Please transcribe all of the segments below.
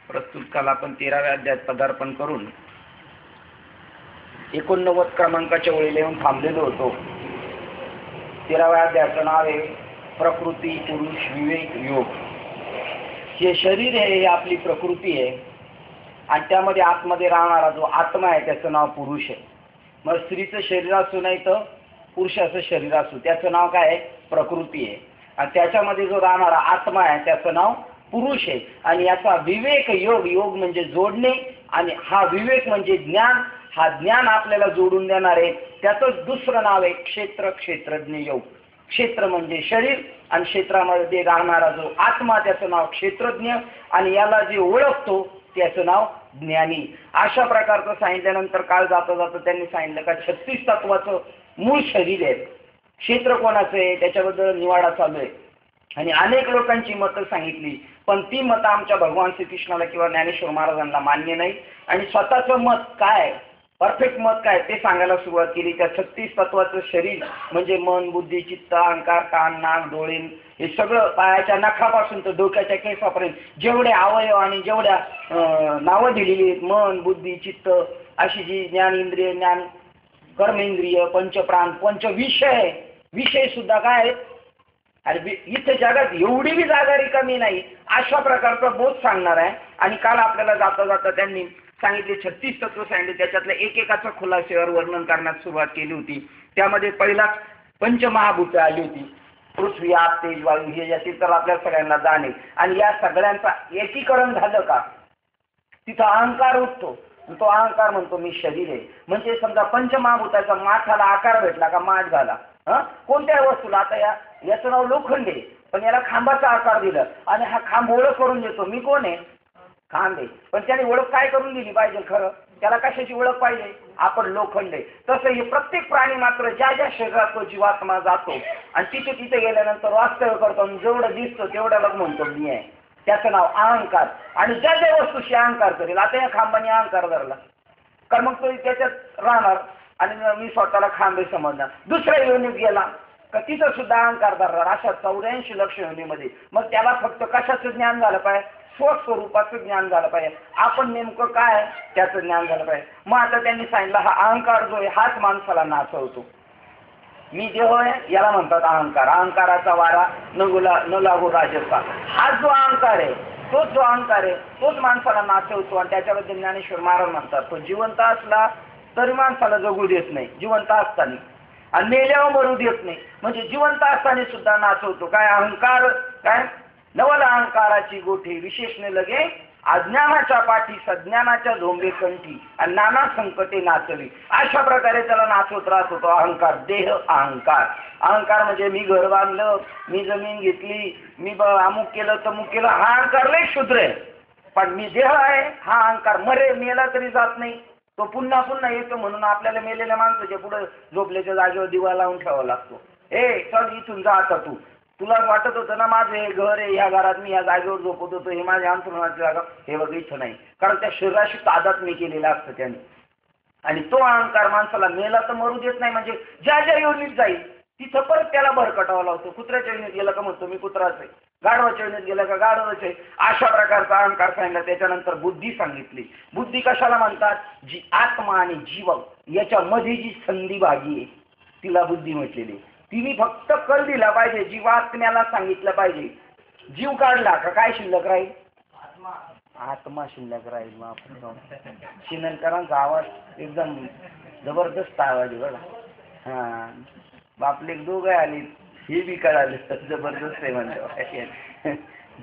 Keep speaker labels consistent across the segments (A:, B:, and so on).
A: प्रस्तुत काल आपण 13व्या अध्यायात पदार्पण करून 89 क्रमांकाच्या ओळीला येऊन थांबलेलो होतो. 13व्या अध्यायाचं नाव आहे प्रकृती पुरुष विवेक योग. हे शरीर आहे, हे आपली प्रकृती आहे आणि त्यामध्ये आतमध्ये राहणारा जो आत्मा आहे त्याचं नाव पुरुष आहे. मग स्त्रीचं शरीर असू नाही तर पुरुषाचं शरीर असू त्याचं नाव काय आहे? प्रकृती आहे. आणि त्याच्यामध्ये जो राहणारा आत्मा आहे त्याचं नाव पुरुष आहे. आणि याचा विवेक योग, योग म्हणजे जोडणे आणि हा विवेक म्हणजे ज्ञान. हा ज्ञान आपल्याला जोडून देणार आहे. त्याचंच दुसरं नाव आहे क्षेत्र, क्षेत्रज्ञ योग. क्षेत्र म्हणजे शरीर आणि क्षेत्रामध्ये राहणारा जो आत्मा त्याचं नाव क्षेत्रज्ञ आणि याला जे ओळखतो त्याचं नाव ज्ञानी. अशा प्रकारचं सांगितल्यानंतर काल जाता जाता त्यांनी सांगितलं का 36 तत्वाचं मूळ शरीर आहे. क्षेत्र कोणाचं आहे त्याच्याबद्दल निवाडा चालू आहे आणि अनेक लोकांची मतं सांगितली, पण ती मतं आमच्या भगवान श्रीकृष्णाला किंवा ज्ञानेश्वर महाराजांना मान्य नाही. आणि स्वतःचं मत काय, परफेक्ट मत काय ते सांगायला सुरुवात केली. त्या 36 तत्वाचं शरीर म्हणजे मन, बुद्धी, चित्त, अहंकार, कान, नाक, डोळे हे सगळं पायाच्या नखापासून तर डोक्याच्या केसापर्यंत जेवढे अवयव आणि जेवढ्या नावं दिलेली आहेत, मन, बुद्धी, चित्त अशी जी ज्ञान इंद्रिय, ज्ञान कर्मेंद्रिय, पंचप्राण, पंचविषय, विषय सुद्धा काय आहेत. आणि इथं जगात एवढी बी जागा रिकामी नाही अशा प्रकारचा बोध सांगणार आहे. आणि काल आपल्याला जाता जाता त्यांनी सांगितले 36 तत्व सांगितले, त्याच्यातल्या एकेकाचं खुलासेवर वर्णन करण्यास सुरुवात केली होती. त्यामध्ये पहिलाच पंचमहाभूतं आली होती. पृथ्वी, आप, तेज, वायू हे यातील तर आपल्या सगळ्यांना जाणे. आणि या सगळ्यांचा एकीकरण झालं का तिथं अहंकार उठतो. तो अहंकार म्हणतो मी शरीर आहे. म्हणजे समजा पंचमहाभूताचा माठाला आकार भेटला का माठ झाला. कोणत्या वस्तूला आता याचं नाव लोखंड आहे पण याला खांबाचा आकार दिला आणि हा खांब ओळख करून देतो मी कोण आहे, खांब आहे. पण त्याने ओळख काय करून दिली पाहिजे? खरं त्याला कशाची ओळख पाहिजे? आपण लोखंड आहे. तसं हे प्रत्येक प्राणी मात्र ज्या ज्या शरीरात तो जीवात्मा जातो आणि तिथे तिथे गेल्यानंतर वास्तव्य करतो, जेवढं दिसतं तेवढ्याला म्हणतो मी आहे. त्याचं नाव अहंकार. आणि ज्या ज्या वस्तूशी अहंकार करेल, आता या खांबाने अहंकार धरला कारण मग तो त्याच्यात राहणार आणि मी स्वतःला खांबे समजणार. दुसऱ्या योनीत गेला का तिथं सुद्धा अहंकार धरणार. अशा 84 लक्ष योनीमध्ये मग त्याला फक्त कशाचं ज्ञान झालं पाहिजे? स्वस्वरूपाचं ज्ञान झालं पाहिजे. आपण नेमकं काय त्याचं ज्ञान झालं पाहिजे. मग आता त्यांनी सांगितलं हा अहंकार जो आहे हाच माणसाला नाचवतो. मी देह आहे याला म्हणतात अहंकार. अहंकाराचा वारा न लागो राजसा. हा जो अहंकार आहे तोच जो अहंकार आहे तोच माणसाला नाचवतो. आणि त्याच्याबद्दल ज्ञानेश्वर महाराज म्हणतात तो जिवंत असला तरी माणसाला जगू देत नाही जिवंत असताना, आणि मेल्यावर मरू देत नाही. म्हणजे जिवंत असताना सुद्धा नाचवतो. काय अहंकार, काय नवल अहंकाराची गोठी विशेषणे लगे अज्ञानाच्या पाठी सज्ञानाच्या झोंबे कंठी आणि नाना संकटे नाचली. अशा प्रकारे त्याला नाचवत राहत होतो अहंकार. देह अहंकार. अहंकार म्हणजे मी घर बांधलं, मी जमीन घेतली, मी अमुक केलं तमुक केलं, हा अहंकार लय क्षुद्र आहे. पण मी देह आहे हा अहंकार मेला तरी जात नाही, तो पुन्हा पुन्हा येतो. म्हणून आपल्याला मेलेल्या माणसाच्या पुढे झोपल्याच्या जागेवर दिवा लावून ठेवावा लागतो. चल इथून जा आता तू. तुला वाटत होतं ना माझं हे घर आहे, ह्या घरात मी या जागेवर झोपत होतो, हे माझ्या अंतरुणाची जागा, हे बघ इथं नाही. कारण त्या शरीराशी तादात मी केलेला असतं त्याने. आणि तो अहंकार माणसाला मेला तर मरू देत नाही. म्हणजे ज्या ज्या योनीत जाईल तिथं परत त्याला भरकटावा लावतो. कुत्र्याच्या योनीत गेला का म्हणतो मी कुत्राच आहे, गाढवाच्या योनीत गेला का गाढवच आहे. अशा प्रकारचा अहंकार सांगितला. त्याच्यानंतर बुद्धी सांगितली. बुद्धी कशाला म्हणतात? जी आत्मा आणि जीव याच्यामध्ये जी संधी भागी आहे तिला बुद्धी म्हटलेली. तिने फक्त कल दिला पाहिजे, जीवात्म्याला सांगितलं पाहिजे. जीव काढला का काय शिल्लक राहील? आत्मा शिल्लक राहील. मग आपण शिननकरांचा आवाज एकदम जबरदस्त आवाज आहे बघा. बापले दोघं आले हे बी कळालं जबरदस्त आहे म्हणतो.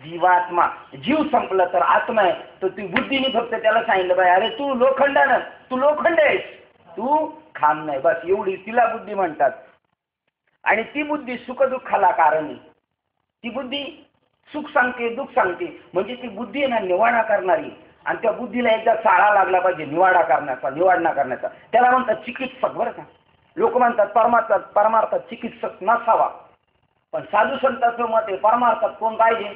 A: जीवात्मा, जीव संपला तर आत्मा आहे. तर ती बुद्धीने फक्त त्याला सांगितलं पाहिजे अरे तू लोखंड ना, तू लोखंड आहेस, तू खांब नाही. बस एवढी तिला बुद्धी म्हणतात. आणि ती बुद्धी सुखदुःखाला कारण आहे. ती बुद्धी सुख सांगते दुःख सांगते. म्हणजे ती बुद्धी आहे ना निवाडा करणारी. आणि त्या बुद्धीला एकदा चाळा लागला पाहिजे निवाडा करण्याचा, निवाडणा करण्याचा. त्याला म्हणतात चिकित्सक. बरं का, लोक म्हणतात परमार्थात चिकित्सक नसावा, पण साधू संतांचं मत आहे परमार्थात कोण पाहिजे?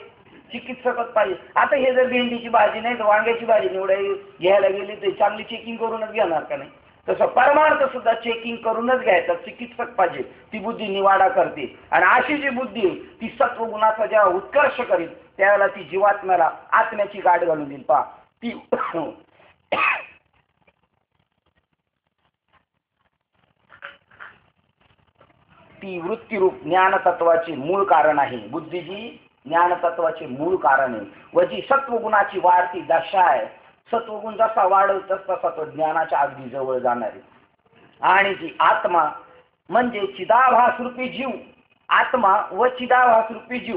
A: चिकित्सकच पाहिजे. आता हे जर भेंडीची भाजी नाही तर वांग्याची भाजी घ्यायला गेली तर चांगली चेकिंग करूनच घेणार का नाही? तसं परमार्थ सुद्धा चेकिंग करूनच घ्यायचा. चिकित्सक पाहिजे. ती बुद्धी निवाडा करते. आणि अशी जी बुद्धी ती सत्वगुणाचा जेव्हा उत्कर्ष करील त्यावेळेला ती जीवात्म्याला आत्म्याची गाठ घालून देईल. पहा ती ती वृत्तीरूप ज्ञानतत्वाचे मूळ कारण आहे. बुद्धी जी ज्ञानतत्वाचे मूळ कारण आहे व जी सत्वगुणाची वाढती दशा आहे. सत्वगुण जसा वाढेल तसा तो ज्ञानाच्या अगदी जवळ जाणार आहे. आणि जी आत्मा म्हणजे चिदाभास रूपी जीव, आत्मा व चिदाभास रूपी जीव.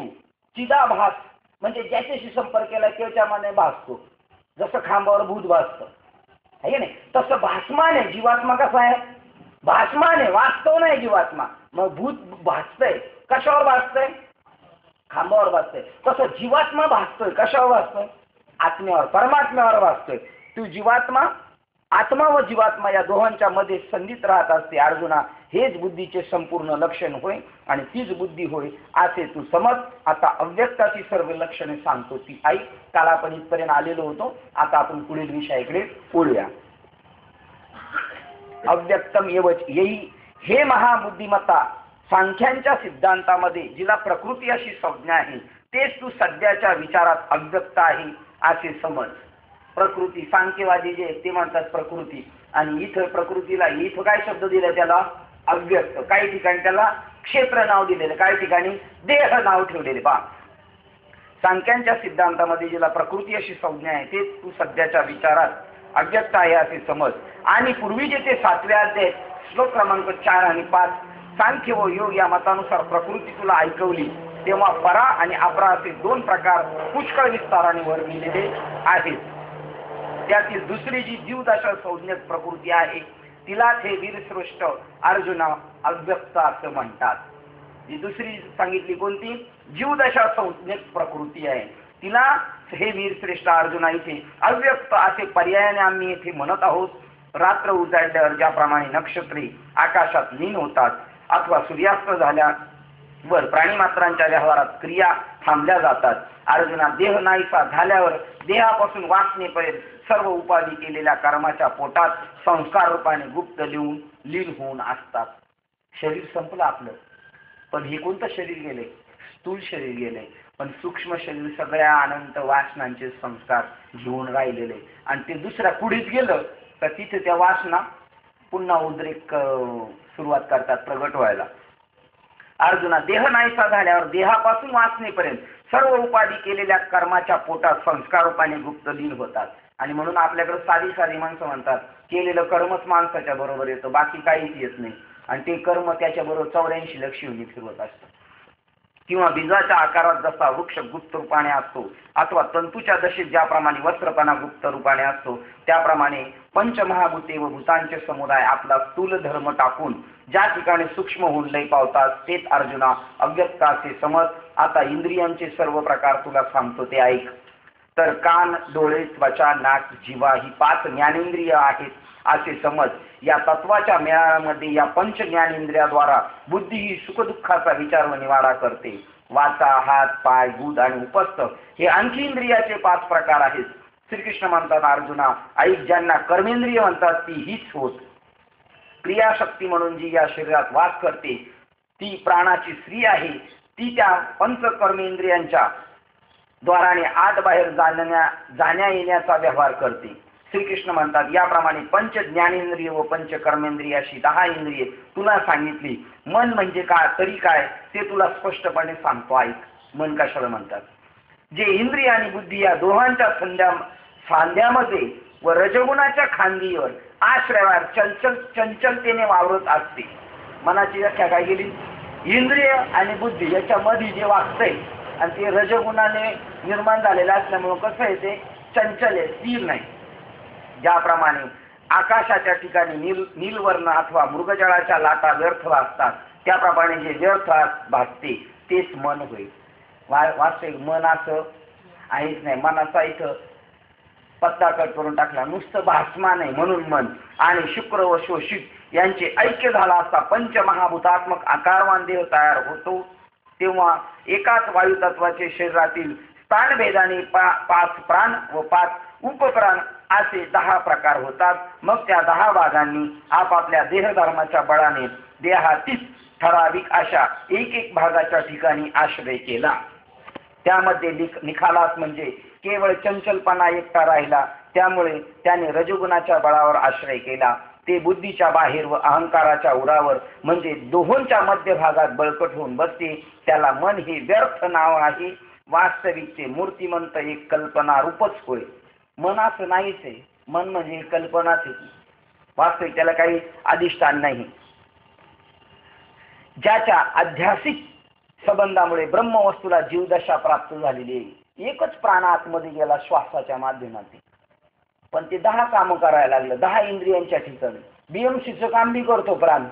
A: चिदाभास म्हणजे ज्याच्याशी संपर्क केला त्याच्यामाने भासतो. जसं खांबावर भूत भासतं आहे नाही, तसं भासमान आहे जीवात्मा. कसा आहे? भासमान आहे, वास्तव नाही जीवात्मा. मग भूत भासतंय, कशावर भासतंय? खांबावर भासतंय. तसं जीवात्मा भासतोय, कशावर भासतोय? आत्म्यावर, परमात्म्यावर भासतोय. तू जीवात्मा, आत्मा व जीवात्मा या दोहांच्या मध्ये संधित राहत असते. अर्जुना, हेच बुद्धीचे संपूर्ण लक्षण होय आणि तीच बुद्धी होय असे तू समज. आता अव्यक्ताची सर्व लक्षणे सांगतो ती ऐक. काल आपण इथपर्यंत आलेलो होतो. आता आपण पुढील विषयाकडे बोलूया. अव्यक्तम एवच येई हे महाबुद्धिमत्ता सांख्यांच्या सिद्धांतामध्ये जिला प्रकृती अशी संज्ञा आहे तेच तू सध्याच्या विचारात अव्यक्त आहे असे समज. प्रकृती सांख्यवादी जे ते म्हणतात प्रकृती, आणि इथं प्रकृतीला इथं काय शब्द दिले? त्याला अव्यक्त. काही ठिकाणी त्याला क्षेत्र नाव दिलेले, काही ठिकाणी देह नाव ठेवलेले. पहा, सांख्यांच्या सिद्धांतामध्ये जिला प्रकृती अशी संज्ञा आहे तेच तू सध्याच्या विचारात अव्यक्त आहे असे समज. आणि पूर्वी जे ते 7व्या अध्याय श्लोक क्रमांक 4 आणि 5 सांख्य व योग या मतानुसार प्रकृती तुला ऐकवली तेव्हा परा आणि अपरा असे 2 प्रकार पुष्कळ विस्ताराने वर्णिलेले आहेत. त्यातील दुसरी जी जीवदशा संज्ञक प्रकृती आहे तिलाच हे वीरश्रेष्ठ अर्जुना अव्यक्त असं म्हणतात. जी दुसरी सांगितली कोणती? जीवदशा संज्ञक प्रकृती आहे, तिला हे वीरश्रेष्ठ अर्जुना इथे अव्यक्त असे पर्यायाने आम्ही येथे म्हणत आहोत. रात्र उजाडल्यावर ज्याप्रमाणे नक्षत्रे आकाशात लीन होतात अथवा सूर्यास्त झाल्यावर प्राणीमात्रांच्या व्यवहारात क्रिया थांबल्या जातात. अर्जुना, देह नाहीसा झाल्यावर देहापासून वासनेपर्यंत सर्व उपाधी केलेल्या कर्माच्या पोटात संस्कार रूपाने गुप्त लीन होऊन असतात. शरीर संपलं आपलं, पण हे कोणतं शरीर गेले? स्थूल शरीर गेले. पण सूक्ष्म शरीर सगळ्या अनंत वासनांचे संस्कार घेऊन राहिलेले, आणि ते दुसऱ्या पुढेच गेलं तर तिथे त्या वासना पुन्हा उद्रेक सुरुवात करतात प्रगट व्हायला. अर्जुना, देह नाहीसा झाल्यावर देहापासून वासनेपर्यंत सर्व उपाधी केलेल्या कर्माच्या पोटात संस्कार रूपाने गुप्त लीन होतात. आणि म्हणून आपल्याकडे साधी साधी माणसं म्हणतात केलेलं कर्मच माणसाच्या बरोबर येतं, बाकी काहीच येत नाही. आणि ते कर्म त्याच्याबरोबर 84 लक्ष येऊन फिरवत असतं. किंवा बीजाच्या आकारात जसा वृक्ष गुप्त रूपाने असतो अथवा तंतूच्या दशेत ज्याप्रमाणे वस्त्रपणा गुप्त रूपाने असतो त्याप्रमाणे पंचमहाभूते व भूतांचे समुदाय आपला स्थूल धर्म टाकून ज्या ठिकाणी सूक्ष्म होऊन लय पावतात तेच अर्जुना अव्यक्त असे समज. आता इंद्रियांचे सर्व प्रकार तुला सांगतो ते ऐक. तर कान, डोळे, त्वचा, नाक, जिव्हा ही 5 ज्ञानेंद्रिय आहेत असे समज. या तत्वाच्या मेळाव्यामध्ये या पंच ज्ञानेंद्रियाद्वारा बुद्धी ही सुखदुःखाचा विचार व निवाडा करते. वाचा, हात, पाय, गुद आणि उपस्थ हे आणखी इंद्रियाचे 5 प्रकार आहेत. श्रीकृष्ण म्हणतात, अर्जुना ऐक, ज्यांना कर्मेंद्रिय म्हणतात ती हीच होत. क्रियाशक्ती म्हणून जी या शरीरात वास करते ती प्राणाची स्त्री आहे. ती त्या पंचकर्मेंद्रियांच्या द्वाराने आत बाहेर जाण्या येण्याचा व्यवहार करते. श्रीकृष्ण म्हणतात, याप्रमाणे पंच ज्ञानेंद्रिय व पंच कर्मेंद्रिय अशी 10 इंद्रिये तुला सांगितली. मन म्हणजे काय, तरी काय ते तुला स्पष्टपणे सांगतो ऐक. मन कशाला म्हणतात? जे इंद्रिय आणि बुद्धी या दोहांच्या सांध्यामध्ये व रजगुणाच्या खांदीवर आश्रयावर चंचलतेने वावरत असते. मनाची व्याख्या काय केली? इंद्रिय आणि बुद्धी याच्यामध्ये जे वागतंय आणि ते रजगुणाने निर्माण झालेलं असल्यामुळं कसं आहे ते चंचल आहे, स्थिर नाही. ज्याप्रमाणे आकाशाच्या ठिकाणी नीलवर्ण अथवा मृगजळाच्या लाटा व्यर्थ असतात त्याप्रमाणे जे व्यर्थ भासते तेच मन होईल. वास्तविक मन असं आहेच नाही. मनाचा इथं पत्ता कट करून टाकला, नुसतं भासमान आहे म्हणून मन. आणि शुक्र व शोषित यांचे ऐक्य झाला असता पंचमहाभूतात्मक आकारवान देह तयार होतो. तेव्हा एकाच वायुतत्वाचे शरीरातील स्थानभेदाने 5 प्राण व 5 उपप्राण असे 10 प्रकार होतात. मग त्या 10 भागांनी आपापल्या देहधर्माच्या बळाने देहातीत ठराविक अशा एक भागाच्या ठिकाणी आश्रय केला. त्यामध्ये निखालास म्हणजे केवळ चंचलपणा एकटा राहिला, त्यामुळे त्याने रजोगुणाच्या बळावर आश्रय केला. ते बुद्धीच्या बाहेर व अहंकाराच्या उरावर म्हणजे दोहोंच्या मध्यभागात बळकट होऊन बसते. त्याला मन हे व्यर्थ नाव आहे. वास्तविक ते मूर्तिमंत एक कल्पना रूपच होय. मन असं नाहीच आहे. मन म्हणजे कल्पनाच आहे. वास्तविक त्याला काही अधिष्ठान नाही. ज्याच्या अध्यासिक संबंधामुळे ब्रह्मवस्तूला जीवदशा प्राप्त झालेली आहे. एकच प्राण आतमध्ये गेला श्वासाच्या माध्यमातून, पण ते 10 कामं करायला लागलं. 10 इंद्रियांच्या ठिकाणी. बीएमसीचं काम बी करतो प्राण,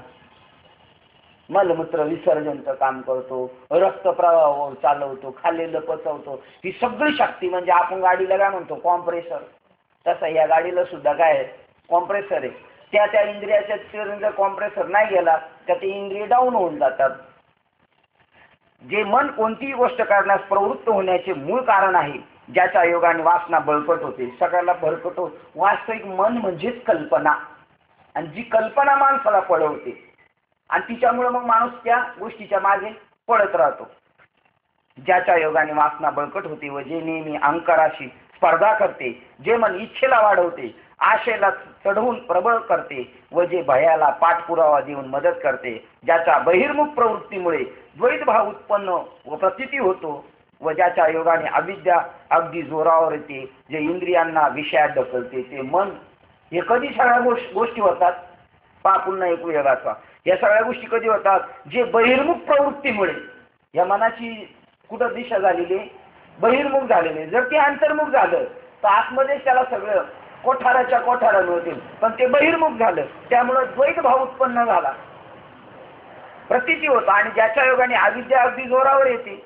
A: मलमूत्र विसर्जनचं काम करतो, रक्त प्रवाह चालवतो, खाल्लेलं पचवतो. ही सगळी शक्ती म्हणजे आपण गाडीला काय म्हणतो कॉम्प्रेसर, तसं या गाडीला सुद्धा काय कॉम्प्रेसर आहे. त्या इंद्रियाच्या जर कॉम्प्रेसर नाही गेला तर ते इंद्रिय डाऊन होऊन जातात. जे मन कोणतीही गोष्ट करण्यास प्रवृत्त होण्याचे मूळ कारण आहे, ज्याच्या योगाने वासना बळकट होते. सगळ्याला बळकट होत. वास्तविक मन म्हणजेच कल्पना, आणि जी कल्पना माणसाला पळवते आणि तिच्यामुळे मग माणूस त्या गोष्टीच्या मागे पळत राहतो. ज्याच्या योगाने वासना बळकट होते व जे नेहमी अहंकाराशी स्पर्धा करते, जे मन इच्छेला वाढवते, आशेला चढवून प्रबळ करते व जे भयाला पाठपुरावा देऊन मदत करते, ज्याच्या बहिर्मुख प्रवृत्तीमुळे द्वैत भाव उत्पन्न व प्रतीती होतो व ज्याच्या योगाने अविद्या अगदी जोरावर येते, जे इंद्रियांना विषयात ढकलते, ते मन. हे कधी सगळ्या गोष्टी होतात पुन्हा एक वेगाचा. या सगळ्या गोष्टी कधी होतात? जे बहिर्मुख प्रवृत्तीमुळे. या मनाची कुठं दिशा झालेली बहिर्मुख झालेली. जर ते अंतर्मुख झालं तर आतमध्ये त्याला सगळं कोठाराच्या कोठारा मिळतील, पण ते बहिर्मुख झालं त्यामुळं द्वैत भाव उत्पन्न झाला, प्रतीती होता. आणि ज्याच्या योगाने अविद्या अगदी जोरावर येते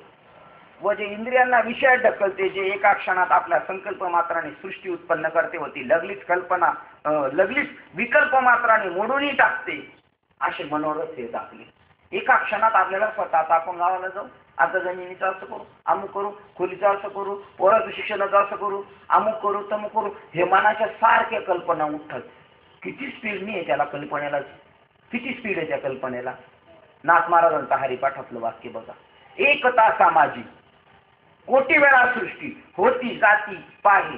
A: व जे इंद्रियांना विषयात ढकलते, जे एका क्षणात आपल्या संकल्प मात्राने सृष्टी उत्पन्न करते होती, लगलीच विकल्प मात्राने मोडूनही टाकते, असे मनोरथ येत आपले. एका क्षणात आपल्याला स्वतः आपण गावाला जाऊ, आता जमिनीचं असं करू, अमुक करू, खोलीचं असं करू, पोराचं शिक्षणाचं असं करू, अमुक करू तमुक करू, हे मनाच्या सारख्या कल्पना उठतात. किती स्पीड नाही आहे त्याला कल्पनेला, किती स्पीड आहे त्या कल्पनेला. नाथ महाराजांचं हरिपाठातलं वाक्य बघा, एक तासा माझी कोटी वेळा सृष्टी होती जाती पाहे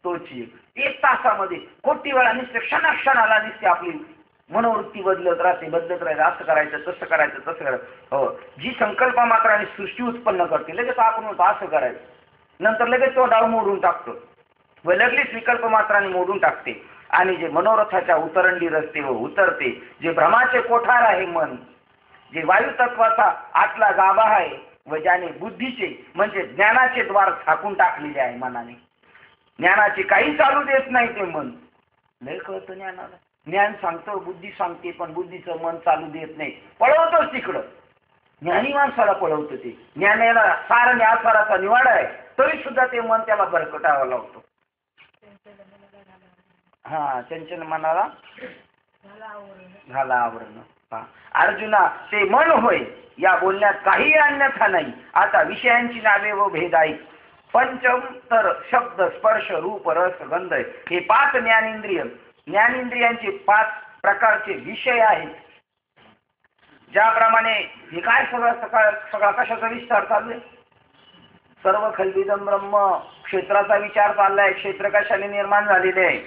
A: तोची. 1 तासामध्ये कोटी वेळा नुसते क्षणाला नुसते आपली मनोवृत्ती बदलत राहते. असं करायचं, तसं करायचं, तसं करायचं. हो, जी संकल्प मात्राने सृष्टी उत्पन्न करते, लगेच आपण म्हणतो असं करायचं, नंतर लगेच तो डाव मोडून टाकतो व लगेच विकल्प मात्राने मोडून टाकते. आणि जे मनोरथाच्या उतरंडी रस्ते व उतरते, जे भ्रमाचे कोठार आहे मन, जे वायुतत्वाचा आतला गाभा आहे व ज्याने बुद्धीचे म्हणजे ज्ञानाचे द्वार झाकून टाकलेले आहे मनाने. ज्ञानाचे काही चालू देत नाही ते मन. लय कळतं ज्ञानाला, ज्ञान सांगतो, बुद्धी सांगते, पण बुद्धीचं मन चालू देत नाही, पळवतोच तिकडं. ज्ञानी माणसाला पळवतं ते. ज्ञानाला सार आणि आसाराचा निवाडा आहे, तरी सुद्धा ते मन त्याला भरकटावं लावतो. चंचल मनाला झाला आवरण. अर्जुना, ते मन होय, या बोलण्यात काही अन्यथा नाही. आता विषयांची नावे व भेद आहेत. पंचम तर शब्द स्पर्श रूप रस गंध हे 5 ज्ञानेंद्रिय. ज्ञानेंद्रियांचे 5 प्रकारचे विषय आहेत. ज्याप्रमाणे हे काय सगळा कशाचा विस्तार चालू आहे? सर्व खल्विदम ब्रह्म, क्षेत्राचा विचार चाललाय. क्षेत्र कशाने निर्माण झालेले आहे?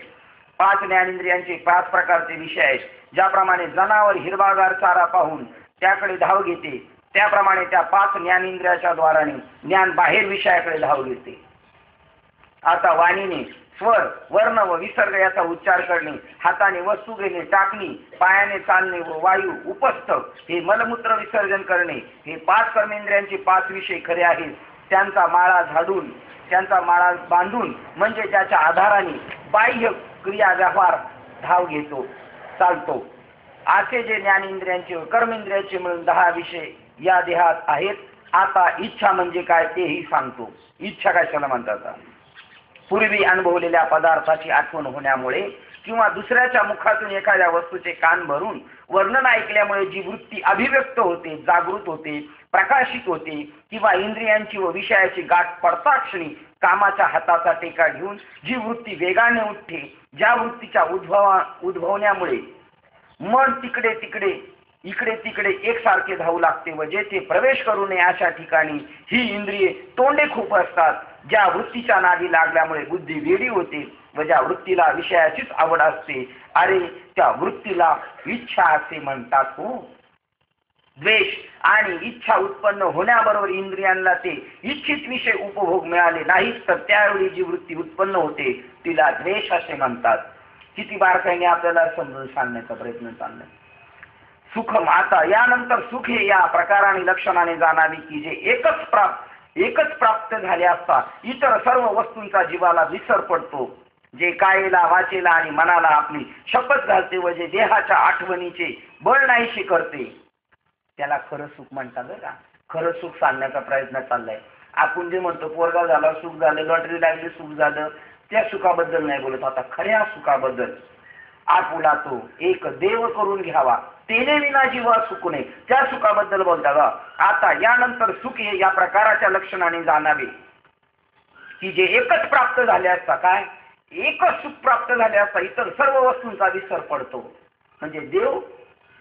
A: 5 ज्ञानेंद्रियांचे 5 प्रकारचे विषय आहेत. ज्याप्रमाणे जनावर हिरवागार चारा पाहून त्याकडे धाव घेते, त्याप्रमाणे त्या 5 ज्ञानेंद्रियाच्या द्वाराने ज्ञान बाहेर विषयाकडे धाव घेते. आता वाणीने स्वर, वर्ण व विसर्ग याचा उच्चार करणे, हाताने वस्तू घेणे, टाकणे, पायाने चालणे व वायू उपस्थ हे मलमूत्र विसर्जन करणे, हे 5 कर्मेंद्रियांचे 5 विषय खरे आहेत. त्यांचा माळा बांधून म्हणजे ज्याच्या आधाराने बाह्य क्रिया व्यवहार धाव घेतो, चालतो, असे जे ज्ञानेंद्रियांचे व कर्मेंद्रियांचे मिळून 10 विषय या देहात आहेत. आता इच्छा म्हणजे काय तेही सांगतो. इच्छा कशाला म्हणतात? पूर्वी अनुभवलेल्या पदार्थाची आठवण होण्यामुळे किंवा दुसऱ्याच्या मुखातून एखाद्या वस्तूचे कान भरून वर्णन ऐकल्यामुळे जी वृत्ती अभिव्यक्त होते, जागृत होते, प्रकाशित होते, किंवा इंद्रियांची व विषयाची गाठ पडताक्षणी कामाच्या हाताचा टेका घेऊन जी वृत्ती वेगाने उठते, ज्या वृत्तीच्या उद्भवण्यामुळे मन इकडे तिकडे एकसारखे धावू लागते व जेथे प्रवेश करू नये अशा ठिकाणी ही इंद्रिये तोंडे खूप असतात. ज्या वृत्तीच्या नादी लागल्यामुळे बुद्धी वेडी होते व ज्या वृत्तीला विषयाचीच आवड असते, अरे त्या वृत्तीला इच्छा असे म्हणतात हो. द्वेष आणि इच्छा उत्पन्न होण्याबरोबर इंद्रियांना ते इच्छित विषय उपभोग मिळाले नाहीत तर त्यावेळी जी वृत्ती उत्पन्न होते तिला द्वेष असे म्हणतात. किती बारकाईने आपल्याला समजून सांगण्याचा प्रयत्न चाललाय. सुख आता यानंतर सुख हे या प्रकाराने लक्षणाने जाणावी की जे एकच प्राप्त झाले असता इतर सर्व वस्तूंचा जीवाला विसर पडतो, जे कायेला वाचेला आणि मनाला आपली शपथ घालते व जे देहाच्या आठवणीचे बळ नाहीशी करते त्याला खरं सुख म्हणतात. का खरं सुख सांगण्याचा प्रयत्न चाललाय. आपण जे म्हणतो पोरगा झाला सुख झालं, लॉटरी लागली सुख झालं, त्या सुखाबद्दल नाही बोलत. आता खऱ्या सुखाबद्दल आपुला तो एक देव करून घ्यावा तेने विना जीवा सुख नये त्या सुखाबद्दल बोलता ग. आता यानंतर सुख हे या प्रकाराच्या लक्षणाने जाणावे की जे एकच प्राप्त झाले असता, काय एकच सुख प्राप्त झाले असता इतर सर्व वस्तूंचा विसर पडतो. म्हणजे देव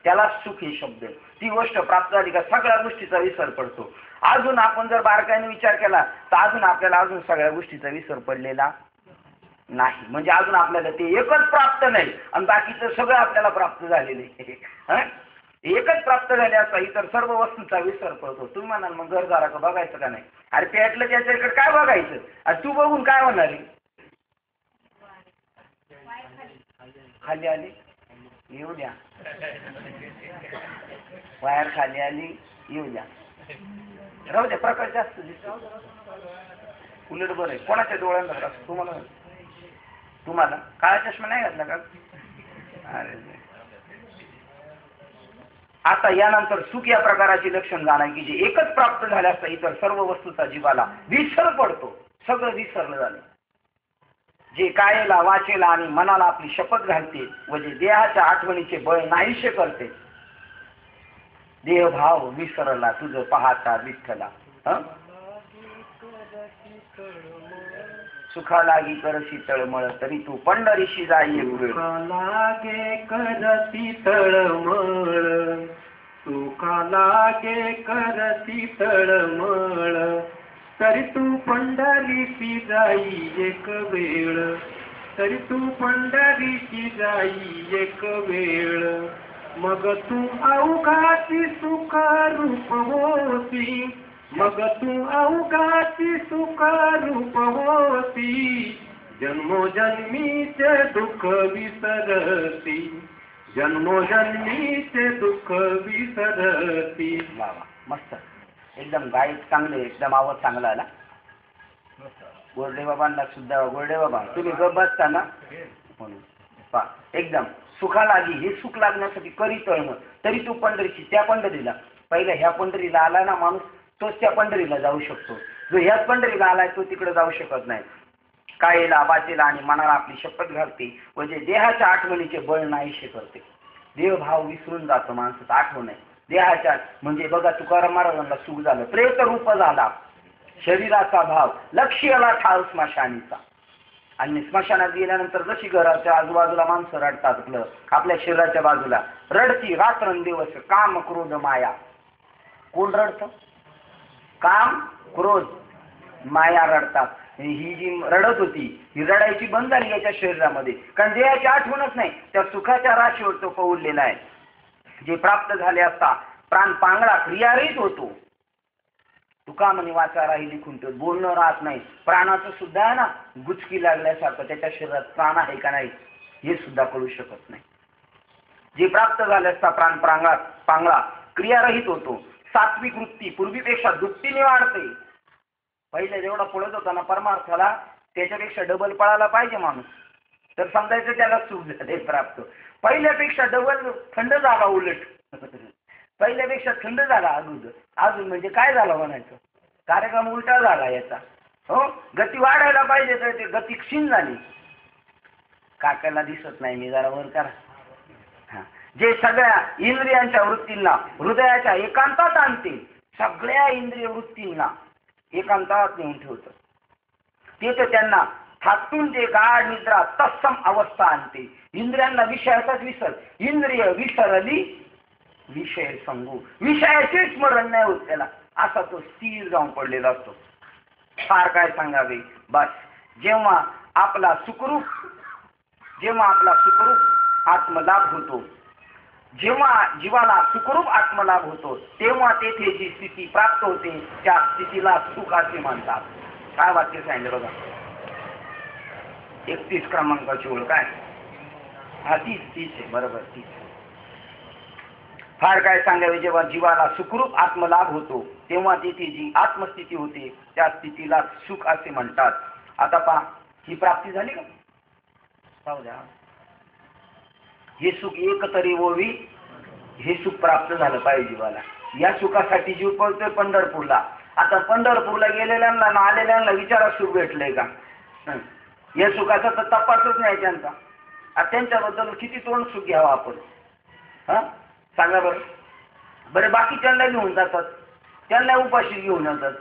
A: त्याला सुख हे शब्द. ती गोष्ट प्राप्त झाली का सगळ्या गोष्टीचा विसर पडतो. अजून आपण जर बारकाईने विचार केला तर अजून आपल्याला अजून सगळ्या गोष्टीचा विसर पडलेला नाही. म्हणजे अजून आपल्याला ते एकच प्राप्त नाही आणि बाकीचं सगळं आपल्याला प्राप्त झालेले. एकच प्राप्त झाले असता इतर सर्व वस्तूंचा विसर पडतो. तुम्ही म्हणाल मग घरदारा का बघायचं का नाही? अरे पेटलं त्याच्याकडे काय बघायचं? आणि तू बघून काय होणार आहे? खाली आली येऊ द्या, वायर खाली आली येऊ द्या, राहू द्या, प्रकाश जास्त दिसतो उलट बरं आहे. कोणाच्या डोळ्यांना तुम्हाला काळा चष्मा नाही घातला का? अरे आता यानंतर सुख या प्रकाराची लक्षण जाणार की जे एकच प्राप्त झाले असता इतर सर्व वस्तूचा जीवाला विसर पडतो. सगळं विसरलं झालं. जे कायेला वाचेला आणि मनाला आपली शपथ घालते व जे देहाच्या आठवणीचे बळ नाहीशे करते. देहभाव विसरला तुझं पाहता विठ्ठला. सुखा लागी करशी तळमळ तरी तू पंढरीशी जाई वेळ.
B: लागे करती तळमळ, सुखा लागे करती तळमळ तरी तू पंढरीशी जाई एक वेळ, तरी तू पंढरीशी जाई एक वेळ. मग तू अवघाती सुख रूप होती, मग तू अवघाती सुख रूप होती. जन्मोजन्मीचे दुःख विसरती, जन्मोजन्मीचे दुःख विसरती.
A: वा वा, मस्त, एकदम गायक चांगले, एकदम आवाज चांगला आला. गोरडे बाबांना सुद्धा, गोरडे बाबा तुम्ही गप बसता ना म्हणून पा एकदम सुखा लागी हे सुख लागण्यासाठी करी तळमळ तरी तू पंढरीची. त्या पंढरीला पहिला ह्या पंढरीला आला ना माणूस तोच त्या पंढरीला जाऊ शकतो. जो ह्याच पंढरीला आलाय तो तिकडे जाऊ शकत नाही. कायेला वाचेला आणि मनाला आपली शपथ घालते व जे देहाच्या आठवणीचे बळ नाहीशे करते. देहभाव विसरून जातो माणसाचा. आठवण आहे देहाच्या. म्हणजे बघा तुकाराम महाराजांना सुख झालं, प्रेत रूप झाला शरीराचा भाव, लक्ष्याला ठाव स्मशानीचा. आणि स्मशानात गेल्यानंतर जशी घराच्या आजूबाजूला माणसं रडतात आपल्या शरीराच्या बाजूला रडती रात्रंदिवस काम क्रोध माया. कोण रडतं? काम क्रोध माया रडतात. ही जी रडत होती ही रडायची बंद झाली याच्या शरीरामध्ये, कारण देहाची आठवणच नाही. त्या सुखाच्या राशीवर तो पौडलेला आहे. जे प्राप्त झाले असता प्राण पांगळा क्रियारहित होतो. तुका म्हणे वाचा राहिली खुंटत, बोलणं राहत नाही. प्राणाचं सुद्धा आहे ना गुचकी लागल्यासारखं त्याच्या शरीरात प्राण आहे का नाही हे सुद्धा कळू शकत नाही. जे प्राप्त झाले असता प्राण पांगळा क्रियारहित होतो. सात्विक वृत्ती पूर्वीपेक्षा दुपटीने वाढते. पहिले जेवढा पळत होता ना परमार्थाला त्याच्यापेक्षा डबल पळायला पाहिजे माणूस तर समजायचं त्याला सुख झाले प्राप्त. पहिल्यापेक्षा डबल थंड झाला, उलट पहिल्यापेक्षा थंड झाला अजून म्हणजे काय झालं म्हणायचं, कार्यक्रम उलटा झाला याचा. हो, गती वाढायला पाहिजे तर ते गती क्षीण झाली. काकाला दिसत नाही, मी जरा वर करा. हा, जे सगळ्या इंद्रियांच्या वृत्तींना हृदयाच्या एकांतात आणते, सगळ्या इंद्रिय वृत्तींना एकांतात नेऊन ठेवतं. ते तर त्यांना थाटून जे गाढ निद्रा तत्सम अवस्था आणते. इंद्रियांना विषयाचाच विसर, इंद्रिय विसरली विषय सांगू, विषयाचे स्मरण नाही होत त्याला, असा तो स्थिर जाऊन पडलेला असतो. फार काय सांगावे. बस जेव्हा आपला सुखरूप आत्मलाभ होतो, जेव्हा जीवाला सुखरूप आत्मलाभ होतो, तेव्हा तेथे जी स्थिती प्राप्त होते त्या स्थितीला सुख असे म्हणतात. काय वाक्य सांगितलं बघा, 31 क्रमांकाची ओळ काय? हा 30 आहे, बरोबर 30. फार काय सांगावे, जेव्हा जीवाला सुखरूप आत्मलाभ होतो तेव्हा तेथे जी आत्मस्थिती होते त्या स्थितीला सुख असे म्हणतात. आता पहा, ही प्राप्ती झाली का? पाहू द्या, हे सुख एकतरी ओवी, हे सुख प्राप्त झालं पाहिजे जीवाला. या सुखासाठी जीव पळतोय पंढरपूरला. आता पंढरपूरला गेलेल्यांना ना आलेल्यांना विचारा सुख भेटलंय का? या सुखाचा तर तपासच नाही त्यांचा. आता त्यांच्याबद्दल किती तोंड सुख घ्यावं आपण? हा सांगा बरं. बरे बाकी त्यांना घेऊन जातात, त्यांना उपाशी घेऊन जातात,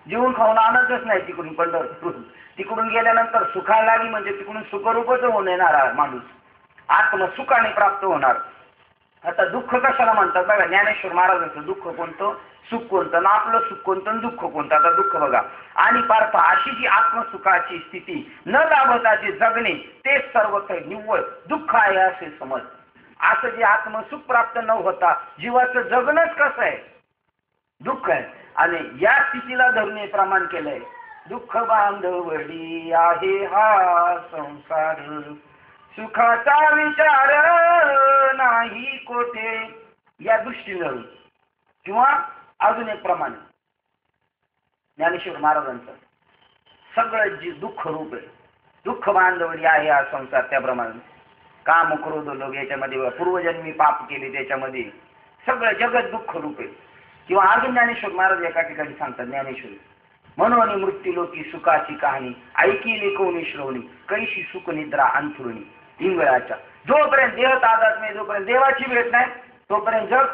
A: जेवून खाऊन आणतच नाही तिकडून पंढरपूर. तिकडून गेल्यानंतर सुखाला लागली म्हणजे तिकडून सुखरूपच होऊन येणार माणूस, आत्मसुखाने प्राप्त होणार. आता दुःख कशाला म्हणतात बघा, ज्ञानेश्वर महाराजांचं दुःख कोणतं, सुख कोणतं, ना आपलं सुख कोणतं, दुःख कोणतं. आता दुःख बघा, आणि पार्थ अशी जी आत्मसुखाची स्थिती न लाभता जे जगणे तेच सर्वत्र निव्वळ दुःख आहे असे समज. असं जे आत्मसुख प्राप्त न होता जीवाचं जगणंच कसं आहे, दुःख आहे. आणि या स्थितीला धरणे प्रमाण केलंय, दुःख बांधवडी आहे हा संसार, सुखाचा विचार नाही कोठे. या दृष्टीनं किंवा अजून एक प्रमाण ज्ञानेश्वर महाराजांचं सगळं जे दुःख रूप आहे, दुःख बांधवडी आहे हा संसार, त्याप्रमाणे काम क्रोध लोक याच्यामध्ये पूर्वजन्मी पाप केले त्याच्यामध्ये सगळं जगत दुःख रूप आहे. किंवा अजून ज्ञानेश्वर महाराज एका ठिकाणी सांगतात, ज्ञानेश्वरी म्हणून मृत्यू लोकी सुखाची कहाणी ऐकिले कोणी श्रवणी, कैशी सुख निद्रा अंथरुणी इंगळाच्या. जोपर्यंत देह तादात्म्य नाही, जोपर्यंत देवाची भेट नाही तोपर्यंत जग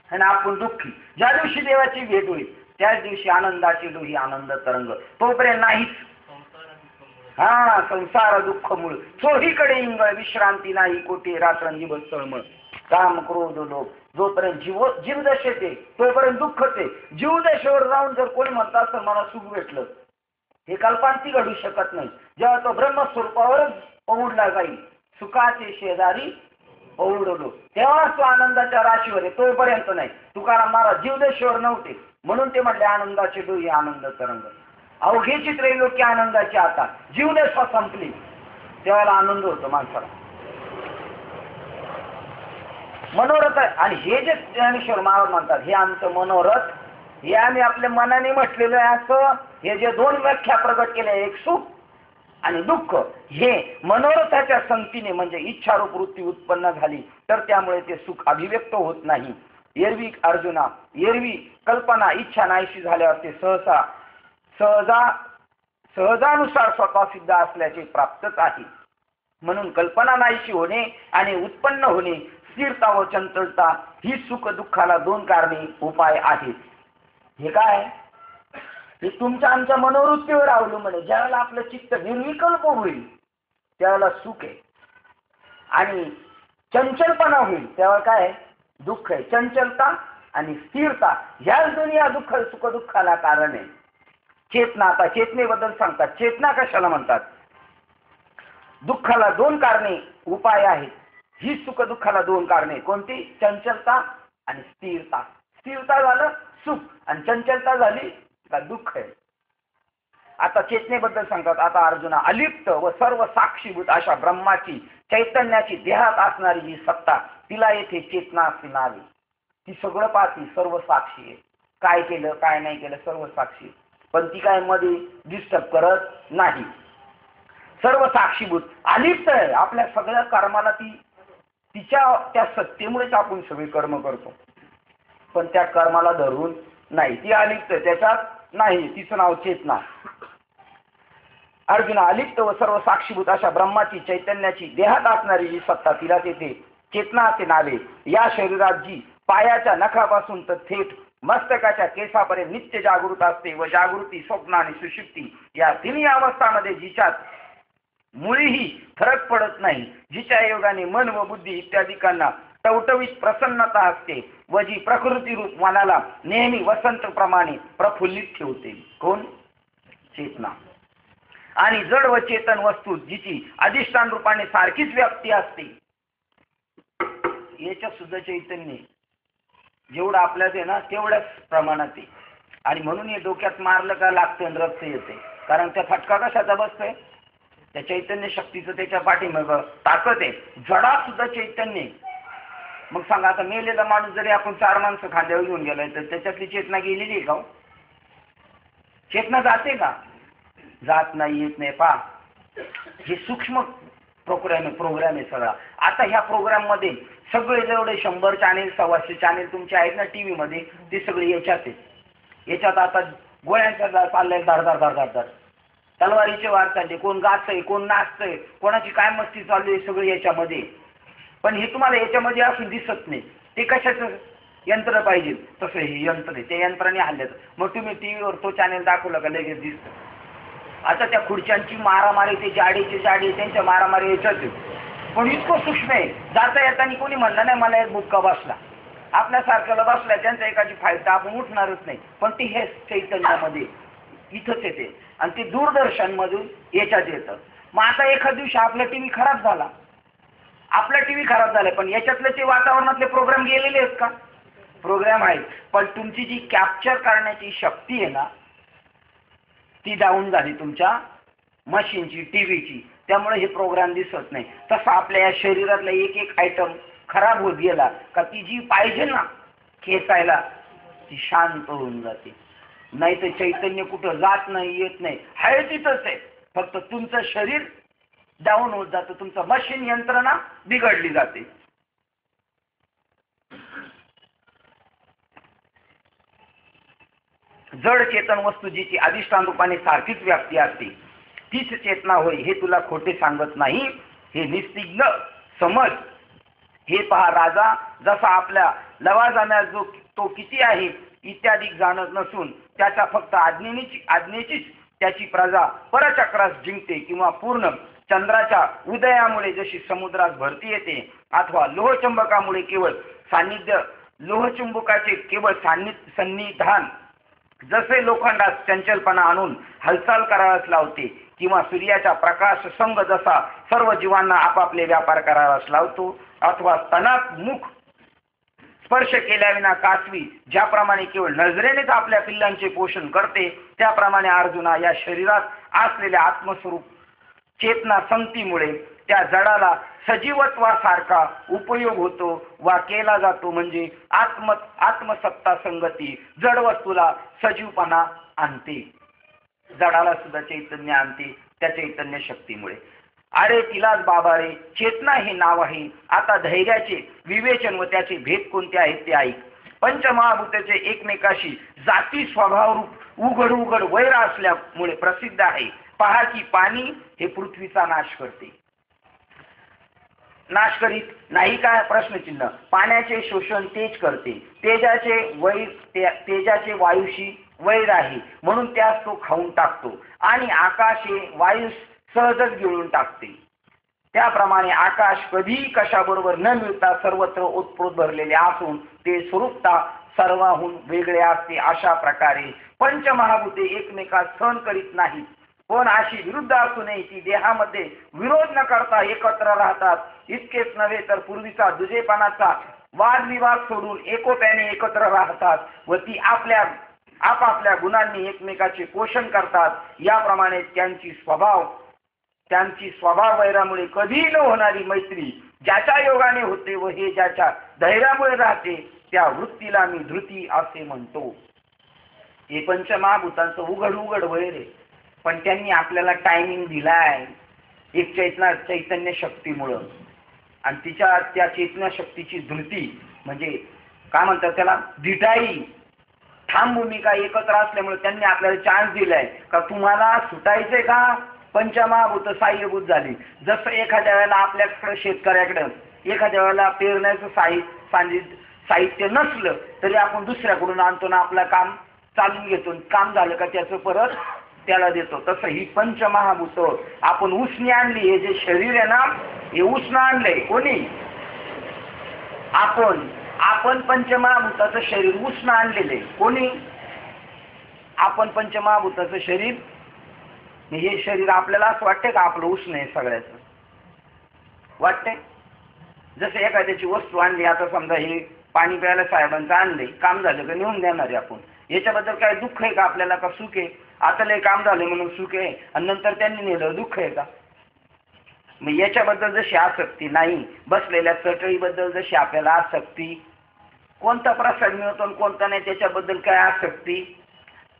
A: आणि आपण दुःखी. ज्या दिवशी देवाची भेट होईल त्याच दिवशी आनंदाची डोही आनंद तरंग, तोपर्यंत नाहीच. हा संसार दुःख मूळ चोहीकडे इंगळ, विश्रांती नाही कोठे रात्रंदिवस बसळमळ. काम क्रोध लोभ, जोपर्यंत जीवदशेत आहे तोपर्यंत दुःखच आहे. जीवदशेवर जाऊन जर कोणी म्हणत असतं मला सुख भेटलं, हे कल्पांती घडू शकत नाही. जेव्हा तो ब्रह्मस्वरूपावरच पौडला जाईल, सुखाचे शेजारी पौडलो, तेव्हा तो आनंदाच्या राशीवर आहे, तोपर्यंत नाही. तुकाराम महाराज जीवदशेवर नव्हते म्हणून ते म्हटले आनंदाचे डोही आनंद तरंग. अवघेची त्रैलोक्य आनंदाची, आता जीवदशा संपली तेव्हा आनंद होतो माणसाला. मनोरथ आहे. आणि हे जे ज्ञानेश्वर महाराज म्हणतात हे आमचं मनोरथ, हे आम्ही आपल्या मनाने म्हटलेलं आहे असं. हे जे दोन व्याख्या प्रगट केल्या, एक सुख आणि दुःख, हे मनोरथाच्या संगतीने म्हणजे इच्छारूप वृत्ती उत्पन्न झाली तर त्यामुळे ते सुख अभिव्यक्त होत नाही. एरवी अर्जुना, एरवी कल्पना इच्छा नाहीशी झाल्यावर ते सहजानुसार स्वतः सिद्ध असल्याचे प्राप्तच आहे. म्हणून कल्पना नाहीशी होणे आणि उत्पन्न होणे, स्थिरता व चंचलता ही सुख दुःखाला दोन कारणे उपाय आहेत. हे काय, हे तुमच्या आमच्या मनोवृत्तीवर अवलंबून आहे. ज्यावेळेला आपलं चित्त निर्विकल्प होईल त्यावेळेला सुख आहे, आणि चंचलपणा होईल त्यावेळेला काय आहे, दुःख आहे. चंचलता आणि स्थिरता ह्याच दुनिया दुःख सुख दुःखाला कारण आहे. चेतना, आता चेतनेबद्दल सांगतात. चेतना कशाला म्हणतात, दुःखाला दोन कारणे उपाय आहेत. ही सुख दुःखाला दोन कारणे कोणती, चंचलता आणि स्थिरता. स्थिरता झालं सुख आणि चंचलता झाली का दुःख आहे. आता चेतनेबद्दल सांगतात. आता अर्जुना, अलिप्त व सर्व साक्षीभूत अशा ब्रह्माची चैतन्याची देहात असणारी जी सत्ता तिला येथे चेतना असे नावे. ती सगळं पाहती, सर्व साक्षी आहे. काय केलं काय नाही केलं सर्व साक्षी आहे. पण ती काय मध्ये डिस्टर्ब करत नाही, सर्व साक्षीभूत अलिप्त आहे. आपल्या सगळ्या कर्माला ती तिच्या त्या सत्तेमुळेच आपण सगळे कर्म करतो, पण त्या कर्माला धरून नाही, ती अलिप्त त्याच्यात नाही. तिचं नाव चेतना. अर्जुना, अलिप्त व सर्व साक्षीभूत अशा ब्रह्माची चैतन्याची देहात असणारी जी सत्ता तिला तेथे चेतना असे नावे. या शरीरात जी पायाच्या नखापासून तर थेट मस्तकाच्या केसापर्यंत नित्य जागृत असते व जागृती स्वप्न आणि सुषुप्ती या तिन्ही अवस्थांमध्ये जिच्यात मुळीही फरक पडत नाही, जिच्या योगाने मन व बुद्धी इत्यादिकांना टवटवीत प्रसन्नता असते व जी प्रकृती रूप मनाला नेहमी वसंत प्रमाणे प्रफुल्लित ठेवते. कोण, चेतना. आणि जड व चेतन वस्तू जिची अधिष्ठान रूपाने सारखीच व्याप्ती असते, याच्यात सुद्धा चैतन्य जेवढं आपल्यात आहे ना तेवढ्याच प्रमाणात आहे. आणि म्हणून हे डोक्यात मारलं का लागतं आणि रक्त येते. कारण त्या फटका कशाचा बसतोय? त्या चैतन्य शक्तीचं त्याच्या पाठीमागं ताकद आहे. जडात सुद्धा चैतन्य आहे. मग सांगा, आता मेलेला माणूस जरी आपण 4 माणसं खांद्यावर घेऊन गेलाय तर त्याच्यातली चेतना गेलेली आहे का? चेतना जाते का? जात नाही, येत नाही. पहा, हे सूक्ष्म प्रोग्राम आहे सगळा. आता ह्या प्रोग्राम मध्ये सगळे जेवढे 100 चॅनेल 125 चॅनेल तुमचे आहेत ना टीव्ही मध्ये, ते सगळे याच्यात आहेत. याच्यात आता गोळ्यांचा चाललाय धाड धाड धाड धाड धाड, तलवारीचे वार चालले, कोण गातंय, कोण नाचतंय, कोणाची काय मस्ती चालू आहे, सगळे याच्यामध्ये. पण हे तुम्हाला याच्यामध्ये असून दिसत नाही. ते कशाचं यंत्र पाहिजे? तसं हे यंत्र आहे. त्या यंत्राने हल्ल्याचं. मग तुम्ही टीव्हीवर तो चॅनेल दाखवला का लगेच दिसतं. आता त्या खुर्च्यांची मारामारी, ते जाडीचे त्यांच्या मारामारी याच्यात आहे. पण इतकं सूक्ष्म आहे, जाता येताना कोणी म्हणलं नाही मला एक बुक्का बसला, आपल्यासारख्याला बसला, त्यांचा एकाची फाईट आपण उठणारच नाही. पण ते हे चैतन्यामध्ये इथंच येते आणि ते दूरदर्शन मधून याच्यात येतं. मग आता एखाद दिवशी आपला टीव्ही खराब झाला, पण याच्यातले ते वातावरणातले प्रोग्राम गेलेले आहेत का? प्रोग्राम आहेत. पण तुमची जी कॅप्चर करण्याची शक्ती आहे ना, ती डाऊन झाली तुमच्या मशीनची, टीव्हीची. त्यामुळे हे प्रोग्राम दिसत नाही. तसं आपल्या या शरीरातला एक एक आयटम खराब होत गेला का ती जी पाहिजे ना खेचायला, ती शांत होऊन जाते. नाही तर चैतन्य कुठं जात नाही, येत नाही, आहे तिथंच आहे. फक्त तुमचं शरीर डाऊन होत जातं, तुमचं मशीन यंत्रणा बिघडली जाते. जड चेतन वस्तू जिची अधिष्ठान रूपाने सारखीच व्याप्ती असते, तीच चेतना होय, हे तुला खोटे सांगत नाही. हे निस्तिज्ञ समज. हे पहा राजा, जसा आपल्या लवाजम्यात जो तो किती आहे इत्यादी जाणत नसून त्याच्या फक्त आज्ञेचीच त्याची प्रजा परचक्रास जिंकते, किंवा पूर्ण चंद्राच्या उदयामुळे जशी समुद्रात भरती येते, अथवा लोहचुंबकामुळे केवळ लोहचुंबकाचे केवळ सन्निधान जसे लोखंडात चंचलपणा आणून हालचाल करावयास लावते, किंवा सूर्याचा प्रकाश संग जसा सर्व जीवांना आपापले व्यापार करावयास लावतो, अथवा स्तनात मुख स्पर्श केल्याविना कासवी ज्याप्रमाणे केवळ नजरेनेच आपल्या पिल्लांचे पोषण करते, त्याप्रमाणे अर्जुना या शरीरात असलेल्या आत्मस्वरूप चेतना संगतीमुळे त्या जडाला सजीवत्वासारखा उपयोग होतो वा केला जातो. म्हणजे आत्मसत्ता संगती जड वस्तूला सजीवपणा आणते, जडाला सुद्धा चैतन्य आणते त्या चैतन्य शक्तीमुळे. अरे तिलाच बाबा रे, चेतना हे नाव आहे. आता धैर्याचे विवेचन व त्याचे भेद कोणते आहेत ते ऐक. पंचमहाभूताचे एकमेकाशी जाती स्वभावरूप उघड वैर असल्यामुळे प्रसिद्ध आहे. पहा की पाणी हे पृथ्वीचा नाश करते, नाश करीत नाही काय? प्रश्नचिन्ह. पाण्याचे शोषण तेज करते. तेजाचे वायूशी वैर आहे म्हणून त्यास तो खाऊन टाकतो, आणि आकाश हे वायूस सहजच गिळून टाकते. त्याप्रमाणे आकाश कधीही कशाबरोबर न मिळता सर्वत्र ओतप्रोत भरलेले असून ते स्वरूपता सर्वाहून वेगळे असते. अशा प्रकारे पंचमहाभूते एकमेकात सहन करीत नाहीत, पण अशी विरुद्ध असूनही ती देहामध्ये विरोध न करता एकत्र राहतात. इतकेच नव्हे तर पूर्वीचा दुजेपणाचा वादविवाद सोडून एकोप्याने एकत्र राहतात व ती आपापल्या गुणांनी एकमेकाचे पोषण करतात. याप्रमाणे त्यांची स्वभाव वैरामुळे कधीही न होणारी मैत्री ज्याच्या योगाने होते व हे ज्याच्या धैर्यामुळे राहते, त्या वृत्तीला मी धृती असे म्हणतो. हे पंचमहाभूतांचं उघड वैर आहे. पण त्यांनी आपल्याला टायमिंग दिलाय एक चैतन्य शक्तीमुळं, आणि त्या चैतन्य शक्तीची धृती म्हणजे काय म्हणतात त्याला, धिटाई, ठाम भूमिका एकत्र असल्यामुळे त्यांनी आपल्याला चान्स दिलाय का तुम्हाला सुटायचंय का? पंचमहाभूत साह्यभूत झाली. जसं एखाद्या वेळेला आपल्याकडे शेतकऱ्याकडे एखाद्या वेळेला पेरण्याचं साहित्य नसलं तरी आपण दुसऱ्याकडून आणतो ना, आपलं काम चालून घेतो, काम झालं का त्याचं परत त्याला देतो. तसं ही पंचमहाभूत आपण उसने आणली. हे जे शरीर आहे ना, हे उसनं आणलंय. कोणी? आपण पंचमहाभूताचं शरीर उसनं आणलेलं आहे. कोणी? आपण पंचमहाभूताचं शरीर हे शरीर आपल्याला असं वाटते का आपलं उष्ण आहे सगळ्याचं? वाटते? जसं एखाद्याची वस्तू आणली, आता समजा हे पाणी प्यायला साहेबांचं आणले, काम झालं का नेऊन देणार आहे आपण, याच्याबद्दल काय दुःख आहे का आपल्याला, का सुख आहे? आता लय काम झाले म्हणून सुख आहे आणि नंतर त्यांनी नेलं, दुःख आहे का? मग याच्याबद्दल जशी आसक्ती नाही, बसलेल्या चटईबद्दल जशी आपल्याला आसक्ती, कोणता प्रसाद मिळतो आणि कोणता नाही त्याच्याबद्दल काय आसक्ती,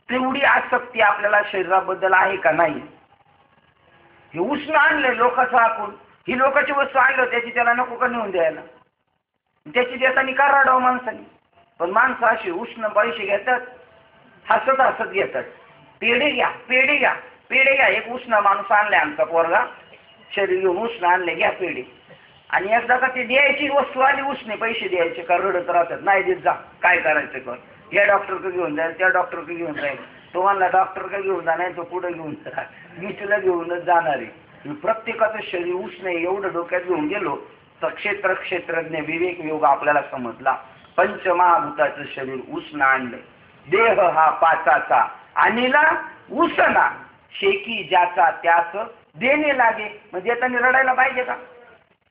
A: तेवढी आसक्ती आपल्याला शरीराबद्दल आहे का नाही? हे उष्ण आणले लोकांचं आपण, ही लोकांची वस्तू आणलं त्याची त्याला नको का नेऊन द्यायला? त्याची देताना का राडावं माणसाने? पण माणसं अशी उष्ण पैसे घेतात, हसत हसत घेतात. पेढे घ्या, पेढे घ्या, पेढे घ्या. एक उष्ण माणूस आणले आमचा पोरगा, शरीर घेऊन उष्ण आणले, घ्या पेढे. आणि एकदा का ते द्यायची वस्तू आली उष्णे, पैसे द्यायचे का रडत राहतात, नाही देत, जा काय करायचं कर, या डॉक्टरकडे घेऊन जाईल, त्या डॉक्टरकडे घेऊन जाईल. तो म्हणला डॉक्टरकडे घेऊन जाणार, तो पुढे घेऊन जा, मी तुला घेऊनच जाणार आहे. प्रत्येकाचं शरीर उष्ण आहे एवढं डोक्यात घेऊन गेलो तर क्षेत्रज्ञ विवेक योग आपल्याला समजला. पंचमहाभूताचं शरीर उष्ण आणले, देह हा पाचाचा आणिला उसना, शेकी ज्याचा त्याच देणे लागे. म्हणजे आता रडायला पाहिजे का?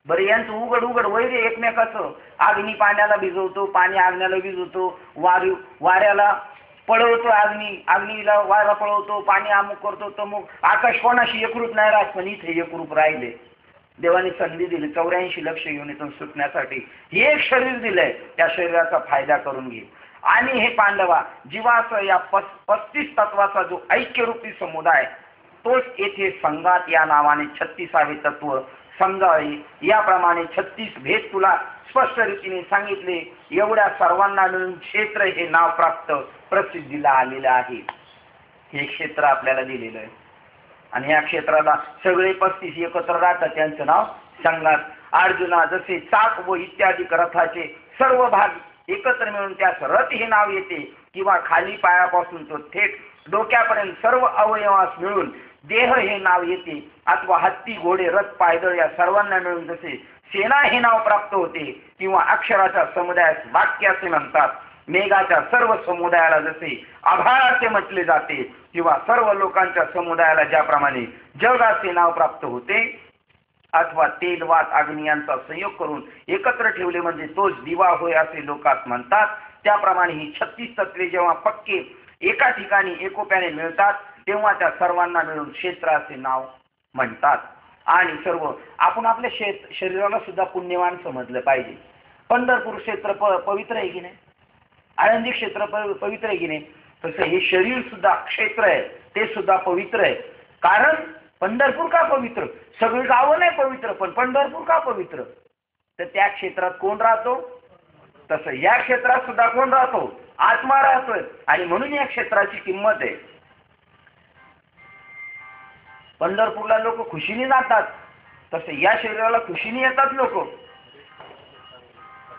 A: बरं, यांचं उघड उघड वैर एकमेकाचं, अग्नी पाण्याला भिजवतो, पाणी अग्न्याला भिजवतो, वाऱ्याला पळवतो, अग्नीला वारा पळवतो, पाणी अमुक करतो तमुक. आकाश कोणाशी एकरूप नाही राहत, पण इथे एकरूप राहिले. देवाने संधी दिली 84 लक्ष युनिटून सुटण्यासाठी. हे एक शरीर दिलंय, त्या शरीराचा फायदा करून घे. आणि हे पांडवा, जीवाचं या 35 तत्वाचा जो ऐक्यरूपी समुदाय, तोच येथे संघात या नावाने 36वे तत्व समजावे. याप्रमाणे 36 भेद तुला स्पष्ट रीतीने सांगितले. एवढ्या सर्वांना मिळून क्षेत्र हे नाव प्राप्त प्रसिद्धीला आलेलं आहे. हे क्षेत्र आपल्याला दिलेलं आहे आणि या क्षेत्राला सगळे 35 एकत्र राहतात, त्यांचं नाव संघात. अर्जुना, जसे चाक व इत्यादी रथाचे सर्व भाग एकत्र मिळून त्यास रथ हे नाव येते, किंवा खाली पायापासून तो थेट डोक्यापर्यंत सर्व अवयवास मिळून देह हे नाव येते, अथवा हत्ती, घोडे, रथ, पायदळ या सर्वांना मिळून जसे सेना हे नाव प्राप्त होते, किंवा अक्षराच्या समुदायास वाक्य असे म्हणतात. मेघाच्या सर्व समुदायाला जसे आभाळ असे म्हटले जाते, किंवा सर्व लोकांच्या समुदायाला ज्याप्रमाणे जग असे नाव प्राप्त होते, अथवा तेल, वात, अग्नी यांचा संयोग करून एकत्र ठेवले म्हणजे तोच दिवा होय असे लोकात म्हणतात. त्याप्रमाणे ही 36 तत्वे जेव्हा पक्के एका ठिकाणी एकोप्याने मिळतात, तेव्हा त्या सर्वांना मिळून क्षेत्र असे नाव म्हणतात. आणि सर्व आपण आपल्या शरीराला सुद्धा पुण्यवान समजलं पाहिजे. पंढरपूर क्षेत्र पवित्र आहे की नाही? आळंदी क्षेत्र पवित्र आहे की नाही? तसं हे शरीर सुद्धा क्षेत्र आहे, ते सुद्धा पवित्र आहे. कारण पंढरपूर का पवित्र? सगळी गावं नाही पवित्र, पण पंढरपूर का पवित्र? तर त्या क्षेत्रात कोण राहतो? तसं या क्षेत्रात सुद्धा कोण राहतो? आत्मा राहतोय. आणि म्हणून या क्षेत्राची किंमत आहे. पंढरपूरला लोक खुशीने जातात, तसं या शरीराला खुशीने येतात लोक.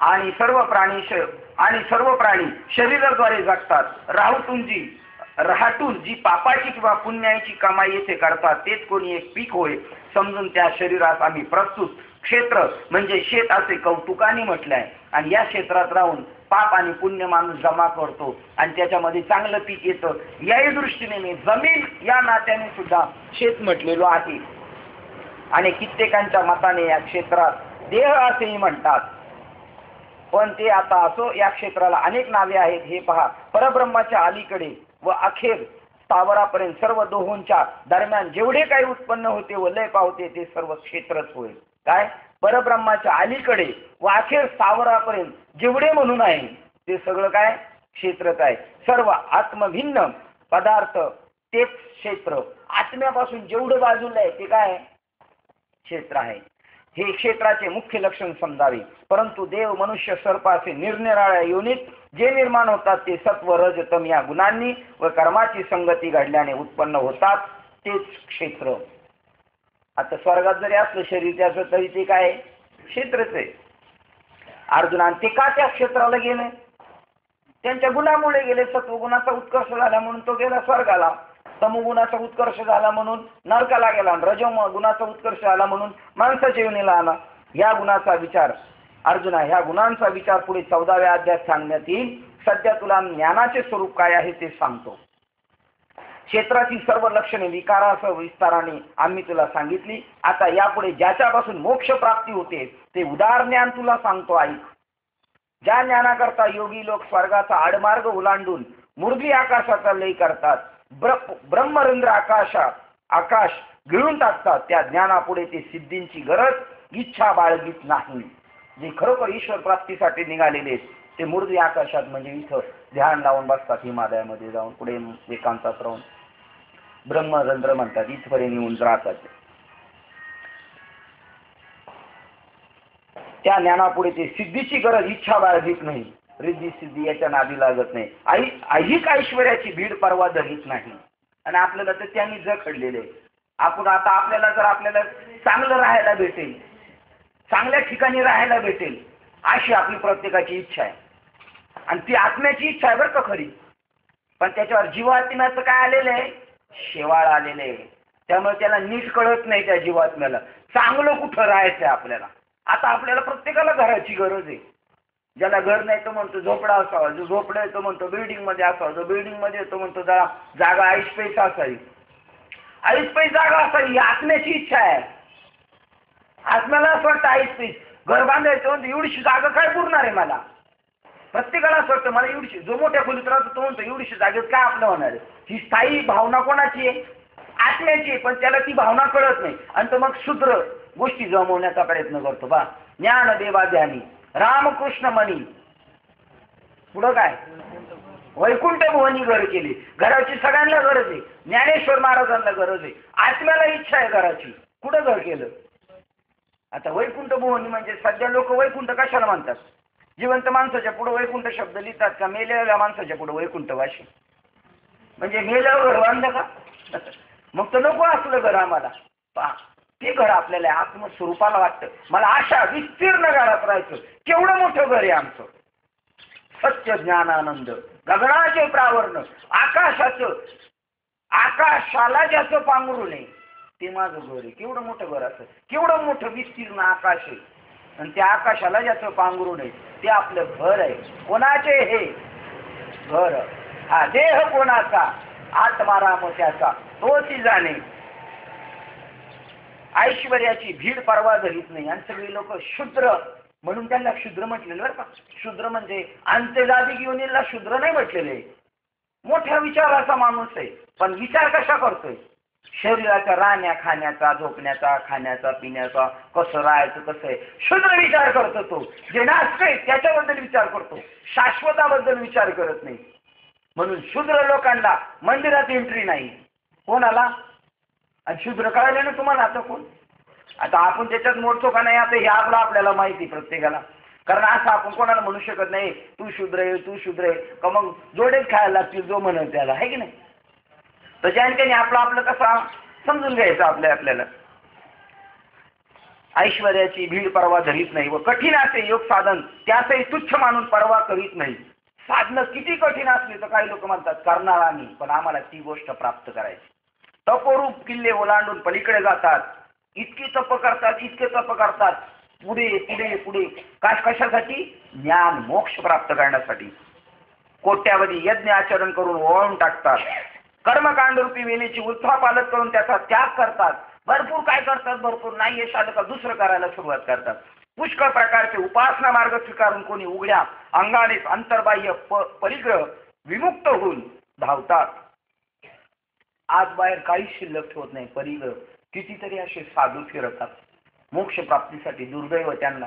A: आणि सर्व प्राणी शरीराद्वारे जगतात. राहतून जी पापाची किंवा पुण्याची कमाई येथे करतात, तेच कोणी एक पीक होय समजून त्या शरीरास आम्ही प्रस्तुत क्षेत्र म्हणजे शेत असे कौतुकाने म्हटलंय. आणि या क्षेत्रात राहून पाप आणि पुण्य माणूस जमा करतो आणि त्याच्यामध्ये चांगलं पीक येतं. याही दृष्टीने मी जमीन या नात्याने सुद्धा शेत म्हटलेलो आहे. आणि कित्येकांच्या मताने या क्षेत्रात देह असेही म्हणतात. पण ते आता असो, या क्षेत्राला अनेक नावे आहेत. हे पहा, परब्रह्माच्या अलीकडे व अखेर स्थावरापर्यंत सर्व दोहोंच्या दरम्यान जेवढे काही उत्पन्न होते व लय पावते ते सर्व क्षेत्रच होय. काय? परब्रह्माच्या अलीकडे व अखेर स्थावरापर्यंत जेवढे म्हणून आहे ते सगळं काय? क्षेत्रच आहे. सर्व आत्मभिन्न पदार्थ तेच क्षेत्र. आत्म्यापासून जेवढं बाजूला आहे ते काय? क्षेत्र आहे. हे क्षेत्राचे मुख्य लक्षण समजावे. परंतु देव, मनुष्य, सर्प असे निरनिराळ्या योनीत जे निर्माण होतात ते सत्व, रज, तम या गुणांनी व कर्माची संगती घडल्याने उत्पन्न होतात, तेच क्षेत्र. आता स्वर्गात जरी असलं शरीर त्याचं, तरी ते काय? क्षेत्रच आहे. अर्जुना, ते का त्या क्षेत्राला गेले? त्यांच्या गुणामुळे गेले. सत्वगुणाचा उत्कर्ष झाला म्हणून तो गेला स्वर्गाला, तमोगुणाचा उत्कर्ष झाला म्हणून नरकाला गेला, रजो गुणाचा उत्कर्ष झाला म्हणून माणसाच्या योनीला आला. या गुणाचा विचार अर्जुना, ह्या गुणांचा विचार पुढे 14व्या अध्यायात सांगण्यात येईल. सध्या तुला ज्ञानाचे स्वरूप काय आहे ते सांगतो. क्षेत्रातील सर्व लक्षणे विकारासह विस्ताराने आम्ही तुला सांगितली. आता यापुढे ज्याच्यापासून मोक्ष प्राप्ती होते ते उदार ज्ञान तुला सांगतो, ऐक. ज्या ज्ञानाकरता योगी लोक स्वर्गाचा आडमार्ग ओलांडून मुरली आकाशाचा लय करतात, ब्रह्मरंध्र आकाश गिळून टाकतात, त्या ज्ञानापुढे ते सिद्धींची गरज इच्छा बाळगीत नाही. जे खरोखर ईश्वर प्राप्तीसाठी निघालेले ते मुरली आकाशात म्हणजे इथं ध्यान लावून बसतात, हिमालयामध्ये जाऊन पुढे एकांतात राहून ब्रह्मरंध्र म्हणतात, इथपर्यंत येऊन राहतात. त्या ज्ञानापुढे ते सिद्धीची गरज इच्छा बाळगीत नाही, रिद्धी सिद्धी याच्या नादी लागत नाही, ऐहिक ऐश्वर्याची भीड परवा धरीत नाही. आणि आपल्याला तर त्यांनी जखडलेले. आपण आता आपल्याला चांगलं राहायला भेटेल, चांगल्या ठिकाणी राहायला भेटेल अशी आपली प्रत्येकाची इच्छा आहे. आणि ती आत्म्याची इच्छा आहे बरं का खरी. पण त्याच्यावर जीवात्म्याचं काय आलेलं आहे, शेवाळ आलेलं आहे. त्यामुळे त्याला नीट कळत नाही त्या जीवात्म्याला चांगलं कुठं राहायचं आहे. आपल्याला आता आपल्याला प्रत्येकाला घराची गरज आहे. ज्याला घर नाही तो म्हणतो झोपडा असावा, जो झोपडा येतो म्हणतो बिल्डिंग मध्ये असावा, जो बिल्डिंग मध्ये येतो म्हणतो जागा ऐसपैस असावी, ऐसपैस जागा असावी. ही आत्म्याची इच्छा आहे. आत्म्याला असं वाटतं ऐसपैस घर बांधायचं म्हणतो एवढीशी जागा काय पुरणार आहे मला. प्रत्येकाला असं वाटतं मला एवढीशी, जो मोठ्या खोलीत राहतो तो म्हणतो एवढीशी जागेत काय आपलं होणार आहे. ही स्थायी भावना कोणाची आहे, आत्म्याची आहे. पण त्याला ती भावना कळत नाही आणि तो मग शूद्र गोष्टी जमवण्याचा प्रयत्न करतो. बा ज्ञान देवा ध्यानी रामकृष्ण मनी, पुढं काय वैकुंठ भुवनी घर केली. घराची सगळ्यांना गरज आहे. ज्ञानेश्वर महाराजांना गरज आहे. आत्म्याला इच्छा आहे घराची, कुठं घर केलं. आता वैकुंठ भुवनी म्हणजे सध्या लोक वैकुंठ कशाला म्हणतात. जिवंत माणसाच्या पुढे वैकुंठ शब्द लिहितात का मेलेल्या माणसाच्या पुढे वैकुंठ वाशी, म्हणजे मेल्यावर घर बांधलं का. मग तर नको असलं घर आम्हाला. ते घर आपल्याला आत्मस्वरूपाला वाटतं. मला अशा विस्तीर्ण घरात राहायचं. केवढं मोठं घर आहे आमचं. सत्य ज्ञानानंद गगनाचे प्रावरण आकाशाला ज्याचं पांघरून आहे ते माझं घर आहे. केवढं मोठं घर असं, केवढं मोठं विस्तीर्ण आकाश आहे. आणि त्या आकाशाला ज्याचं पांघरून आहे ते आपलं घर आहे. कोणाचे हे घर. हा देह कोणाचा, आत्माराम त्याचा तोची जाणे. ऐश्वर्याची भीड परवा धरीत नाही. आणि सगळी लोक शूद्र म्हणून त्यांना शूद्र म्हटलेलं बरं का. शूद्र म्हणजे अंत्यजादी योनीला शूद्र नाही म्हटलेले. मोठ्या विचाराचा माणूस आहे, पण विचार कशा करतोय, शरीराच्या राहण्या खाण्याचा, झोपण्याचा, खाण्याचा पिण्याचा, कसं राहायचं कसं आहे, शूद्र विचार करतो. तो जे नाचतंय त्याच्याबद्दल विचार करतो, शाश्वताबद्दल विचार करत नाही. म्हणून शूद्र लोकांना मंदिरात एंट्री नाही. कोणाला. आणि शूद्र कळाले ना तुम्हाला आता कोण. आता आपण त्याच्यात मोडतो का नाही आता हे आपल्याला माहिती प्रत्येकाला. कारण असं आपण कोणाला म्हणू शकत नाही तू शूद्र आहे तू शूद्र आहे का मग जोडेच खायला लागतील जो म्हणत त्याला, आहे की नाही. तर ज्याने आपलं कसं समजून घ्यायचं आपल्याला. ऐश्वर्याची भीड परवा धरीत नाही व कठीण असे योग साधन त्यासही तुच्छ मानून परवा करीत नाही. साधनं किती कठीण असली तर काही लोक म्हणतात करणार आम्ही, पण आम्हाला ती गोष्ट प्राप्त करायची. तपोरूप किल्ले ओलांडून पलीकडे जातात. इतके तप करतात पुढे पुढे पुढे कशासाठी, ज्ञान मोक्ष प्राप्त करण्यासाठी. कोट्यावधी यज्ञ आचरण करून ओळून टाकतात. कर्मकांड रूपी वेलीची उल्थापालट करून त्याचा त्याग करतात. भरपूर काय करतात, भरपूर नाही यश आलं का दुसरं करायला सुरुवात करतात. पुष्कळ प्रकारचे उपासना मार्ग स्वीकारून कोणी उघड्या अंगाने अंतर्बाह्य परिग्रह विमुक्त होऊन धावतात. आज बाहेर काहीच शिल्लक ठेवत नाही परिग्रह. कितीतरी असे साधू फिरतात मोक्ष प्राप्तीसाठी. दुर्दैव त्यांना.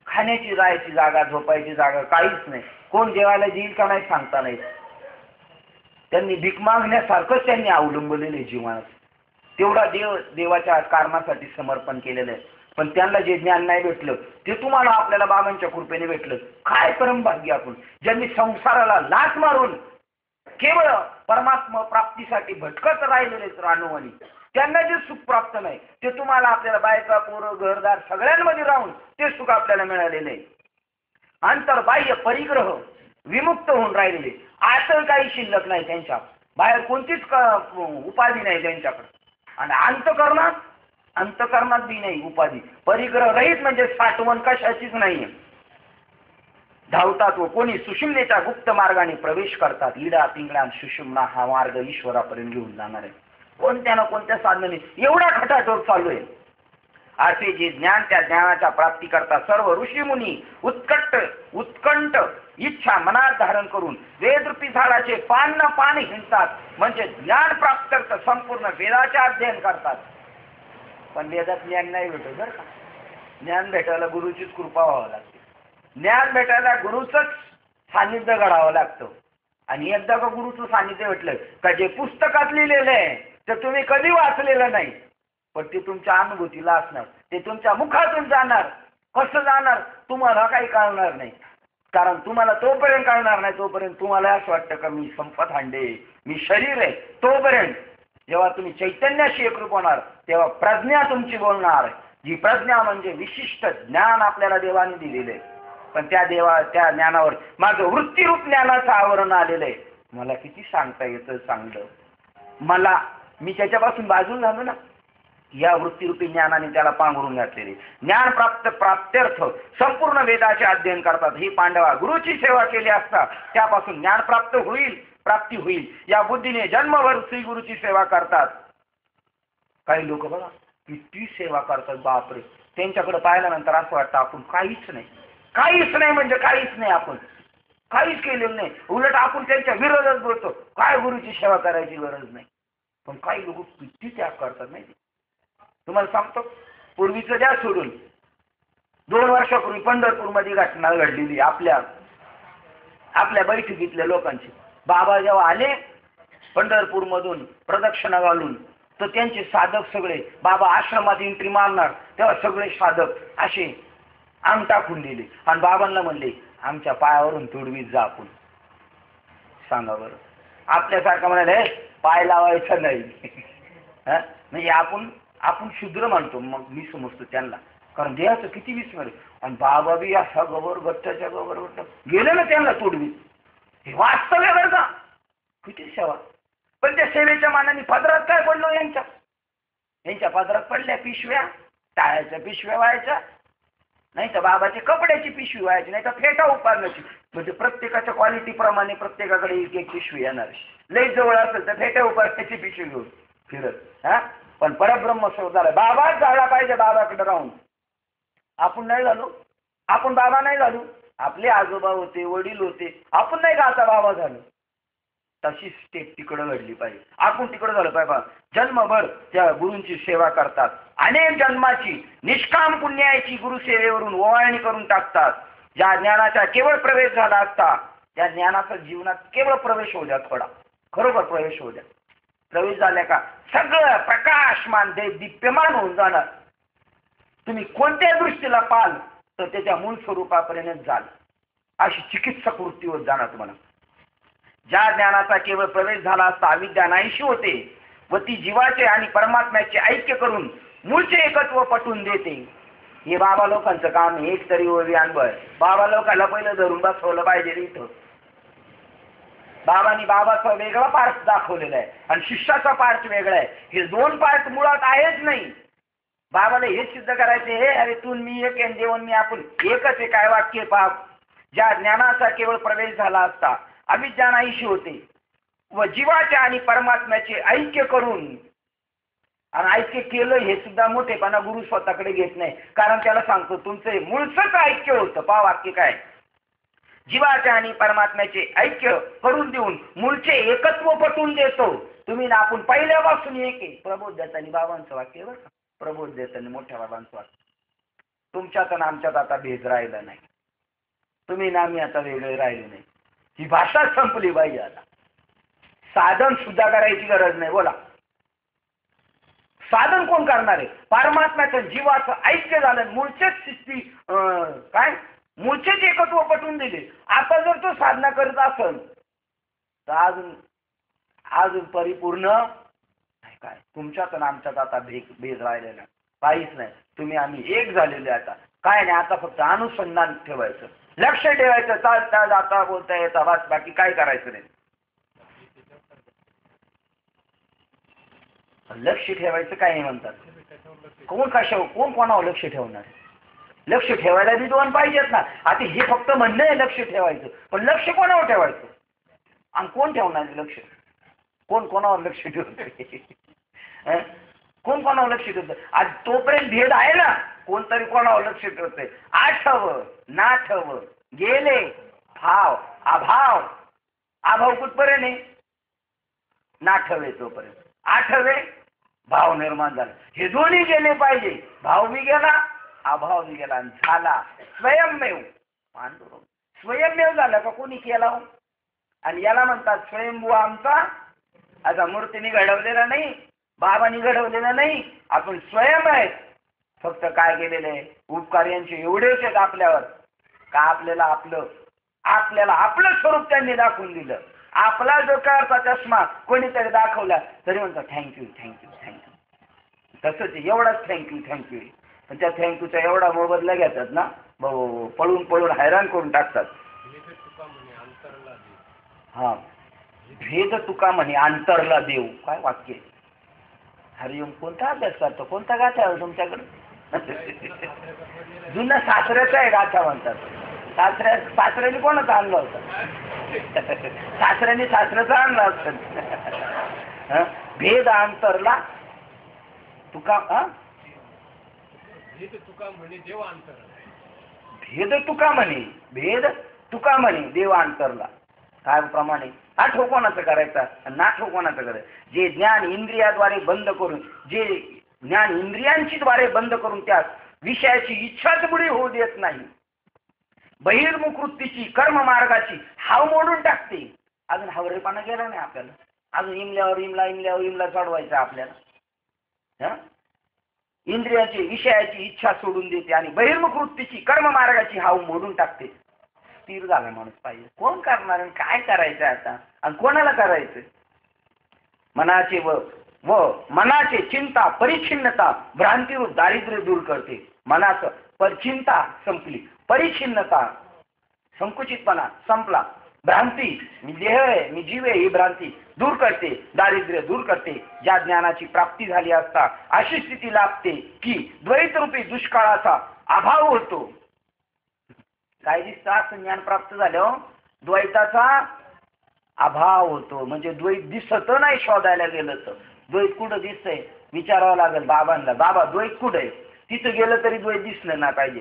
A: खाण्याची राहायची जागा, झोपायची जागा काहीच नाही. कोण जेवायला येईल का नाही सांगता नाही. त्यांनी भीक मागण्यासारखंच त्यांनी अवलंबलेले जीवनात. तेवढा देवाच्या कारणासाठी समर्पण केलेलं आहे. पण त्यांना जे ज्ञान नाही भेटलं ते तुम्हाला आपल्याला बाबांच्या कृपेने भेटलं. काय परमभाग्य आपण, ज्यांनी संसाराला लाच मारून केवळ परमात्मा प्राप्तीसाठी भटकत राहिलेले रानोवानी, त्यांना जे सुख प्राप्त नाही ते तुम्हाला आपल्याला बायका पोरं घरदार सगळ्यांमध्ये राहून ते सुख आपल्याला मिळालेले आहे. अंतर्बाह्य परिग्रह विमुक्त होऊन राहिलेले. असं काही शिल्लक नाही त्यांच्या बाहेर, कोणतीच उपाधी नाही त्यांच्याकडे. आणि अंतकरणात बी नाही उपाधी. परिग्रह रहित म्हणजे साठवण कशाचीच नाहीये. धावतात व कोणी सुषुम्नेच्या गुप्त मार्गाने प्रवेश करतात. इडा पिंगळा सुषुम्ना हा मार्ग ईश्वरापर्यंत घेऊन जाणार आहे. कोणत्या ना कोणत्या साधनाने एवढा खटाटोप चालू आहे. असे जे ज्ञान त्या ज्ञानाच्या प्राप्ती करता सर्व ऋषीमुनी उत्कंठ इच्छा मनात धारण करून वेदरूपी झाडाचे पान न पान हिंडतात. म्हणजे ज्ञान प्राप्त करतात, संपूर्ण वेदाचे अध्ययन करतात. पण वेदात ज्ञान नाही भेटत बरं का. ज्ञान भेटायला गुरुचीच कृपा व्हावं लागते. ज्ञान भेटायला गुरुचंच सानिध्य घडावं लागतं. आणि एकदा का गुरुचं सानिध्य भेटलं का जे पुस्तकात लिहिलेलं आहे ते तुम्ही कधी वाचलेलं नाही, पण ते तुमच्या अनुभूतीला असणार, ते तुमच्या मुखातून जाणार. कसं जाणार तुम्हाला काही कळणार नाही. कारण तुम्हाला तोपर्यंत कळणार नाही तोपर्यंत तुम्हाला असं वाटतं का मी संपत हांडे, मी शरीर आहे. तोपर्यंत जेव्हा तुम्ही चैतन्याशी एकरूप होणार तेव्हा प्रज्ञा तुमची बोलणार. जी प्रज्ञा म्हणजे विशिष्ट ज्ञान आपल्याला देवाने दिलेले, पण त्या ज्ञानावर माझं वृत्तीरूप ज्ञानाचं आवरण आलेलं आहे. मला किती सांगता येतं चांगलं, मी त्याच्यापासून बाजूला झालो ना. या वृत्तीरूपी ज्ञानाने त्याला पांघरून घातलेले. ज्ञान प्राप्त्यर्थ संपूर्ण वेदाचे अध्ययन करतात. ही पांडवा गुरुची सेवा केली असता त्यापासून ज्ञान प्राप्ती होईल या बुद्धीने जन्मभर श्री गुरुची सेवा करतात. काही लोक बघा किती सेवा करतात, बापरे. त्यांच्याकडे पाहिल्यानंतर असं वाटतं आपण काहीच नाही म्हणजे काहीच नाही, आपण काहीच केलेलं नाही. उलट आपण त्यांच्या विरोधात बोलतो, काय गुरुची सेवा करायची गरज नाही. पण काही लोक किती त्याग करतात नाही. तुम्हाला सांगतो, पूर्वीचं द्या सोडून 2 वर्षापूर्वी पंढरपूरमध्ये घटना घडलेली आपल्या बैठकीतल्या लोकांची. बाबा जेव्हा आले पंढरपूरमधून प्रदक्षिणा घालून, तर त्यांचे साधक सगळे बाबा आश्रमात एंट्री मारणार तेव्हा सगळे साधक असे अंग टाकून दिले आणि बाबांना म्हणले आमच्या पायावरून तुडवीत जा. आपण सांगा बरं, आपल्यासारखं म्हणाले पाय लावायचं नाही. म्हणजे आपण शुद्र मानतो, मग मी समजतो त्यांना, कारण देहाचं किती विस्मर आहे. आणि बाबा बी असा गट्टाच्या गेले ना त्यांना तोडवीत. हे वास्तव आहे बरं का, किती सेवा. पण त्या सेवेच्या मानाने पदरात काय पडलो यांच्या पदरात पडल्या पिशव्या, टाळ्याच्या पिशव्या व्हायच्या, नाही तर बाबाची कपड्याची पिशवी व्हायची, नाही तर फेटा उपारण्याची. म्हणजे प्रत्येकाच्या क्वालिटी प्रमाणे प्रत्येकाकडे एक एक पिशवी येणार. लई जवळ असेल तर फेटा उपारण्याची पिशवी घेऊन फिरत. पण परब्रह्म शोध झाला. बाबाच झाला पाहिजे बाबाकडे राहून. आपण नाही झालो, आपण बाबा नाही झालो. आपले आजोबा होते, वडील होते, आपण नाही का आता बाबा झालो. तशी स्टेप तिकडं घडली पाहिजे. आपण तिकडं झालं पाहिजे. जन्मभर त्या गुरूंची सेवा करतात. अनेक जन्माची निष्काम पुण्याची गुरुसेवेवरून ओवाळणी करून टाकतात. ज्या ज्ञानाचा केवळ प्रवेश झाला असता त्या ज्ञानाचा जीवनात केवळ प्रवेश होऊ द्या, थोडा खरोखर प्रवेश होऊ द्या. प्रवेश झाल्या का सगळं प्रकाशमान दीप्यमान होऊन जाणार. तुम्ही कोणत्या दृष्टीला पाल तर त्याच्या मूळ स्वरूपापर्यंत जाल. अशी चिकित्सक वृत्ती होत जाणार तुम्हाला. ज्या ज्ञानाचा केवळ प्रवेश झाला असता अविद्या नाहीशी होते व ती जीवाचे आणि परमात्म्याचे ऐक्य करून मूळचे एकत्व पटवून देते. हे बाबा लोकांचं काम आहे. एक तरी ओवी अनुभव आहे. बाबा लोकांना पहिलं धरून बसवलं पाहिजे. इथं बाबाचा वेगळा पार्ट दाखवलेला आहे आणि शिष्याचा पार्ट वेगळा आहे. हे 2 पार्ट मुळात आहेच नाही. बाबाला हे सिद्ध करायचे, हे अरे तू मी एक आहे, देवन मी आपण एकच आहे. काय वाक्य पाप. ज्या ज्ञानाचा केवळ प्रवेश झाला असता अविद्या नाहीशी होते व जीवाचे आणि परमात्म्याचे ऐक्य करून, आणि ऐक्य केलं हे सुद्धा मोठेपणा गुरु स्वतःकडे घेत नाही. कारण त्याला सांगतो तुमचं मूळचंच ऐक्य होतं. पा वाक्य काय, जीवाचे आणि परमात्म्याचे ऐक्य करून देऊन मूळचे एकत्व पटवून देतो. तुम्ही ना आपण पहिल्यापासून एक आहे. प्रबोधतानी बाबांचं वाक्य बरं का, प्रबोधतानी मोठ्या बाबांचं वाक्य. तुमच्यात आणि आमच्यात आता भेद राहिला नाही. तुम्ही ना आम्ही आता वेगळे राहिले नाही. ही भाषा संपली पाहिजे. आता साधन सुद्धा करायची गरज नाही. बोला, साधन कोण करणार आहे? परमात्म्याचं जीवाचं ऐक्य झालं, मूळचेच स्थिती काय मूळचेच एकत्व पटवून दिले. आता जर तो साधना करत असेल तर अजून परिपूर्ण नाही. काय तुमच्यात आणि आमच्यात आता भेद राहिलेला काहीच नाही. तुम्ही आम्ही एक झालेले. आता काय नाही, आता फक्त अनुसंधान ठेवायचं, लक्ष ठेवायचं, चालता जाता बोलता येता बस, बाकी काय करायचं नाही. लक्ष ठेवायचं काय नाही म्हणतात. कोण कोणावर लक्ष ठेवणार? लक्ष ठेवायला बी दोन पाहिजेत ना. आता हे फक्त म्हणणं आहे लक्ष ठेवायचं, पण लक्ष कोणावर ठेवायचं आणि कोण ठेवणार लक्ष? कोण कोणावर लक्ष ठेवतंय? कोण कोणावर लक्ष ठेवतं? आज तोपर्यंत भेद आहे ना, कोणतरी कोणावर लक्ष ठेवतंय. आठवं नाठवं गेले भाव अभाव. अभाव कुठपर्यंत आहे? नाठवे तोपर्यंत. आठवे भाव निर्माण झाला. हे दोन्ही गेले पाहिजे. भाव बी गेला अभाव बी गेला आणि झाला स्वयंमेव. पांडुरंग स्वयंमेव झाला का कोणी केला? आणि याला म्हणतात स्वयंभू आमचा. आता मूर्तीने घडवलेला नाही, बाबांनी घडवलेला नाही, आपण स्वयं आहेत. फक्त काय केलेलं आहे? उपकार यांचे एवढेच आहेत आपल्यावर का आपल्याला आपलं स्वरूप त्यांनी दाखवून दिलं. आपला जो कारचा चष्मा कोणीतरी दाखवला तरी म्हणतात थँक्यू थँक्यू थँक्यू. तसंच एवढाच थँक्यू. पण त्या थँक्यूचा एवढा मोबदला घेतात ना, पळून पळून हैराण करून टाकतात. हा, भेद तुका म्हणे अंतरला देव. काय वाक्य? हरिओम कोणता अभ्यास करतो? कोणता गाथा आहे तुमच्याकडे? जुना सासऱ्याचा आहे गाथा म्हणतात. सासऱ्याने कोणाचा आणला होता? सासऱ्याने सासऱ्याचा आणला असत. भेद अंतरला तुका. भेद तुका म्हणे देव अंतरला. काय प्रमाणे? आठव कोणाचं करायचा आणि नाठव कोणाचं करायचं? जे ज्ञान इंद्रियाद्वारे बंद करून, जे ज्ञान इंद्रियांची द्वारे बंद करून त्यात विषयाची इच्छाच बुडी होऊ देत नाही, बहिर्मुख वृत्तीची कर्म मार्गाची हाव मोडून टाकते. अजून हवरेपणा गेला नाही आपल्याला. अजून इमला चढवायचं आपल्याला. इंद्रियाची विषयाची इच्छा सोडून देते आणि बहिर्मुख वृत्तीची कर्म मार्गाची हाव मोडून टाकते. स्थिर झाला माणूस पाहिजे. कोण करणार आणि काय करायचं आता आणि कोणाला करायचं? मनाचे चिंता परिच्छिन्नता भ्रांतीरूप दारिद्र्य दूर करते. मनाचं चिंता संपली, परिच्छिन्नता संकुचितपणा संपला, भ्रांती मी देह आहे मी जीव आहे ही भ्रांती दूर करते, दारिद्र्य दूर करते. ज्या ज्ञानाची प्राप्ती झाली असता अशी स्थिती लाभते की द्वैतरूपी दुष्काळाचा अभाव होतो. काय दिसतं? असं ज्ञान प्राप्त झालं द्वैताचा अभाव होतो. म्हणजे द्वैत दिसत नाही. शोधायला गेलं तर द्वैत कुठं दिसतंय विचारावं लागेल बाबांना. बाबा द्वैत कुठं आहे? तिथं गेलं तरी द्वैत दिसलं ना पाहिजे.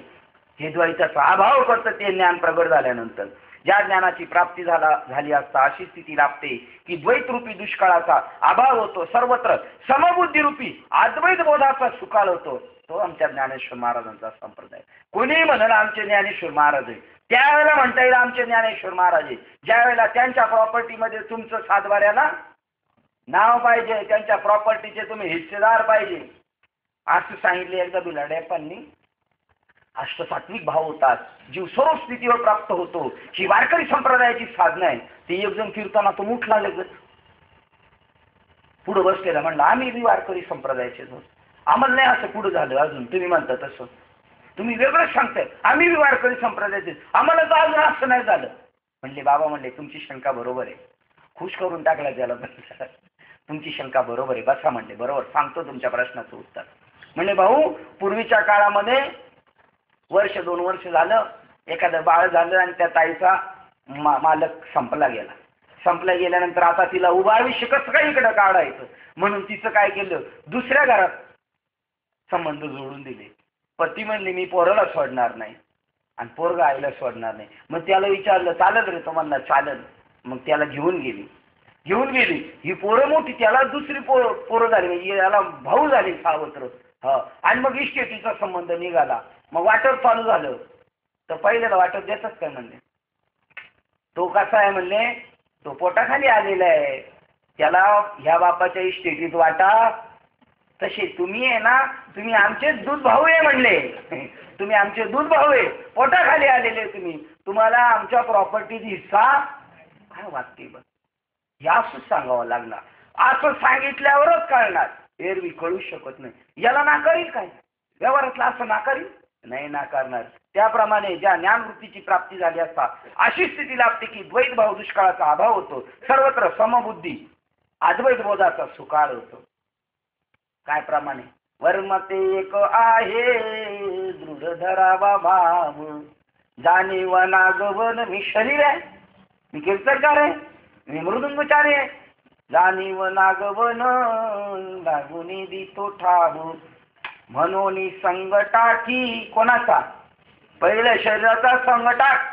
A: हे द्वैताचा अभाव करतं ते ज्ञान प्रगट झाल्यानंतर. ज्या ज्ञानाची प्राप्ती झाली असता अशी स्थिती लाभते की द्वैतरूपी दुष्काळाचा अभाव होतो. सर्वत्र समबुद्धीरूपी अद्वैत बोधाचा सुकाळ होतो. तो आमच्या ज्ञानेश्वर महाराजांचा संप्रदाय. कोणी म्हणाल आमचे ज्ञानेश्वर महाराज आहे, त्यावेळेला म्हणता येईल आमचे ज्ञानेश्वर महाराज आहे. ज्या वेळेला त्यांच्या प्रॉपर्टीमध्ये तुमचं सातबाऱ्याला नाव पाहिजे, त्यांच्या प्रॉपर्टीचे तुम्ही हिस्सेदार पाहिजे, असं सांगितले एकदा बिलाड्यापांनी. अष्टसात्विक भाव होतात, जीव सर्व स्थितीवर प्राप्त होतो. ही वारकरी संप्रदायाची साधनं आहे. ते एक जण कीर्तनात तो उठला लगेच पुढं बसलेला म्हणलं आम्ही बी वारकरी संप्रदायाचे आहोत. आम्हाला नाही असं पुढं झालं अजून. तुम्ही म्हणता तसं तुम्ही वेगळंच सांगताय. आम्ही बी वारकरी संप्रदायाचे, आम्हाला तर अजून असं नाही झालं. म्हणले बाबा म्हणले तुमची शंका बरोबर आहे. खुश करून टाकला त्याला. तुमची शंका बरोबर आहे, बसा म्हणले. बरोबर सांगतो तुमच्या प्रश्नाचं उत्तर. म्हणले भाऊ पूर्वीच्या काळामध्ये वर्ष 2 वर्ष झालं एखादं बाळ झालं आणि त्या ताईचा मालक संपला गेल्यानंतर आता तिला उभं आयुष्य कसं काय इकडं काढायचं म्हणून तिचं काय केलं, दुसऱ्या घरात संबंध जोडून दिले. पण ती म्हणली मी पोराला सोडणार नाही आणि पोरगा आईला सोडणार नाही. मग त्याला विचारलं चालत रे? तो म्हणला चालत. मग त्याला घेऊन गेली. ही पोरं मोठी, त्याला दुसरी पोरं झाली, म्हणजे याला भाऊ झाले सावत्र. आणि मग इस्टेटीचा संबंध निघाला. मग वाटप चालू झालं तर पहिल्याला वाटप देतात काय म्हणले? तो कसा आहे म्हणले, तो पोटाखाली आलेला आहे, त्याला ह्या बापाच्या इस्टेटीत वाटा. तसे तुम्ही आहे ना, तुम्ही आमचे दूध भाऊ आहे म्हणले. तुम्ही आमचे दूध भाऊ आहे, पोटाखाली आलेले तुम्ही, तुम्हाला आमच्या प्रॉपर्टीत हिस्सा. काय वाटते बघ, हे असंच सांगावं लागणार. असं सांगितल्यावरच कळणार. एरवी कळू शकत नाही. याला नाकारील काय? व्यवहारातला असं नाकारील नाही नाकारणार. त्याप्रमाणे ज्या ज्ञानवृत्तीची प्राप्ती झाली असता अशी स्थिती लाभते की द्वैत भाव दुष्काळाचा अभाव होतो. सर्वत्र समबुद्धी अद्वैत बोधाचा सुकाळ होतो. काय प्रमाणे? वर्मते एक आहे दूर धरावा भाव, जाणीव नागवन मी शरीर आहे, मी कीर्तनकार आहे, मी मृदुंगचारी आहे, जाणीव नागवन लागुनी दितो ठाव, म्हणून संग टाकी कोणाचा, पहिल्या शरीराचा संग टाक.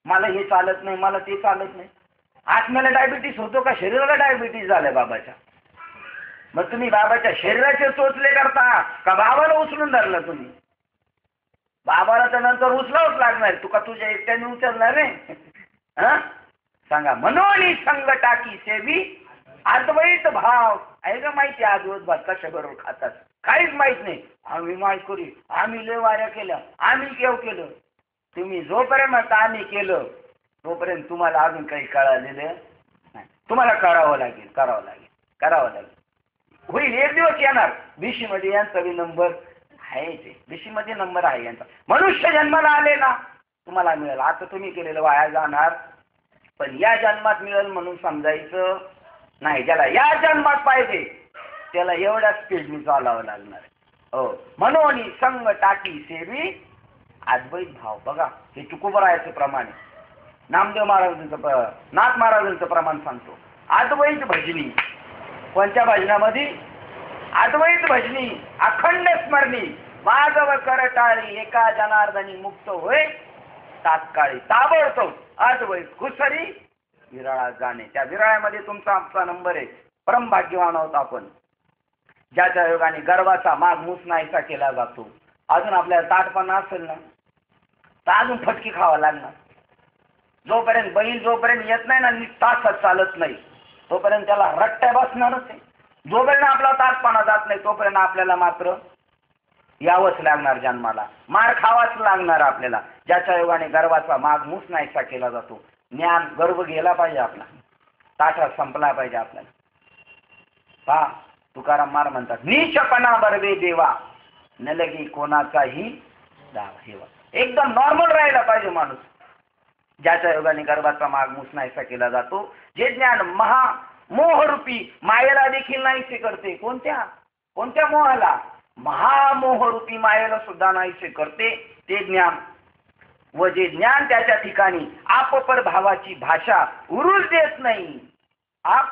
A: मला हे चालत नाही, मला ते चालत नाही. आत्म्याला डायबिटीस होतो का शरीराला डायबिटीस झालाय बाबाच्या? मग तुम्ही बाबाच्या शरीराचे चोचले करता का बाबाला उचलून धरलं तुम्ही? बाबाला तर नंतर उचलावच लागणार, तुका तुझ्या एकट्याने उचलणार रे. सांगा, मनोनी संग टाकी सेवी अद्वैत भाव. आहे का माहिती अद्वैत भाव कशाबरोबर खातात? काहीच माहित नाही. आम्ही माळकरी, आम्ही लय वाऱ्या केल्या, आम्ही केव केलं. तुम्ही जोपर्यंत म्हणता आम्ही केलं तोपर्यंत तुम्हाला अजून काही कळालेलं नाही. तुम्हाला करावं लागेल, करावं लागेल, करावं लागेल. होईल, एक दिवस येणार. बीसी मध्ये यांचा बी नंबर आहे, ते बीसी मध्ये नंबर आहे यांचा. मनुष्य जन्माला आले ना तुम्हाला मिळेल. आता तुम्ही केलेलं वाया जाणार, पण या जन्मात मिळेल म्हणून समजायचं नाही. ज्याला या जन्मात पाहिजे त्याला एवढ्या स्पीडने चालावं लागणार आहे. हो, म्हणून संग टाकी सेवी अद्वैत भाव. बघा, हे तुकोबरायाचं प्रमाण आहे. नामदेव महाराजांचं, नाथ महाराजांचं प्रमाण सांगतो. अद्वैत भजनी. कोणत्या भजनामध्ये? अद्वैत भजनी, अखंड स्मरणी, माधव करटाळी, एका जनार्दनी मुक्त होय तात्काळी, ताबडतोब अद्वैत खुसरी विरळा जाणे. त्या विरळामध्ये तुमचा आमचा नंबर आहे. परमभाग्यवान आहोत आपण, ज्याच्या योगाने गर्वाचा माग मूस नाहीसा केला जातो. अजून आपल्याला ताटपणा असेल ना तर अजून फटकी खावा लागणार. जोपर्यंत बैल जोपर्यंत येत नाही ना, तासात चालत नाही, तोपर्यंत त्याला रट्ट्या बसणारच आहे. जोपर्यंत आपला ताटपणा जात नाही तोपर्यंत आपल्याला मात्र यावंच लागणार जन्माला, मार खावाच लागणार आपल्याला. ज्याच्या योगाने गर्वाचा माग मूस नाहीसा केला जातो. ज्ञान गर्व गेला पाहिजे आपला, ताठा संपला पाहिजे आपल्याला. पहा, तुकाराम महाराज म्हणतात, नीचपणा बरवे देवा, न लगी कोणाचाही दावा हेवा. एकदम नॉर्मल राहायला पाहिजे माणूस, ज्याच्या योगाने गर्भाचा माग मूस नाहीसा केला जातो. जे ज्ञान मोहरूपी मायेला देखील नाहीसे करते. कोणत्या मोहाला? महामोहरूपी मायेला सुद्धा नाहीसे करते ते ज्ञान. व जे ज्ञान त्याच्या ठिकाणी आपपर भावाची भाषा उरूच देत नाही. आप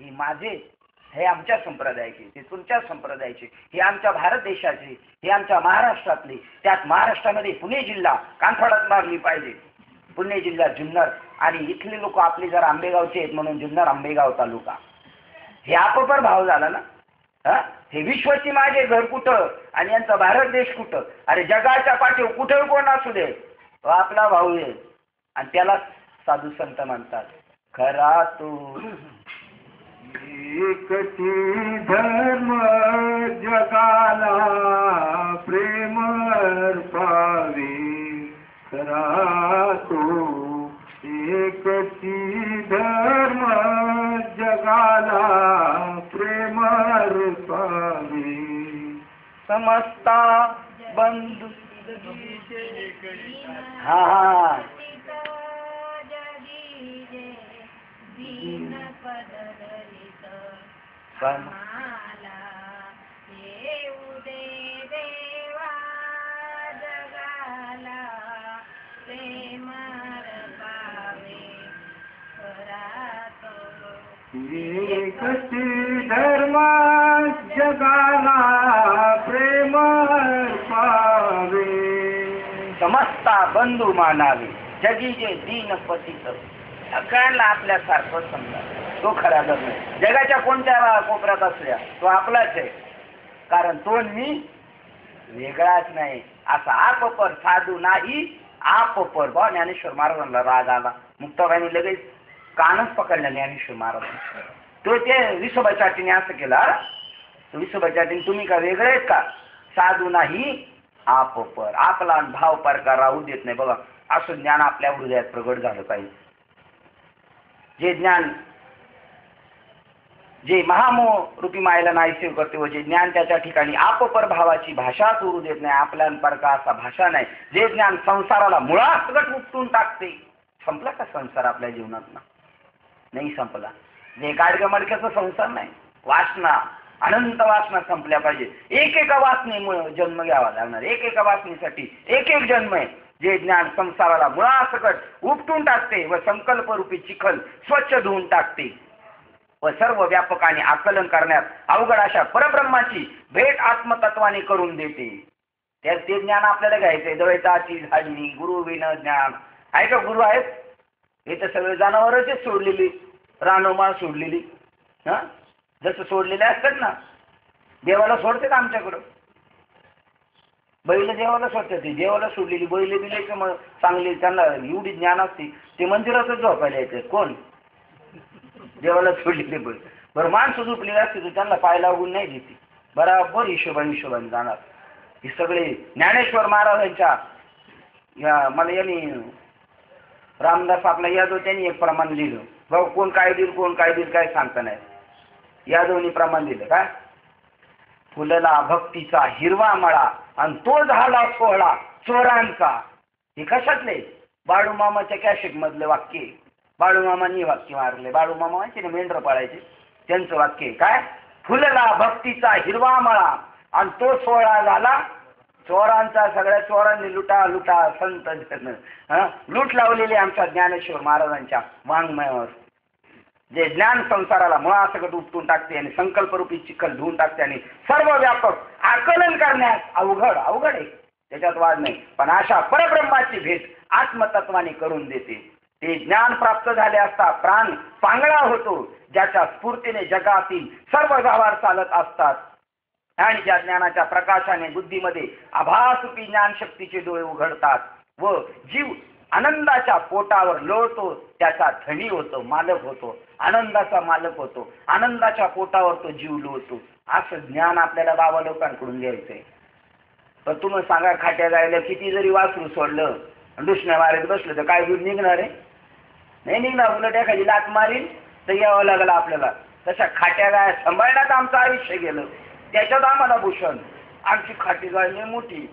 A: हे माझे, हे आमच्या संप्रदायाचे, ते तुमच्या संप्रदायाचे, हे आमच्या भारत देशाचे, हे आमच्या महाराष्ट्रातले. त्यात महाराष्ट्रामध्ये पुणे जिल्हा कानफडात मारली पाहिजे. पुणे जिल्हा जुन्नर, आणि इथले लोक आपले जर आंबेगावचे आहेत म्हणून जुन्नर आंबेगाव तालुका. हे आपपर भाव झाला ना. हे विश्वची माझे घर कुठं आणि यांचा भारत देश कुठं? अरे जगाच्या पाठीवर कुठं कोण असू दे, तो आपला भाऊ आहे. आणि त्याला साधू संत म्हणतात. खरा तू
B: एकची धर्म जगाला प्रेम अर्पावे, खरा तो एकची धर्म जगाला प्रेम अर्पावे.
A: समस्ता बंधू हा
B: एकची धर्म जगाला प्रेम अर्पावे.
A: समस्ता बंधू मानावे, जगी जे दीन पतित, सगळ्यांना आपल्यासारखं समजा. तो खरा धर्म आहे. जगाच्या कोणत्या कोपऱ्यात असल्या तो आपलाच आहे, कारण तो मी वेगळाच नाही. असा आपपर साधू नाही आपपर. बा, ज्ञानेश्वर महाराजांना राग आला. मुक्ताबाईंनी लगेच कानच पकडला ज्ञानेश्वर महाराज. तो ते विसोबाचाटीने असं केलं. विसोबाचाटीने तुम्ही का वेगळे आहेत का? साधू नाही आपपर. आपला भाव परका राहू देत नाही. बघा, असं ज्ञान आपल्या हृदयात प्रगट झालं पाहिजे. जे ज्ञान जे महामोह रूपी मायेला नाहीसे करते व जे ज्ञान त्याच्या ठिकाणी आपपर भावाची भाषा उरू देत नाही, आपल्यापरका असा भाषा नाही. जे ज्ञान संसाराला मुळासकट उपटून टाकते. संपला का संसार आपल्या जीवनात? नाही संपला. जे गाडग्या मडक्याचा संसार नाही. वासना अनंत वासना संपल्या पाहिजे. एक एका वासनेमुळे जन्म घ्यावा लागणार. एक एका वासनेसाठी एक एक जन्म आहे. जे ज्ञान संसाराला मुळासकट उपटून टाकते व संकल्परूपी चिखल स्वच्छ धुवून टाकते व सर्व व्यापकाने आकलन करण्यात अवघड अशा परब्रह्माची भेट आत्मतत्वाने करून देते. ते ज्ञान आपल्याला घ्यायचंय. द्वैताची झाली गुरु विन ज्ञान. आहे का गुरु आहेत? हे तर सगळे जनावरच सोडलेली, रानोमाळ सोडलेली. जसं सोडलेले असतात ना, देवाला सोडतात आमच्याकडं. बैल देवाला सोडतात. ती देवाला सोडलेली बैल दिले की मग चांगली, त्यांना एवढी ज्ञान असते ते मंदिरातच झोपायला येते. कोण? देवाला सोडलेले बैल. बरं माणसं झोपलेली असते तर त्यांना पाय लागून नाही देते. बराबर हिशोबाने जाणार. हे सगळे ज्ञानेश्वर महाराजांच्या मला यांनी रामदास आपला यादव त्यांनी एक प्रमाण लिहिलं. भाऊ कोण काय देईल काय सांगता नाही. यादवनी प्रमाण दिलं काय? फुलला भक्तीचा हिरवा मळा आणि तो झाला सोहळा चोरांचा. हे कशातले? बाळूमामाच्या कॅशेट मधले वाक्य. बाळूमामांनी वाक्य मारले. बाळूमामा माहिती ना, मेंढर पाळायचे, त्यांचं वाक्य काय? फुलला भक्तीचा हिरवा मळा आणि तो सोहळा झाला चोरांचा. सगळ्या चोरांनी लुटा संत लूट लावलेली आमच्या ज्ञानेश्वर महाराजांच्या वाङ्मयावर. जे ज्ञान संसाराला मुळासकट उपटून टाकते आणि संकल्परूपी चिखल धुवून टाकते आणि सर्व व्यापक आकलन करण्यास अवघड आहे, त्याच्यात वाद नाही. पण अशा परब्रह्माची भेट आत्मतत्वाने करून देते. ते ज्ञान प्राप्त झाले असता प्राण पांगळा होतो, ज्याच्या स्फूर्तीने जगातील सर्व व्यवहार चालत असतात. आणि ज्या ज्ञानाच्या प्रकाशाने बुद्धीमध्ये आभासरूपी ज्ञानशक्तीचे डोळे उघडतात व जीव आनंदाच्या पोटावर लोळतो, त्याचा धनी होतो, मालक होतो, आनंदाचा मालक होतो. आनंदाच्या पोटावर तो जीव लोळतो. असं ज्ञान आपल्याला बाबा लोकांकडून घ्यायचंय. पण तुम्ही सांगा, खाट्या गायला किती जरी वासरू सोडलं दुसऱ्या वाऱ्यात बसलं तर काय दूध निघणार आहे? नाही निघणार. उलट एखादी लाट मारील तर यावं लागलं आपल्याला. तशा खाट्या गाय सांभाळण्यात आमचं आयुष्य गेलं. त्याच्यात आम्हाला भूषण. आमची खाटी गाय लई मोठी,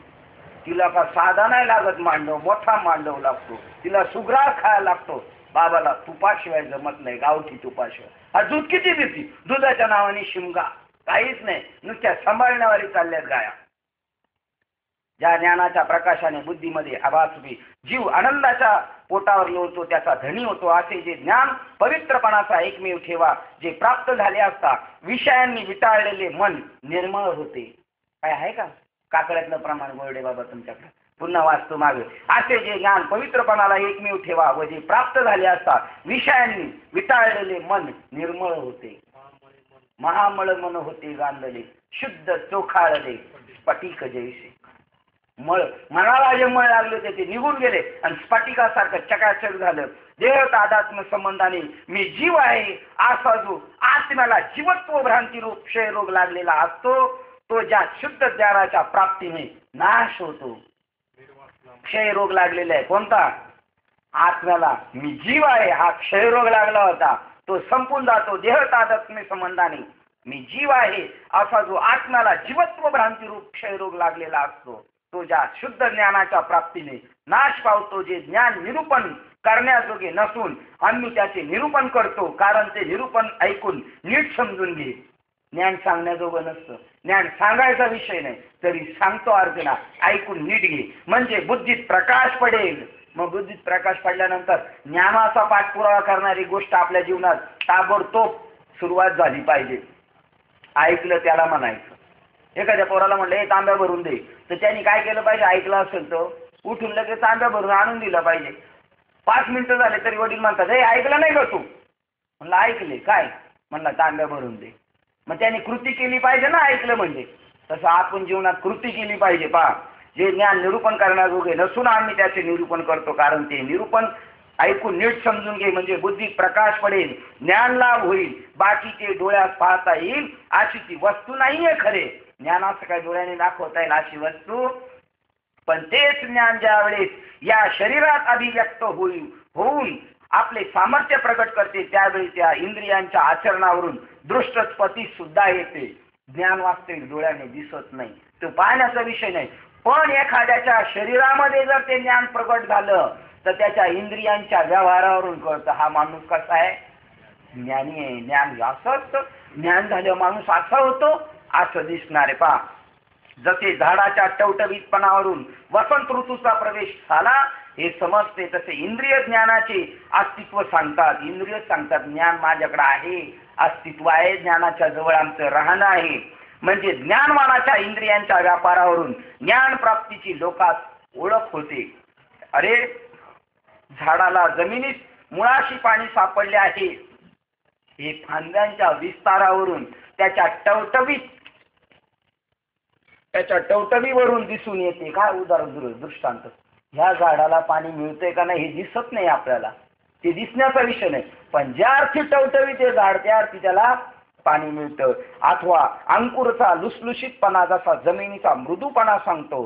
A: तिला का साधा नाही लागत मांडव, मोठा मांडव लागतो. तिला सुग्रास खायला लागतो. बाबाला तुपाशिवाय जमत नाही, गावठी तुपाशिवाय. हा दूध किती देते? दुधाच्या नावाने शिमगा काहीच नाही, नुसत्या सांभाळण्यावारी चालल्यात गाया. ज्या ज्ञानाच्या प्रकाशाने बुद्धीमध्ये आभासरूपी जीव आनंदाच्या पोटावर लोळतो, त्याचा धनी होतो. असे जे ज्ञान पवित्रपणाचा एकमेव ठेवा, जे प्राप्त झाले असता विषयांनी विटाळलेले मन निर्मळ होते. काय आहे का काकड्यातलं प्रमाण गोरडे बाबा तुमच्याकडे? पुन्हा वाचतो मागे. असे जे ज्ञान पवित्रपणाला एकमेव ठेवा व जे प्राप्त झाले असता विषयांनी विटाळलेले मन निर्मळ होते. महामळ मन होते गांधले, शुद्ध चोखाळले स्फटिक जैसे. मनाला जे मळ लागले होते ते निघून गेले आणि स्फटिकासारखं चकाचक झालं. देह तादात्म्य संबंधाने मी जीव आहे असा जो आत्म्याला जीवत्व भ्रांती रूप क्षयरोग लागलेला असतो, तो ज्या शुद्ध ज्ञानाच्या प्राप्तीने नाश होतो. क्षयरोग लागलेला आहे कोणता? आत्म्याला मी जीव आहे हा क्षयरोग लागला होता, तो संपून जातो. देह तादात्म्य संबंधाने मी जीव आहे असा जो आत्म्याला जीवत्व भ्रांती रूप क्षयरोग लागलेला असतो, तो ज्या शुद्ध ज्ञानाच्या प्राप्तीने नाश पावतो. जे ज्ञान निरूपण करण्याजोगे नसून आम्ही त्याचे निरूपण करतो, कारण ते निरूपण ऐकून नीट समजून घे. ज्ञान सांगण्याजोगं नसतं, ज्ञान सांगायचा विषय नाही, तरी सांगतो अर्जुना ऐकून नीट घे, म्हणजे बुद्धीत प्रकाश पडेल. मग बुद्धीत प्रकाश पडल्यानंतर ज्ञानाचा पाठपुरावा करणारी गोष्ट आपल्या जीवनात ताबडतोब सुरुवात झाली पाहिजे. ऐकलं त्याला म्हणायचं. एखाद्या पोराला म्हणलं हे तांब्या भरून दे, तर त्यांनी काय केलं पाहिजे? ऐकलं असेल तर उठून लगेच तांब्या भरून आणून दिला पाहिजे. 5 मिनिटं झाले तरी वडील म्हणतात हे ऐकलं नाही का तू? म्हणलं ऐकले. काय? म्हणलं तांब्या भरून दे. मग त्याने कृती केली पाहिजे ना, ऐकलं म्हणजे. तसं आपण जीवनात कृती केली पाहिजे. पहा, जे ज्ञान निरूपण करण्याजोगे नसून आम्ही त्याचे निरूपण करतो, कारण ते निरूपण ऐकून नीट समजून घे, म्हणजे बुद्धीत प्रकाश पडेल, ज्ञान लाभ होईल. बाकीचे डोळ्यात पाहता येईल अशी ती वस्तू नाहीये खरे. ज्ञानाचं काय डोळ्याने दाखवता येईल अशी वस्तू? पण तेच ज्ञान ज्या वेळेस या शरीरात अभिव्यक्त होऊन आपले सामर्थ्य प्रकट करते, त्यावेळी त्या इंद्रियांच्या आचरणावरून दृष्टस्पती सुद्धा येते. ज्ञान वास्तविक डोळ्याने दिसत नाही, तो पाहण्याचा विषय नाही. पण एखाद्याच्या शरीरामध्ये जर ते ज्ञान प्रकट झालं तर त्याच्या इंद्रियांच्या व्यवहारावरून कळतं हा माणूस कसा आहे. ज्ञानी आहे, ज्ञान असं असतं, ज्ञान झालं माणूस असा होतो असं दिसणार आहे. पहा, जसे झाडाच्या टवटवीतपणावरून वसंत ऋतूचा प्रवेश झाला हे समजते, तसे इंद्रिय ज्ञानाचे अस्तित्व सांगतात. इंद्रिय सांगतात ज्ञान माझ्याकडे आहे, अस्तित्व आहे, ज्ञानाच्या जवळ आमचं राहणं आहे. म्हणजे ज्ञानवानाच्या इंद्रियांच्या व्यापारावरून ज्ञान प्राप्तीची लोकात ओळख होते. अरे, झाडाला जमिनीत मुळाशी पाणी सापडले आहे हे फांद्यांच्या विस्तारावरून त्याच्या टवटवीवरून दिसून येते. काय उदाहरण दृष्टांत, ह्या झाडाला पाणी मिळतंय का नाही हे दिसत नाही आपल्याला, ते दिसण्याचा विषय नाही, पण ज्या अर्थी टवटवी ते झाड त्या अर्थी त्याला पाणी मिळतं. अथवा अंकुरचा लुसलुशीतपणा जसा जमिनीचा मृदूपणा सांगतो,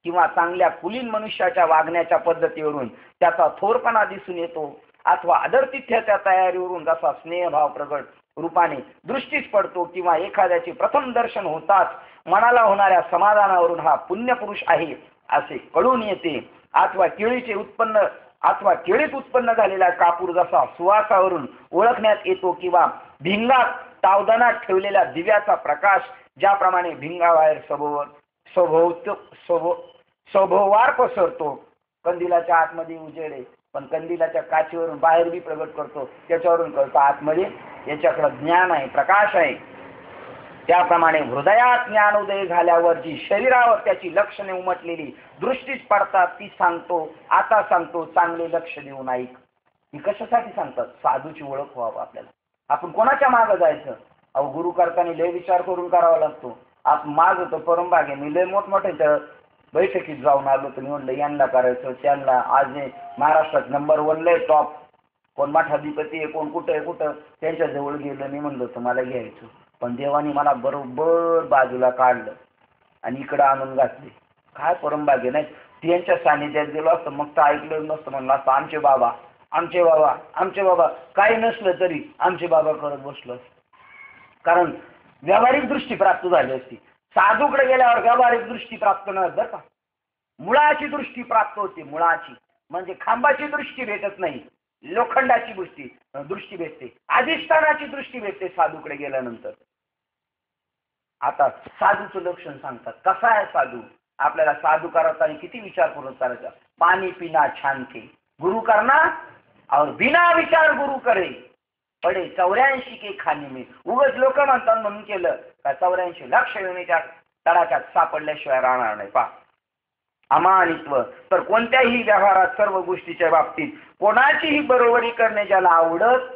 A: किंवा चांगल्या कुलीन मनुष्याच्या वागण्याच्या पद्धतीवरून त्याचा थोरपणा दिसून येतो, अथवा आदरातिथ्याच्या तयारीवरून जसा स्नेहभाव प्रगट रूपाने दृष्टीस पडतो, किंवा एखाद्याचे प्रथम दर्शन होताच मनाला होणाऱ्या समाधानावरून हा पुण्यपुरुष आहे असे कळून येते, अथवा केळीत उत्पन्न झालेला कापूर जसा सुवासावरून ओळखण्यात येतो, किंवा भिंगात तावदानात ठेवलेल्या दिव्याचा प्रकाश ज्याप्रमाणे भिंगाबाहेर सभोवार पसरतो. कंदिलाच्या आतमध्ये उजेड आहे, पण कंदिलाच्या काचेवरून बाहेर बी प्रगट करतो, त्याच्यावरून कळतं आतमध्ये याच्याकडे ज्ञान आहे, प्रकाश आहे. त्याप्रमाणे हृदयात ज्ञानोदय झाल्यावर जी शरीरावर त्याची लक्षणे उमटलेली दृष्टीस पडतात ती सांगतो, आता सांगतो, चांगले लक्ष देऊन ऐक. ही कशासाठी सांगतात? साधूची ओळख व्हावं आपल्याला. आपण कोणाच्या मागं जायचं? अहो, गुरु करताना लय विचार करून करावा लागतो. माझं तर परमभाग आहे, मी लय मोठमोठे बैठकीत जाऊन आलो, तर मी म्हणलं यांना करायचं त्यांना. आज महाराष्ट्रात नंबर 1 लय टॉप, कोण मठाधिपती आहे, कोण कुठं आहे कुठं, त्यांच्याजवळ गेलं. मी म्हणलं तुम्हाला घ्यायचं, पण देवाने मला बरोबर बाजूला काढलं आणि इकडं आणून घातले. काय परमभाग्य नाही. त्यांच्या सानिध्यात गेलो असतं मग तर ऐकलं नसतं, म्हणलं असतं आमचे बाबा आमचे बाबा आमचे बाबा, काही नसलं तरी आमचे बाबा करत बसलो. कारण व्यावहारिक दृष्टी प्राप्त झाली असती. साधूकडे गेल्यावर व्यावहारिक दृष्टी प्राप्त न बरं का, मुळाची दृष्टी प्राप्त होते. मुळाची म्हणजे खांबाची दृष्टी भेटत नाही, लोखंडाची दृष्टी भेटते, अधिष्ठानाची दृष्टी भेटते साधूकडे गेल्यानंतर. आता साधूचं लक्षण सांगतात. कसा आहे साधू? आपल्याला साधू करताना किती विचारपूर्वक करायचा. पाणी पिना छान के गुरु करना और बिना विचार गुरु करे पडे 84 के खाने में. उगाच लोक म्हणतात म्हणून केलं का 84 लक्ष येण्याच्या तडाख्यात सापडल्याशिवाय राहणार नाही. पा अमानित्व. तर कोणत्याही व्यवहारात सर्व गोष्टीच्या बाबतीत कोणाचीही बरोबरी करणे ज्याला आवडत,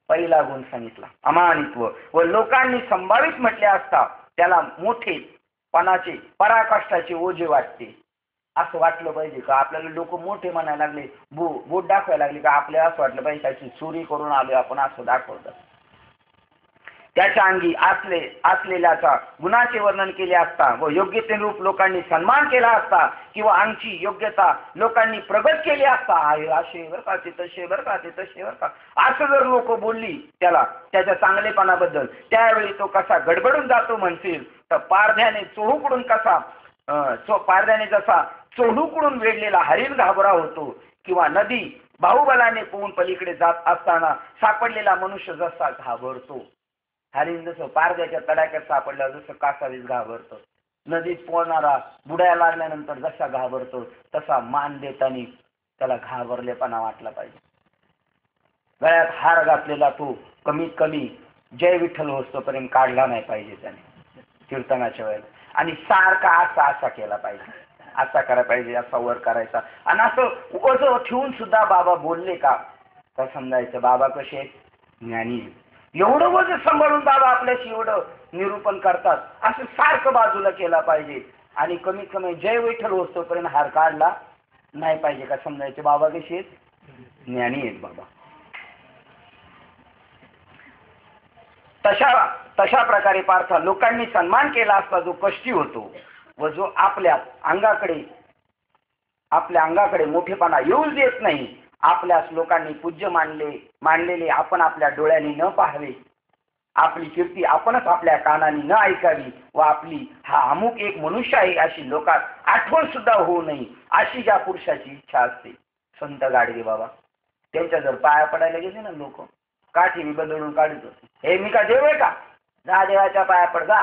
A: पहिला गुण सांगितला अमानित्व. व लोकांनी संभावित म्हटले असता त्याला मोठेपणाचे पराकाष्ठाचे ओझे वाटते. असं वाटलं पाहिजे का आपल्याला लोक मोठे म्हणायला लागले, बोट दाखवायला लागले का आपल्याला असं वाटलं पाहिजे त्याची चोरी करून आलो आपण असं दाखवतात. त्याच्या अंगी असलेल्याचा गुणाचे वर्णन केले असता व योग्यतेनुरूप लोकांनी सन्मान केला असता, किंवा अंगची योग्यता लोकांनी प्रगट केली असता, असे बरं का ते तसे बरं का ते तसे बरं का असं जर लोक बोलली त्याला त्याच्या चांगलेपणाबद्दल, त्यावेळी तो कसा गडबडून जातो म्हणतील तर पारध्याने जसा चोहूकडून वेढलेला हरिण घाबरा होतो, किंवा नदी बाहुबलाने पोहून पलीकडे जात असताना सापडलेला मनुष्य जसा घाबरतो. हरिण जसं पारद्याच्या तडाख्यात सापडल्यावर जसं कासावीस घाबरतो, नदीत पोहणारा बुडायला लागल्यानंतर जसा घाबरतो, तसा मान देताना त्याला घाबरलेपणा वाटला पाहिजे. गळ्यात हार घातलेला तो कमीत कमी जय विठ्ठल होस्तोपर्यंत काढला नाही पाहिजे त्याने कीर्तनाच्या वेळेला. आणि सारखा असा केला पाहिजे, असा करायला पाहिजे, असा वर करायचा. आणि असं ओझं ठेवून सुद्धा बाबा बोलले का तर समजायचं बाबा कसे आहेत, ज्ञानी. एवढं वजन सांभाळून बाबा आपल्याशी एवढं निरूपण करतात, असं सारखं बाजूला केला पाहिजे. आणि कमीत कमी जय विठ्ठल होस्तोपर्यंत हार काढला नाही पाहिजे का समजायचे बाबा कसे आहेत, ज्ञानी आहेत बाबा. तशा प्रकारे पार्था लोकांनी सन्मान केला असता जो कष्टी होतो व जो आपल्या अंगाकडे मोठेपणा येऊच देत नाही, आपल्यास लोकांनी पूज्य मानलेले आपण आपल्या डोळ्यांनी न पाहावे, आपली कीर्ती आपणच आपल्या कानाने न ऐकावी, व आपली हा अमुक एक मनुष्य आहे अशी लोकात आठवण सुद्धा होऊ नये, अशी ज्या पुरुषाची इच्छा असते. संत गाडगे बाबा त्यांच्या जर पाया पडायला गेले ना लोक, काठी मी बदलून काढत होते. हे मी का देव आहे का? जा देवाच्या पाया पड जा.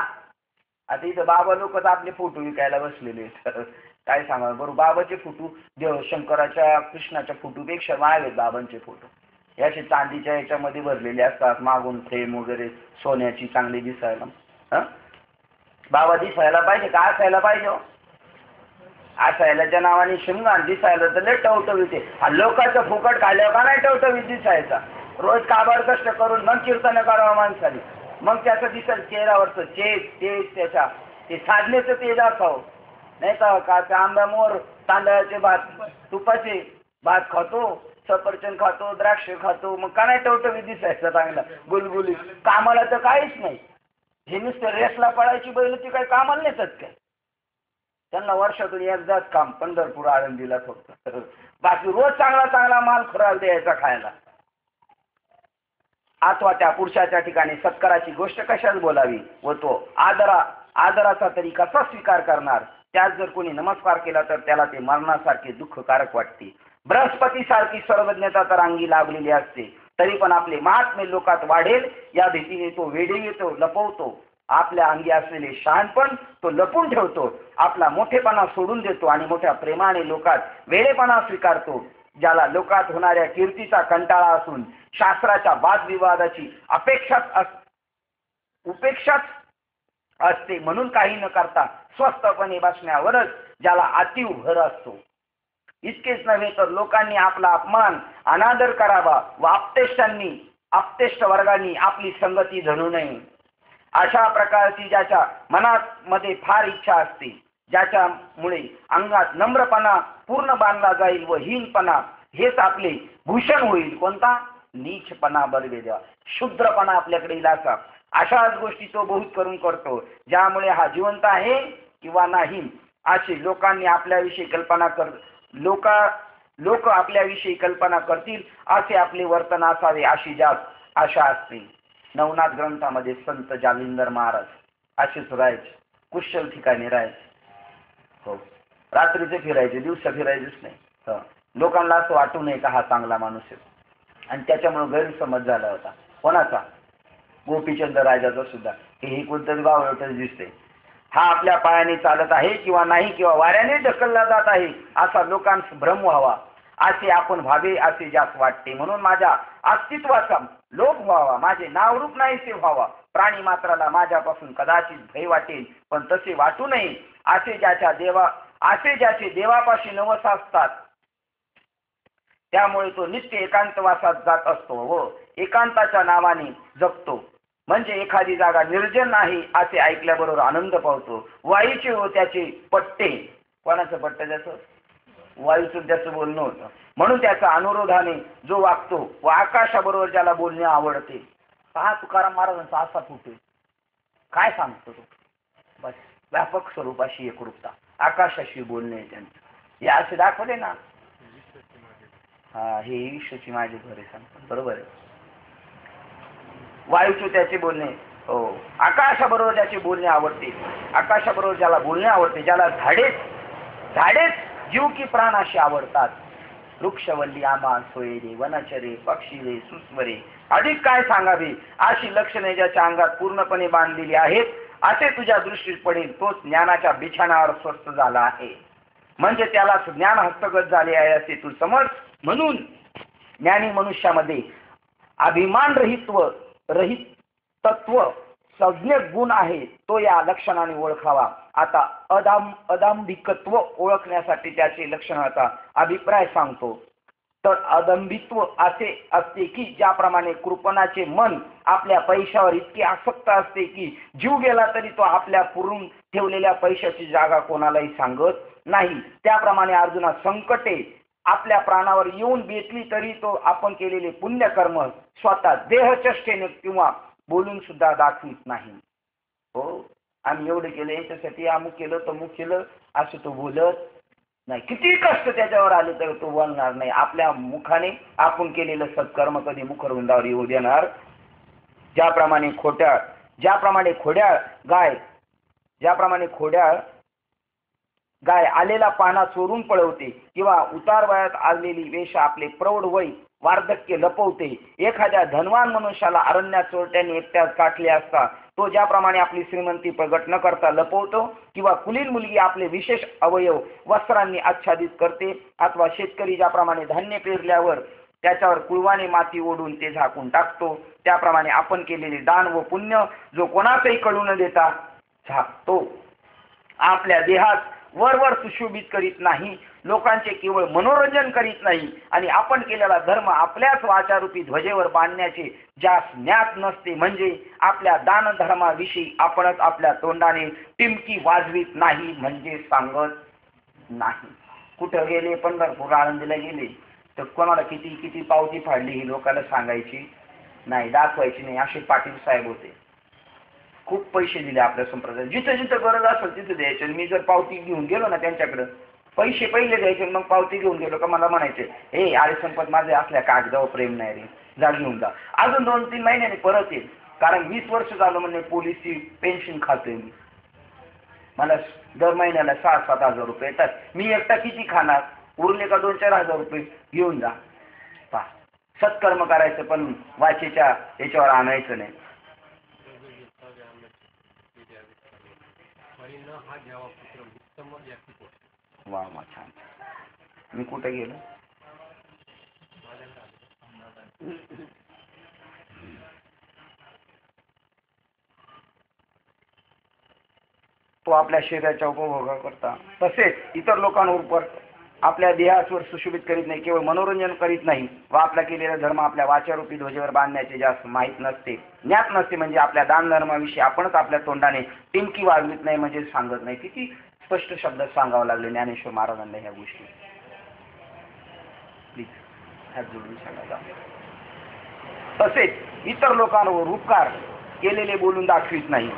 A: आता इथं बाबा लोकच आपले फोटो विकायला बसलेले आहेत. काय सांगा बरोबर, बाबाचे फोटो देव शंकराच्या कृष्णाच्या फोटोपेक्षा आहेत बाबांचे फोटो. याचे चांदीच्या याच्यामध्ये भरलेले असतात, मागून फ्रेम वगैरे सोन्याची चांगली दिसायला. हं बाबा दिसायला पाहिजे का असायला पाहिजे? असायलाच्या नावाने शिमगान, दिसायला तर लय टवटवीत आहे. हा लोकांचं फुकट खाल्ल्यावर का नाही टवटवीत दिसायचा? रोज काबाड कष्ट करून मग कीर्तन करावं माणसाने, मग त्याचं दिसेल चेहऱ्यावरचं तेज त्याच्या ते साधनेचं तेज असावं. नाही का का आंब्यामोर तांदळाचे भात तुपाचे भात खातो, सफरचंद खातो, द्राक्ष खातो, मग का नाही टवटवीत दिसायचं चांगला गुलगुली? कामाला तर काहीच नाही. हे नुसतं रेसला पळायची बैल ती काही कामाला नेतात काय? त्यांना वर्षातून एकदाच काम पंढरपूर आळंदीला फक्त. बाकी रोज चांगला चांगला माल खुराला द्यायचा खायला. अथवा त्या पुरुषाच्या ठिकाणी सत्काराची गोष्ट कशाच बोलावी व तो आदराचा तरी कसा स्वीकार करणार? त्यात जर कोणी नमस्कार केला तर त्याला ते मरणासारखे दुःखकारक वाटते. बृहस्पती सारखी सर्वज्ञता तर अंगी लाभलेली असते, तरी पण आपले महात्म्य लोकात वाढेल या भीतीने तो वेढे येतो, लपवतो. आपल्या अंगी असलेले शहाणपण तो लपून ठेवतो, आपला मोठेपणा सोडून देतो आणि मोठ्या प्रेमाने लोकात वेडेपणा स्वीकारतो. ज्याला लोकात होणाऱ्या कीर्तीचा कंटाळा असून शास्त्राच्या वादविवादाची उपेक्षाच असते, म्हणून काही न करता स्वस्थपणे बसण्यावरच ज्याला अतीव भर असतो. इतकेच नव्हे तर लोकांनी आपला अपमान अनादर करावा व आपतेष्ट वर्गांनी आपली संगती धरू नये. अशा प्रकारची ज्याच्या मनामध्ये फार इच्छा असते, ज्याच्यामुळे अंगात नम्रपणा पूर्ण बांधला जाईल व हीनपणा हेच आपले भूषण होईल. कोणता? नीचपणा बलवेद्या, शुद्रपणा आपल्याकडे येईल असा. अशाच गोष्टी तो बहुत करून करतो, ज्यामुळे हा जिवंत आहे किंवा नाही अशी लोकांनी आपल्याविषयी कल्पना लोक आपल्याविषयी कल्पना करतील असे आपले वर्तन असावे अशी जास्त आशा असते. नवनाथ ग्रंथामध्ये संत जालिंदर महाराज असेच राहायचे, कुशल ठिकाणी राहायचे. हो, रात्रीचे फिरायचे, दिवसा फिरायचेच नाही. लोकांना असं वाटू नये का हा चांगला माणूस आहे, आणि त्याच्यामुळे गैरसमज झाला होता. कोणाचा? गोपीचंद राजाचा सुद्धा. हे कोणतरी बावळटच दिसते, हा आपल्या पायाने चालत आहे किंवा नाही, किंवा वाऱ्याने ढकलला जात आहे असा लोकांस भ्रम व्हावा असे आपण व्हावे असे ज्यास वाटते. म्हणून माझ्या अस्तित्वाचा लोप व्हावा, माझे नावरूप नाहीसे व्हावा, प्राणी मात्राला माझ्यापासून कदाचित भय वाटेल पण तसे वाटू नये असे ज्याचे देवापाशी नवस असतात, त्यामुळे तो नित्य एकांतवासात जात असतो व एकांताच्या नावाने जगतो. म्हणजे एखादी जागा निर्जन आहे असे ऐकल्याबरोबर आनंद पावतो. वायूचे व त्याचे पट्टे, कोणाचं पट्टे? त्याचं वायूचं त्याचं बोलणं होतं, म्हणून त्याचा अनुरोधाने जो वागतो व आकाशाबरोबर ज्याला बोलणे आवडते. पहा तुकाराम महाराजांचा असा फुटे काय सांगतो तो, बस व्यापक स्वरूपाशी एकरूपता, आकाशाशी बोलणे त्यांचं, हे असे दाखवले ना. हा, हे ईश्वची माझे घरे सांगतात, बरोबर आहे. वायूचे त्याचे बोलणे, हो, आकाशाबरोबर ज्याचे बोलणे आवडते, आकाशाबरोबर ज्याला बोलणे आवडते, ज्याला झाडेच जीव की प्राण अशी आवडतात. वृक्षवल्ली आमा सोयरे, वनचरे, पक्षीरे, सुस्वरे, अधिक काय सांगावे अशी लक्षणे ज्याच्या अंगात पूर्णपणे बांधलेली आहेत, असे तुझ्या दृष्टीस पडेल तोच ज्ञानाच्या बिछाणावर स्वस्थ झाला आहे. म्हणजे त्याला ज्ञान हस्तगत झाले आहे असे तू समज. म्हणून ज्ञानी मनुष्यामध्ये अभिमान रहित तत्व संज्ञ गुण आहे, तो या लक्षणाने ओळखावा. आता अदांभिकत्व ओळखण्यासाठी त्याचे लक्षणाचा अभिप्राय सांगतो. तर अदंभित्व असे असते की ज्याप्रमाणे कृपणाचे मन आपल्या पैशावर इतके आसक्त असते की जीव गेला तरी तो आपल्या पुरून ठेवलेल्या पैशाची जागा कोणालाही सांगत नाही, त्याप्रमाणे अर्जुना संकटे आपल्या प्राणावर येऊन बेतली तरी तो आपण केलेले पुण्यकर्म स्वतः देहचेष्टेने किंवा बोलून सुद्धा दाखवित नाही. हो, आम्ही एवढे केले, याच्यासाठी अमुक केलं तमुक केलं असं तो बोलत नाही. किती कष्ट त्याच्यावर आले तर तो बोलणार नाही. आपल्या मुखाने आपण केलेलं सत्कर्म कधी मुखरुंदावर येऊ देणार. ज्याप्रमाणे खोड्याळ गाय आलेला पाना चोरून पळवते किंवा उतार वयात आलेली वेश आपले प्रौढ वय वार्धक्य लपवते. एखाद्या धनवान मनुष्याला अरण्यात चोरट्यांनी एकट्यात काटले असता तो ज्याप्रमाणे आपली श्रीमंती प्रगट न करता लपवतो, किंवा कुलीन मुलगी आपले विशेष अवयव वस्त्रांनी आच्छादित करते, अथवा शेतकरी ज्याप्रमाणे धान्य पेरल्यावर त्याच्यावर कुळवाने माती ओढून ते झाकून टाकतो, त्याप्रमाणे आपण केलेले दान व पुण्य जो कोणाचंही कळू न देता झाकतो. आपल्या देहात वरवर सुशोभित करीत नाही, लोकांचे केवळ मनोरंजन करीत नाही, आणि आपण केलेला धर्म आपल्याच वाचारूपी ध्वजेवर बांधण्याचे ज्यास ज्ञात नसते, म्हणजे आपल्या दानधर्माविषयी आपणच आपल्या तोंडाने टिमकी वाजवीत नाही, म्हणजे सांगत नाही. कुठं गेले? पंढरपूर आळंदीला गेले तर कोणाला किती किती पावती फाडली ही लोकांना सांगायची नाही, दाखवायची नाही. असे पाटील साहेब होते. खूप पैसे दिले आपल्या संप्रदायात, जिथं जिथं गरज असेल तिथं द्यायचे. मी जर पावती घेऊन गेलो ना त्यांच्याकडं, पैसे पहिले द्यायचे, मग पावती घेऊन गेलो का मला म्हणायचे, हे अरे संपत माझे असल्या कागदावर प्रेम नाही रे, जा घेऊन जा. अजून 2-3 महिन्याने परत येईल, कारण 20 वर्ष झालं म्हणजे पोलिसची पेन्शन खातोय मी. मला दर महिन्याला 6-7 हजार रुपये येतात. मी एकटा किती खाणार? उरले का 2-4 हजार रुपये घेऊन जा. पहा, सत्कर्म करायचं पण वाचेच्या याच्यावर आणायचं नाही. वा वा, छान. मी कुठे गेलो? तो आपल्या शरीराच्या उपभोगाकरता तसेच इतर लोकांवर आपल्या देहावर सुशोभित करीत नाही, केवळ मनोरंजन करीत नाही, व आपला केलेला धर्म आपल्या वाचारूपी ध्वजेवर बांधण्याचे जास्त माहीत नसते, ज्ञात नसते, म्हणजे आपल्या दानधर्माविषयी आपणच आपल्या तोंडाने टिमकी वाजवित नाही, म्हणजे सांगत नाही. किती स्पष्ट शब्दात सांगावं लागले ज्ञानेश्वर महाराजांना ह्या गोष्टी. प्लीज हात जोडून सांगा. तसेच इतर लोकांवर उपकार केलेले बोलून दाखवित नाही,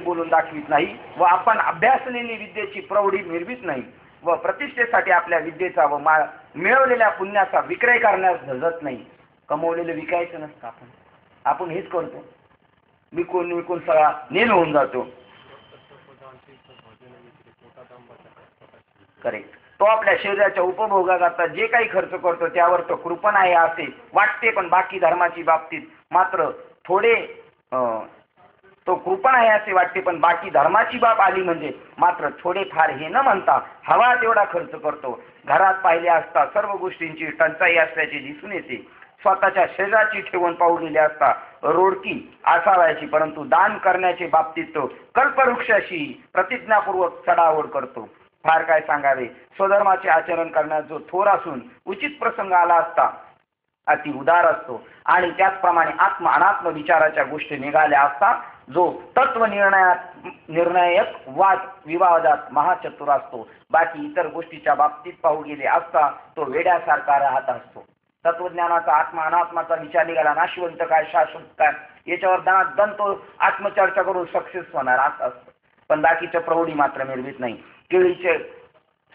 A: बोलून दाखवित नाही, व आपण अभ्यासलेली विद्येची प्रौढी मिरवित नाही, व प्रतिष्ठेसाठी आपल्या विद्येचा व मिळवलेल्या पुण्याचा विक्रय करण्यास धजत नाही. कमवलेलं विकायचं नसतं. आपण हेच करतो, विकून सगळा नेल होऊन जातो. करेक्ट. तो आपल्या शरीराच्या उपभोगाकरता जे काही खर्च करतो त्यावर तो कृपण आहे असे वाटते, पण बाकी धर्माची बाबतीत मात्र थोडे तो कृपण आहे असे वाटते, पण बाकी धर्माची बाब आली म्हणजे मात्र थोडेफार हे न म्हणता हवा तेवढा खर्च करतो. घरात पाहिले असता सर्व गोष्टींची टंचाई असल्याचे दिसून येते. स्वतःच्या शरीराची ठेवून पावलेली असता रोडकी असावायची, परंतु दान करण्याचे बाबतीत तो कल्पवृक्षाशी प्रतिज्ञापूर्वक चढाओढ करतो. फार काय सांगावे, स्वधर्माचे आचरण करण्यास जो थोर असून उचित प्रसंग आला असता अति उदार असतो, आणि त्याचप्रमाणे आत्म अनात्म विचाराच्या गोष्टी निघाल्या असता जो तत्व निर्णायक वाद विवादात महाचतुर असतो. बाकी इतर गोष्टीच्या बाबतीत पाहू गेले असता तो वेड्यासारखा राहत असतो. तत्वज्ञानाचा आत्मा अनात्माचा विचार निघाला, नाशवंत काय शाश्वत काय याच्यावर दण तो आत्मचर्चा करून सक्सेस होणार असं असतं. पण बाकीच्या प्रौढी मात्र मिळवित नाही. केळीचे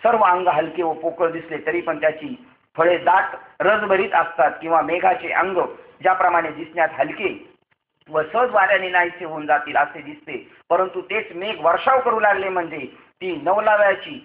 A: सर्व अंग हलके व पोकळ दिसले तरी पण त्याची फळे दाट रसभरीत असतात, किंवा मेघाचे अंग ज्याप्रमाणे दिसण्यात हलके व सहज वाऱ्याने नाहीसे होऊन जातील असे दिसते, परंतु तेच मेघ वर्षाव करू लागले म्हणजे ती नवलाव्याची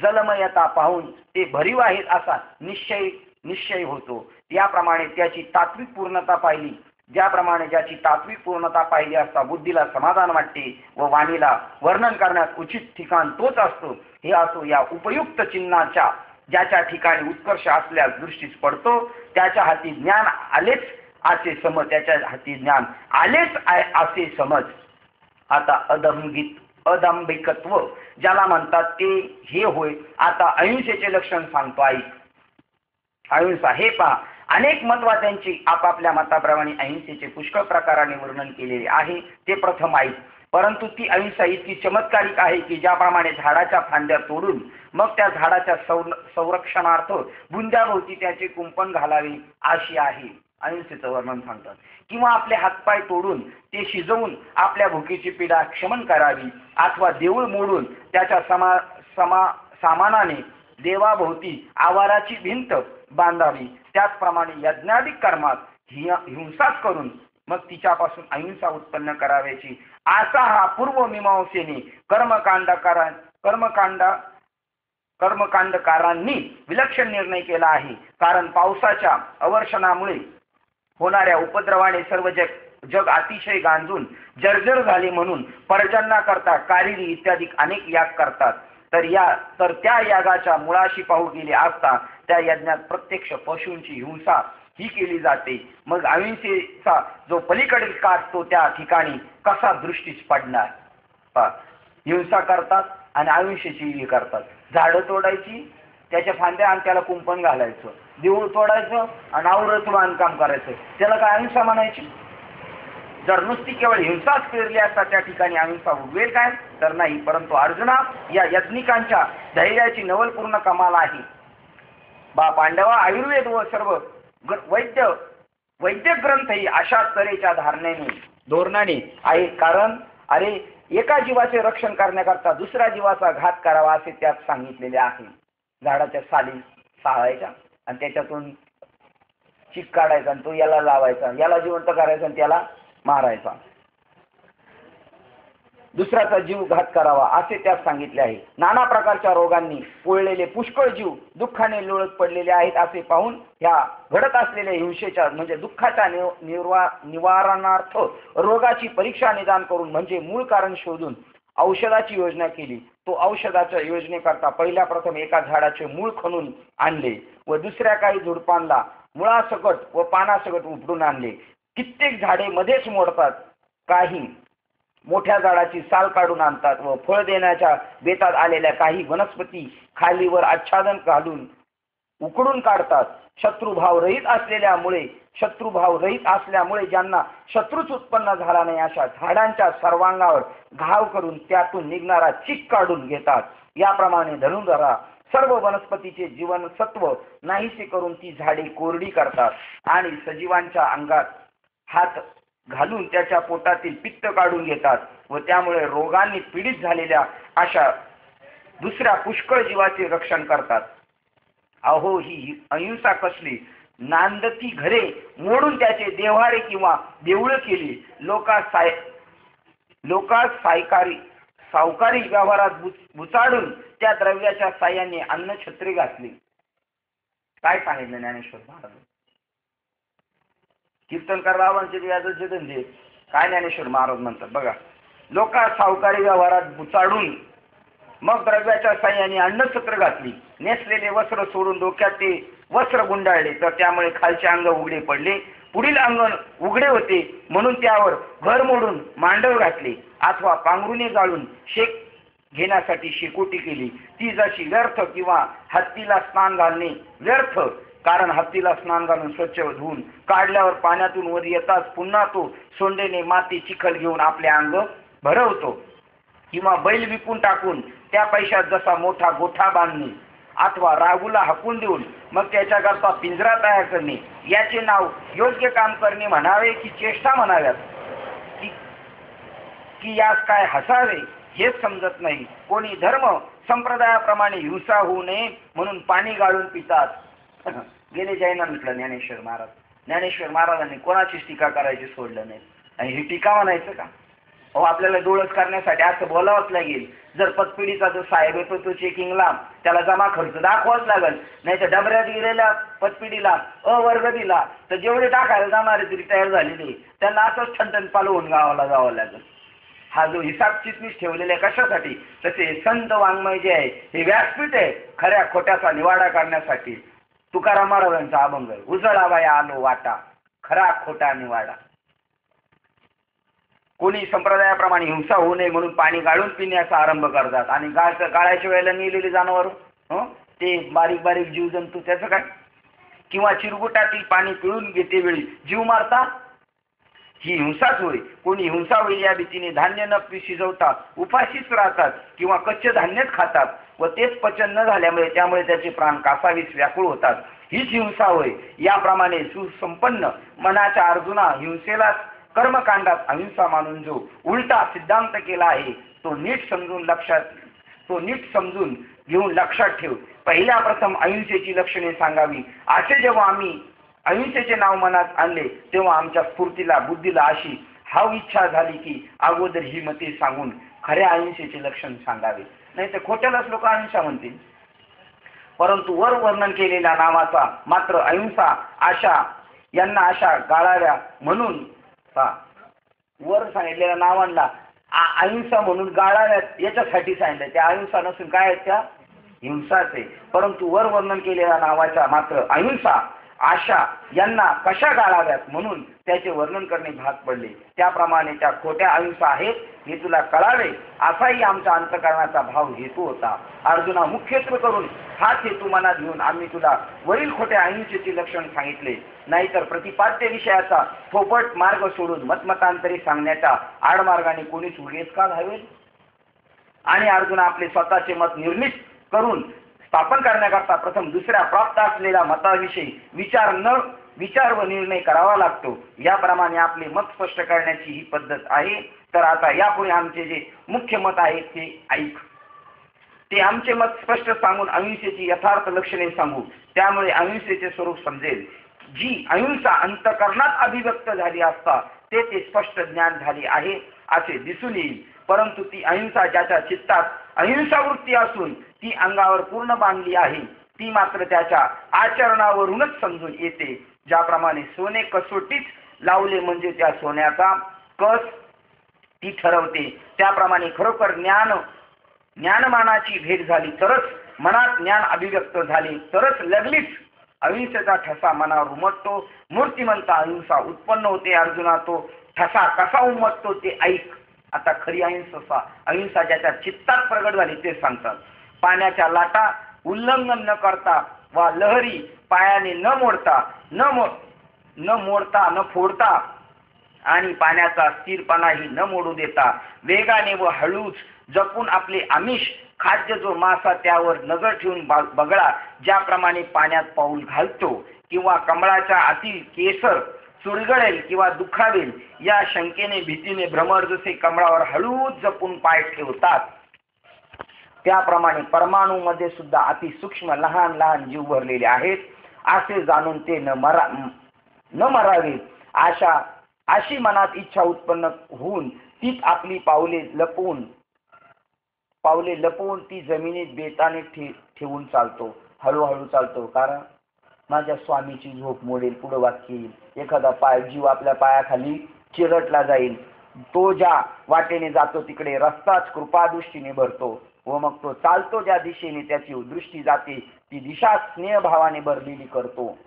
A: जलमयता पाहून ते भरीव आहेत असा निश्चय होतो. याप्रमाणे त्याची तात्विक पूर्णता पाहिली, ज्याप्रमाणे ज्याची तात्विक पूर्णता पाहिली असता बुद्धीला समाधान वाटते व वाणीला वर्णन करण्यास उचित ठिकाण तोच असतो. हे असो या उपयुक्त चिन्हाच्या ज्याच्या ठिकाणी उत्कर्ष असल्यास दृष्टीस पडतो, त्याच्या हाती ज्ञान आलेच असे समज, असे समज. आता अदंभिकत्व ज्याला म्हणतात ते हे होय. आता अहिंसेचे लक्षण सांगतो. अहिंसा हे पहा, अनेक मतवाद्यांची आपापल्या मताप्रमाणे अहिंसेचे पुष्कळ प्रकाराने वर्णन केलेले आहे. ते प्रथम ऐक. परंतु ती अहिंसा इतकी चमत्कारिक आहे की ज्याप्रमाणे झाडाच्या फांद्या तोडून मग त्या झाडाच्या संरक्षणार्थ बुंद्याभोवती त्याचे कुंपण घालावे अशी आहे अहिंसेचं वर्णन सांगतात. किंवा आपले हातपाय तोडून ते शिजवून आपल्या भुकेची पीडा शमन करावी, अथवा देऊळ मोडून त्याच्या सामानाने देवाभोवती आवाराची भिंत बांधावी. त्याचप्रमाणे यज्ञाधिक कर्मात हिंसाच करून मग तिच्यापासून अहिंसा उत्पन्न करावयाची असा हा पूर्वमीमांसेने कर्मकांड कर्मकांडकारांनी विलक्षण निर्णय केला आहे. कारण पावसाच्या अवर्षणामुळे होणाऱ्या उपद्रवाने सर्व जग अतिशय गांजून जर्जर झाले, म्हणून पर्जन्याकरता कारिली इत्यादी अनेक याग करतात. तर त्या यागाच्या मुळाशी पाहू गेले असता त्या यज्ञात प्रत्यक्ष पशूंची हिंसा ही केली जाते. मग अहिंसेचा जो पलीकडील काठ तो त्या ठिकाणी कसा दृष्टीस पडणार? हिंसा करतात आणि अहिंसेची ही करतात. झाडं तोडायची, त्याच्या फांद्या आणि त्याला कुंपण घालायचं, देऊळ तोडायचं आणि आवरत बांधकाम करायचं, त्याला काय अहिंसा म्हणायची? जर नुसती केवळ हिंसाच पेरली असता त्या ठिकाणी अहिंसा उगवेल काय? तर नाही. परंतु अर्जुना, या यज्ञिकांच्या धैर्याची नवलपूर्ण कमाल आहे. पांडवा, आयुर्वेद व सर्व वैद्य ग्रंथही अशाच तऱ्हेच्या धोरणाने आहे. कारण अरे, एका जीवाचे रक्षण करण्याकरता दुसऱ्या जीवाचा घात करावा असे त्यात सांगितलेले आहे. झाडाच्या साली साळायच्या आणि त्याच्यातून चिक काढायचा आणि तो याला लावायचा, याला जिवंत करायचा आणि त्याला मारायचा, दुसऱ्याचा जीव घात करावा असे त्यात सांगितले आहे. नाना प्रकारच्या रोगांनी पोळलेले पुष्कळ जीव दुःखाने लोळत पडलेले आहेत असे पाहून ह्या घडत असलेल्या हिंसेच्या म्हणजे दुःखाच्या निवारणार्थ रोगाची परीक्षा निदान करून म्हणजे मूळ कारण शोधून औषधाची योजना केली. तो औषधाच्या योजनेकरता पहिल्या प्रथम एका झाडाचे मूळ खणून आणले व दुसऱ्या काही झुडपांना मुळासकट व पानासकट उपटून आणले. कित्येक झाडे मध्येच मोडतात, काही मोठ्या झाडाची साल काढून आणतात व फळ देण्याच्या बेतात आलेल्या काही वनस्पती खालीवर आच्छादन घालून उकडून काढतात. शत्रुभाव रहित असल्यामुळे ज्यांना शत्रूच उत्पन्न झाला नाही अशा झाडांच्या सर्वांगावर घाव करून त्यातून निघणारा चिक काढून घेतात. याप्रमाणे धनुर्धरा सर्व वनस्पतीचे जीवनसत्व नाहीसे करून ती झाडे कोरडी करतात आणि सजीवांच्या अंगात हात घालून त्याच्या पोटातील पित्त काढून घेतात व त्यामुळे रोगांनी पीडित झालेल्या अशा दुसऱ्या पुष्कळ जीवाचे रक्षण करतात. अहो, ही अहिंसा कसली! नांदती घरे मोडून त्याचे देव्हारे किंवा देऊळ केली. लोकांस सावकारी व्यवहारात बुचाडून त्या द्रव्याच्या साह्याने अन्नछत्री घातली. काय सांगितलं ज्ञानेश्वर महाराज? कीर्तनकार बाबांचे व्याजाचे धंदे काय ज्ञानेश्वर महाराज म्हणतात बघा. लोका सावकारी व्यवहारात बुचाडून मग द्रव्याच्या साह्याने अन्नछत्र घातली. नेसलेले वस्त्र सोडून डोक्यात ते वस्त्र गुंडाळले तर त्यामुळे खालचे अंग उघडे पडले, पुढील अंग उघडे होते म्हणून त्यावर घर मोडून मांडव घातले अथवा पांघरुणे जाळून शेक घेण्यासाठी शेकोटी केली. ती जशी व्यर्थ किंवा हत्तीला स्नान घालणे व्यर्थ, कारण हत्तीला स्नान घालून स्वच्छ धुवून काढल्यावर पाण्यातून वर येताच पुन्हा तो सोंडेने माती चिखल घेऊन आपले अंग भरवतो, किंवा बैल विकून टाकून त्या पैशात जसा मोठा गोठा बांधणे अथवा रागूला हकून देऊन मग त्याच्याकरता पिंजरा तयार करणे, याचे नाव योग्य काम करणे म्हणावे की चेष्टा म्हणाव्यात की यास काय हसावे हेच समजत नाही. कोणी धर्म संप्रदायाप्रमाणे हिंसा होऊ नये म्हणून पाणी गाळून पितात. गेले जैना म्हटलं ज्ञानेश्वर महाराज. ज्ञानेश्वर महाराजांनी कोणाचीच टीका करायची सोडलं नाही. आणि ही टीका म्हणायचं का? आपल्याला डोळस करण्यासाठी असं बोलावंच लागेल. जर पतपिढीचा जो साहेब येतो तो चेकिंगला, त्याला जमा खर्च दाखवाच लागेल. नाही तर डबऱ्यात गेलेल्या पतपिढीला वर्ग दिला तर जेवढे टाकायला जाणारे तरी तयार झालेले त्यांना असंच ठणठण पालवून गावाला जावं लागेल. हा जो हिसाब चिटणीस ठेवलेला आहे कशासाठी? तसे संत वाङ्मय जे आहे हे व्यासपीठ आहे खऱ्या खोट्याचा निवाडा करण्यासाठी. तुकाराम महाराजांचा अभंग आहे, उजळावाया आलो वाटा खरा खोटा निवाडा. कोणी संप्रदायाप्रमाणे हिंसा होऊ नये म्हणून पाणी गाळून पिण्याचा आरंभ करतात आणि गाळायच्या वेळेला नेलेले जनावर ते बारीक बारीक जीवजंतू त्याचं काय? किंवा चिरगुटातील पाणी पिळून घेते वेळी जीव मारतात. ही हिंसाच होय. कोणी हिंसा होईल या भीतीने धान्य न शिजवता उपाशीच राहतात किंवा कच्चे धान्यच खातात व तेच पचन न झाल्यामुळे त्यामुळे त्याचे प्राण कासावीस व्याकुळ होतात. हीच हिंसा होय. याप्रमाणे सुसंपन्न मनाच्या अर्जुना हिंसेला कर्मकांडात अहिंसा मानून जो उलटा सिद्धांत केला आहे तो नीट समजून घेऊन लक्षात ठेव. पहिल्या प्रथम अहिंसेची लक्षणे सांगावी. असे जेव्हा आम्ही अहिंसेचे नाव मनात आणले तेव्हा आमच्या स्फूर्तीला बुद्धीला अशी इच्छा झाली की अगोदर ही मते सांगून खऱ्या अहिंसेचे लक्षण सांगावे. नाही तर खोट्यालाच लोक अहिंसा म्हणतील. परंतु वर वर्णन केलेल्या नावाचा मात्र अहिंसा आशा यांना आशा गाळाव्या म्हणून वर सांगितलेल्या नावांना अहिंसा म्हणून गाळाव्यात याच्यासाठी सांगितलं. त्या अहिंसा नसून काय आहेत त्या हिंसाच आहे. परंतु वर वर्णन केलेल्या नावाच्या मात्र अहिंसा आशा यांना कशा गाळाव्यात म्हणून त्याचे वर्णन करणे भाग पडले. त्याप्रमाणे त्या खोट्या अहिंसा आहेत हे तुला कळावे असाही आमच्या अंतःकरणाचा भाव हेतू होता. अर्जुना, मुख्यत्वे करून हाच हेतू मनात घेऊन आम्ही तुला वरील खोट्या अहिंसेचे लक्षण सांगितले. नाहीतर प्रतिपाद्य विषयाचा फोपट मार्ग सोडून मतमतांतरी सांगण्याच्या आडमार्गाने कोणीच उगेच का घावेल. आणि अर्जुना, आपले स्वतःचे मत निर्मित करून स्थापन करण्याकरता प्रथम दुसऱ्या प्राप्त असलेल्या मताविषयी विचार व निर्णय करावा लागतो. याप्रमाणे आपले मत स्पष्ट करण्याची ही पद्धत आहे. तर आता यापुढे आमचे जे मुख्य मत आहे ते ऐक. ते आमचे मत स्पष्ट सांगून अहिंसेची यथार्थ लक्षणे सांगू. त्यामुळे अहिंसेचे स्वरूप समजेल. जी अहिंसा अंतःकरणात अभिव्यक्त झाली असता ते स्पष्ट ज्ञान झाले आहे असे दिसून येईल. परंतु ती अहिंसा ज्याच्या चित्तात अहिंसा वृत्ती असून ती अंगावर पूर्ण बांधली आहे ती मात्र त्याच्या आचरणावरूनच समजून येते. ज्याप्रमाणे सोने कसोटीच लावले म्हणजे त्या सोन्याचा कस ती ठरवते, त्याप्रमाणे खरोखर ज्ञानमानाची भेट झाली तरच मनात ज्ञान अभिव्यक्त झाले तरच लगलीच अहिंसेचा ठसा मनावर उमटतो. मूर्तिमंत अहिंसा उत्पन्न होते. अर्जुना, तो ठसा कसा उमटतो ते ऐक. आता खरी अहिंसा ज्याच्या चित्तात प्रगट झाली ते सांगतात. पाण्याच्या लाटा उल्लंघन न करता वा लहरी पायाने न फोडता आणि पाण्याचा स्थिरपणाही न मोडू देता वेगाने व हळूच जपून आपले आमिष खाद्य जो मासा त्यावर नजर ठेवून बगळा ज्याप्रमाणे पाण्यात पाऊल घालतो किंवा कमळाच्या आतील केसर चुळगळेल किंवा दुखावेल या शंकेने भीतीने भ्रमर जसे कमळावर हळूच जपून पाय ठेवतात त्याप्रमाणे परमाणूमध्ये सुद्धा अति सूक्ष्म लहान लहान जीव भरलेले आहेत असे जाणून ते न मरावे अशी मनात इच्छा उत्पन्न होऊन तीच आपली पावले लपवून ती जमिनीत बेताने ठेवून चालतो. हळूहळू चालतो. कारण माझ्या स्वामीची झोप मोडेल. पुढे वाक्य येईल. एखादा जीव आपल्या पायाखाली चिरटला जाईल. तो ज्या वाटेने जातो तिकडे रस्ताच कृपादृष्टीने भरतो व मग तो चालतो ज्या दिशेने त्याची दृष्टी जाते ती दिशा स्नेहभावाने भरलेली करतो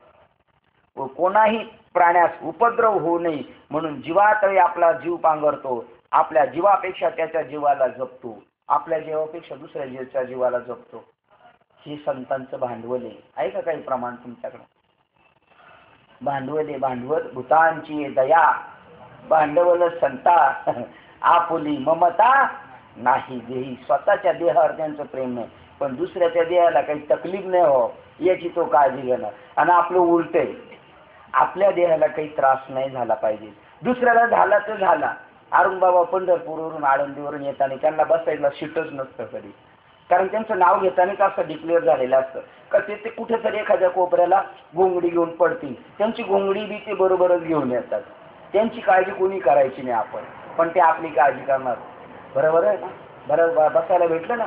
A: व कोणाही प्राण्यास उपद्रव होऊ नये म्हणून जीवातळी आपला जीव पांघरतो. आपल्या जीवापेक्षा त्याच्या जीवाला जपतो. आपल्या जीवापेक्षा दुसऱ्या जीवाच्या जीवाला जपतो. हे संतांचं भांडवल आहे का काही प्रमाण तुमच्याकडे? भांडवल भूतांची दया भांडवल संता आपुली ममता नाही देही. स्वतःच्या देहावर त्यांचं प्रेम नाही पण दुसऱ्याच्या देहाला काही तकलीफ नाही हो याची तो काळजी घेणार. आणि आपलं उलट आहे. आपल्या देहाला काही त्रास नाही झाला पाहिजे. दुसऱ्याला झाला तर झाला. अरुण बाबा पंढरपूरवरून आळंदीवरून येताना त्यांना बसायला सीटच नसतं कधी. कारण त्यांचं नाव घेताना असं डिक्लेअर झालेलं असतं का ते कुठेतरी एखाद्या कोपऱ्याला घोंगडी घेऊन पडतील. त्यांची घोंगडी बी ते बरोबरच घेऊन येतात. त्यांची काळजी कोणी करायची नाही आपण पण ते आपली काळजी करणार. बरोबर आहे ना? बरं बसायला भेटलं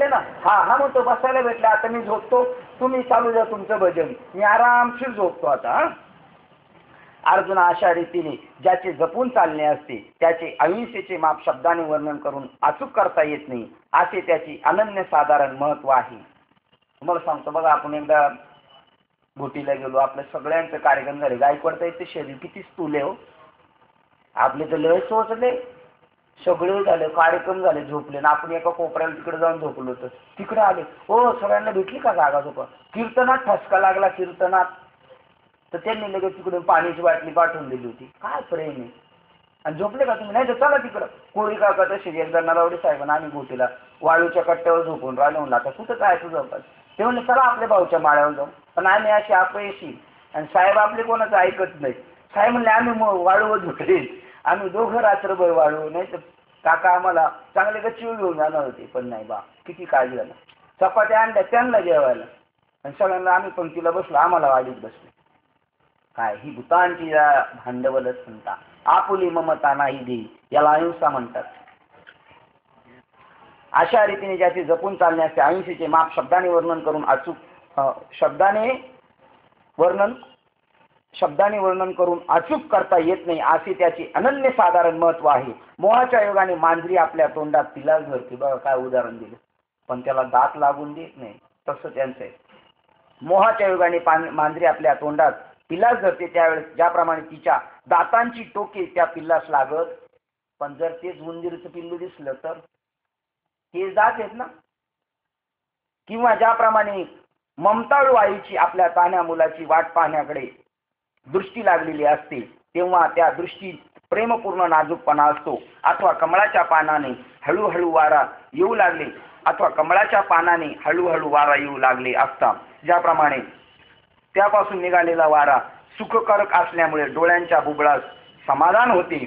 A: ना? हा म्हणतो बसायला भेटलं. आता मी झोपतो. तुम्ही चालू द्या तुमचं भजन. मी आरामशीर झोपतो आता. अर्जुना, अशा रीतीने ज्याचे जपून चालणे असते त्याचे अहिंसेचे माप शब्दाने वर्णन करून अचूक करता येत नाही असे त्याची अनन्यसाधारण महत्व आहे. तुम्हाला सांगतो बघा, आपण एकदा घोटीला गेलो. आपल्या सगळ्यांचे कार्यक्रम झाले. गायकवाडचं शरीर किती स्थूल आहे हो. आपले तर लय सोचले. सगळे झाले कार्यक्रम झाले. झोपले ना आपण एका कोपऱ्याला तिकडे जाऊन झोपलो होतो. तिकडे आले. हो सगळ्यांना भेटली का जागा झोपा? कीर्तनात ठसका लागला. कीर्तनात तर त्यांनी लगेच तिकडून पाण्याची बाटली पाठवून दिली होती. काय प्रेम आहे. आणि झोपले का तुम्ही? नाही तर चला तिकडं. कोळी काका तसे एकदा नलावडे साहेबांना आम्ही गोटीला वाळूच्या कट्ट्यावर झोपून राहिलो. म्हणलं आता कुठं काय तू झोपायचं? ते म्हणले चला आपल्या भाऊच्या माळ्यावर जाऊ. पण आम्ही अशी अपयशी आणि साहेब आपले कोणाचं ऐकत नाही. साहेब म्हणले आम्ही वाळूवर झोपले. आम्ही दोघं रात्रभर वाळू. नाही तर काका आम्हाला चांगले गच्चीवर घेऊन जाणार होते पण नाही बा. किती काळजी झाला. चपात्या आणल्या त्यांना जेवायला आणि सगळ्यांना आम्ही पंक्तीला बसलो. आम्हाला वाढीत बसलो. काय ही भूतांची भांडवल संता आपुली ममता नाही दे याला अहिंसा म्हणतात. अशा रीतीने ज्याचे जपून चालणे असते अहिंसेचे माप शब्दाने वर्णन करून अचूक शब्दाने वर्णन करून अचूक करता येत नाही असे त्याचे अनन्यसाधारण महत्व आहे. मोहाच्या योगाने मांजरी आपल्या तोंडात तिलाच धरते. बघा काय उदाहरण दिलं, पण त्याला दात लागून देत नाही. तसं त्यांचं आहे. मोहाच्या योगाने मांजरी आपल्या तोंडात पिल्लास धरते त्यावेळेस ज्याप्रमाणे तिच्या दातांची टोके त्या पिल्लास लागत, पण जर तेच उंदीरचं पिल्लू दिसलं तर तेच दात आहेत ना. किंवा ज्याप्रमाणे ममताळू आईची आपल्या तान्ह्या मुलाची वाट पाहण्याकडे दृष्टी लागलेली असते, तेव्हा त्या दृष्टीत प्रेमपूर्ण नाजूकपणा असतो. अथवा कमळाच्या पानाने हळूहळू वारा येऊ लागले असता ज्याप्रमाणे त्यापासून निघालेला वारा सुखकारक असल्यामुळे डोळ्यांच्या बुबुळास समाधान होते,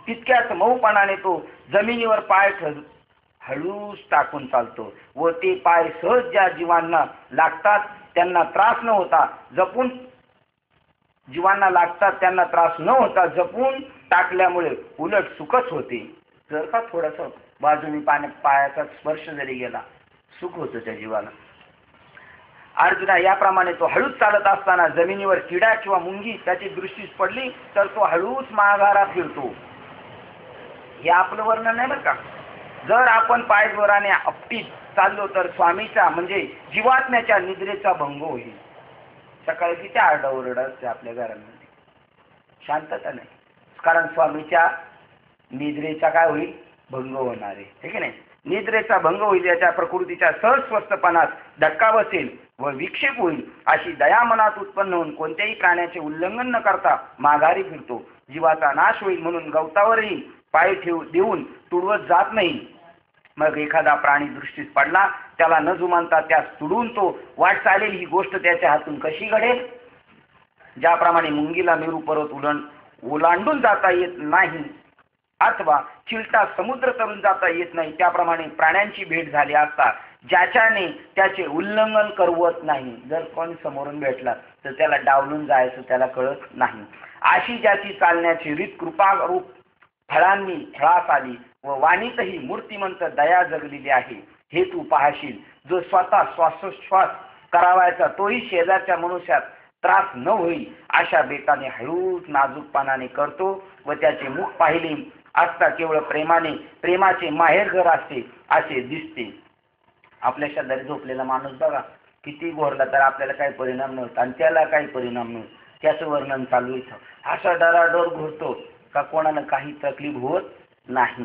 A: तितक्याच मऊपणाने तो जमिनीवर पाय हळूच टाकून चालतो व ते पाय सहज ज्या जीवांना लागतात त्यांना त्रास न होता जपून टाकल्यामुळे उलट सुखच होते. जर का थोडासा बाजूने पायाचा स्पर्श जरी गेला सुख होतं त्या जीवाला. अर्जुना, याप्रमाणे तो हळूच चालत असताना जमिनीवर किडा किंवा मुंगी त्याची दृष्टीस पडली तर तो हळूच माघारा फिरतो. हे आपलं वर्णन नाही बरं का. जर आपण पाय जोराने आपटीत चाललो तर स्वामीचा म्हणजे जीवात्म्याच्या निद्रेचा भंग होईल. सकाळी किती आरडाओरडा असते आपल्या घरांमध्ये, शांतता नाही, कारण स्वामीच्या निद्रेचा काय होईल, भंग होणार आहे. ठीक आहे नाही. निद्रेचा भंग होईल, याच्या प्रकृतीच्या सहज स्वस्थपणात धक्का बसेल व विक्षेप होईल. अशी दया मनात उत्पन्न होऊन कोणत्याही प्राण्याचे उल्लंघन न करता माघारी फिरतो. जीवाचा नाश होईल म्हणून गवतावरही पाय देऊन तुडवत जात नाही. मग एखादा प्राणी दृष्टीस पडला त्याला न जुमानता त्यास तुडून तो वाट चालेल ही गोष्ट त्याच्या हातून कशी घडेल. ज्याप्रमाणे मुंगीला मेरू पर्वत ओलांडून जाता येत नाही अथवा चिलटा समुद्र तरून जाता येत नाही, त्याप्रमाणे प्राण्यांची भेट झाली असता ज्याच्याने त्याचे उल्लंघन करवत नाही. जर कोणी समोरून भेटला तर त्याला डावलून जायचं त्याला कळत नाही. अशी ज्याची चालण्याची रीत कृपारूप फळास आली व वाणीतही मूर्तिमंत दया जगलेली आहे, हे तू पाहशील. जो स्वतः श्वासोश्वास करावायचा तोही शेजारच्या मनुष्यात त्रास न होईल अशा बेताने हळूच नाजूकपणाने करतो व त्याचे मुख पाहिले असता केवळ प्रेमाचे माहेरघर असते असे दिसते. आपल्या शेजारी झोपलेला माणूस बघा, किती घोरला तर आपल्याला काही परिणाम नव्हता आणि त्याला काही परिणाम नव्हता. त्याचं वर्णन चालू इथं. असा डराडोर घोरतो का कोणाला काही तकलीफ होत नाही.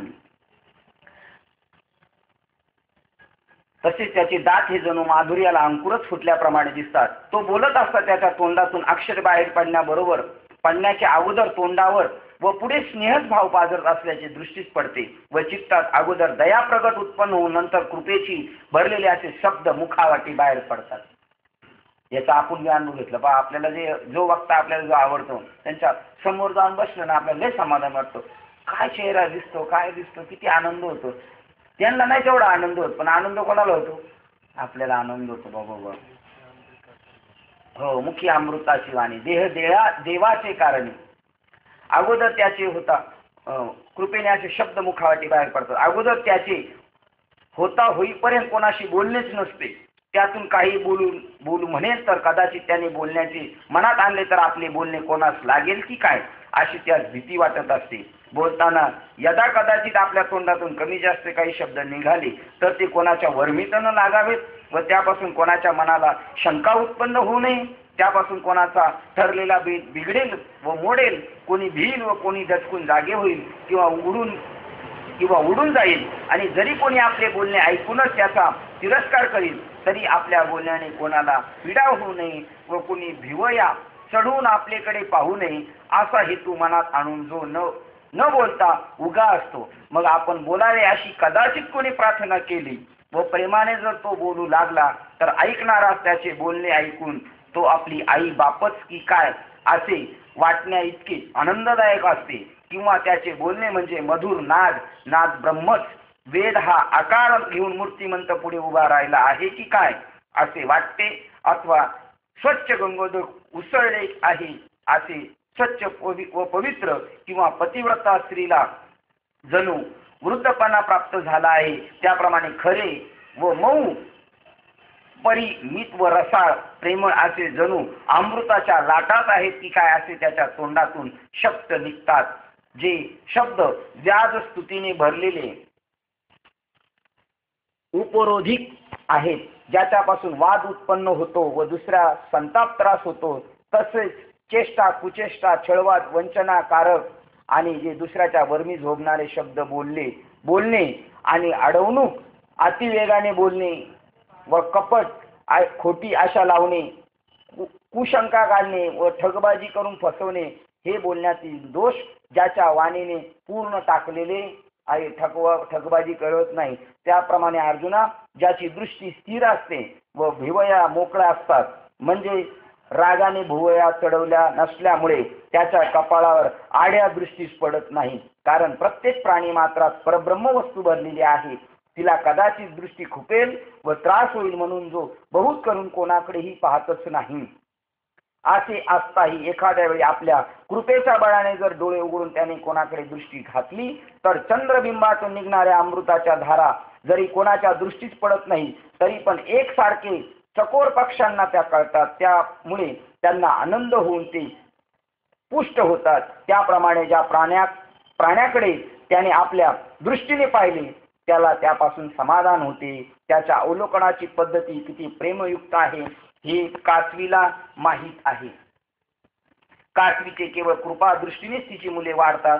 A: तसेच त्याचे दात हे जणू माधुर्याला अंकुरच फुटल्याप्रमाणे दिसतात. तो बोलत असता त्याच्या तोंडातून अक्षर बाहेर पडण्याच्या अगोदर तोंडावर व पुढे स्नेहच भाव पाजरत असल्याचे दृष्टीस पडते व चित्तात अगोदर दया प्रगट उत्पन्न होऊन नंतर कृपेची भरलेले असे शब्द मुखावाटी बाहेर पडतात. याचा आपण अनुभव घेतला पहा. आपल्याला जो वक्ता आपल्याला जो आवडतो त्यांच्या समोर जाऊन बसलं ना आपल्याला लय समाधान वाटतं. काय चेहरा दिसतो, काय दिसतो, किती आनंद होतो. त्यांना नाही तेवढा आनंद होत, पण आनंद कोणाला होतो, आपल्याला आनंद होतो बाबा. हो, मुखी अमृताची वाणी देवाचे कारणे. अगोदर त्याचे होता कृपेने असे शब्द मुखावाटी बाहेर पडतात. अगोदर त्याचे होता होईपर्यंत कोणाशी बोलणेच नसते. त्यातून काही बोलू म्हणेल तर कदाचित त्याने बोलण्याचे मनात आणले तर आपले बोलणे कोणास लागेल की काय अशी त्यास भीती वाटत असते. बोलताना यदा कदाचित आपल्या तोंडातून कमी जास्त काही शब्द निघाले तर ते कोणाच्या वर्मीत न लागावेत व त्यापासून कोणाच्या मनाला शंका उत्पन्न होऊ नये. त्यापासून कोणाचा ठरलेला बिघडेल व मोडेल, कोणी भिईल व कोणी दचकून जागे होईल किंवा उडून जाईल. आणि जरी कोणी आपले बोलणे ऐकूनच त्याचा तिरस्कार करील तरी आपल्या बोलण्याने कोणाला पीडा होऊ नये व कोणी भिवया चढून आपल्याकडे पाहू नये असा हेतू मनात आणून जो न बोलता उगा असतो. मग आपण बोलावे अशी कदाचित कोणी प्रार्थना केली व प्रेमाने जर तो बोलू लागला तर ऐकणारा त्याचे बोलणे ऐकून तो आपली आई बापच की काय असे वाटण्या इतके आनंददायक असते. किंवा त्याचे बोलणे म्हणजे मधुर नाद ब्रह्मच, वेद हा आकार घेऊन मूर्तिमंत पुढे उभा राहिला आहे की काय असे वाटते. अथवा स्वच्छ गंगोदर उसळले आहे असे स्वच्छ व पवित्र किंवा पतिव्रता स्त्रीला जणू वृद्धपणा प्राप्त झाला आहे त्याप्रमाणे खरे व मऊ परिमित व रसाळ प्रेमळ असे जणू अमृताच्या लाटात आहेत की काय असे त्याच्या तोंडातून शब्द निघतात. जे शब्द व्याज स्तुतीने भरलेले उपरोधिक आहेत, ज्याच्यापासून वाद उत्पन्न होतो व दुसऱ्या संताप त्रास होतो. तसेच चेष्टा कुचेष्टा छळवाद वंचनाकारक आणि जे दुसऱ्याच्या वर्मी झोबणारे शब्द बोलणे आणि अडवणूक अतिवेगाने बोलणे व कपट खोटी आशा लावणे कुशंका काढणे व ठगबाजी करून फसवणे हे बोलण्यातील दोष ज्याच्या वाणीने पूर्ण टाकलेले आहे. ठगबाजी करत नाही. त्याप्रमाणे अर्जुना, ज्याची दृष्टी स्थिर असते व भिवया मोकळ्या असतात, म्हणजे रागाने भुवया चढवल्या नसल्यामुळे त्याच्या कपाळावर आड्या दृष्टीस पडत नाही. कारण प्रत्येक प्राणी मात्रात परब्रह्म वस्तू भरलेली आहे. तिला कदाचित दृष्टी खुपेल व त्रास होईल म्हणून जो बहुत करून कोणाकडेही पाहतच नाही. असे असताही एखाद्या वेळी आपल्या कृपेच्या बळाने जर डोळे उघडून त्याने कोणाकडे दृष्टी घातली तर चंद्रबिंबातून निघणाऱ्या अमृताच्या धारा जरी कोणाच्या दृष्टीस पडत नाही तरी पण एकसारखे चकोर पक्ष्यांना त्या कळतात. त्यामुळे त्यांना आनंद होऊन ते पुष्ट होतात. त्याप्रमाणे ज्या प्राण्याकडे त्याने आपल्या दृष्टीने पाहिले त्याला त्यापासून समाधान होते. त्याच्या अवलोकनाची पद्धती किती प्रेमयुक्त आहे हे कासवीला माहीत आहे. कासवीचे केवळ कृपा दृष्टीनेच तिची मुले वाढतात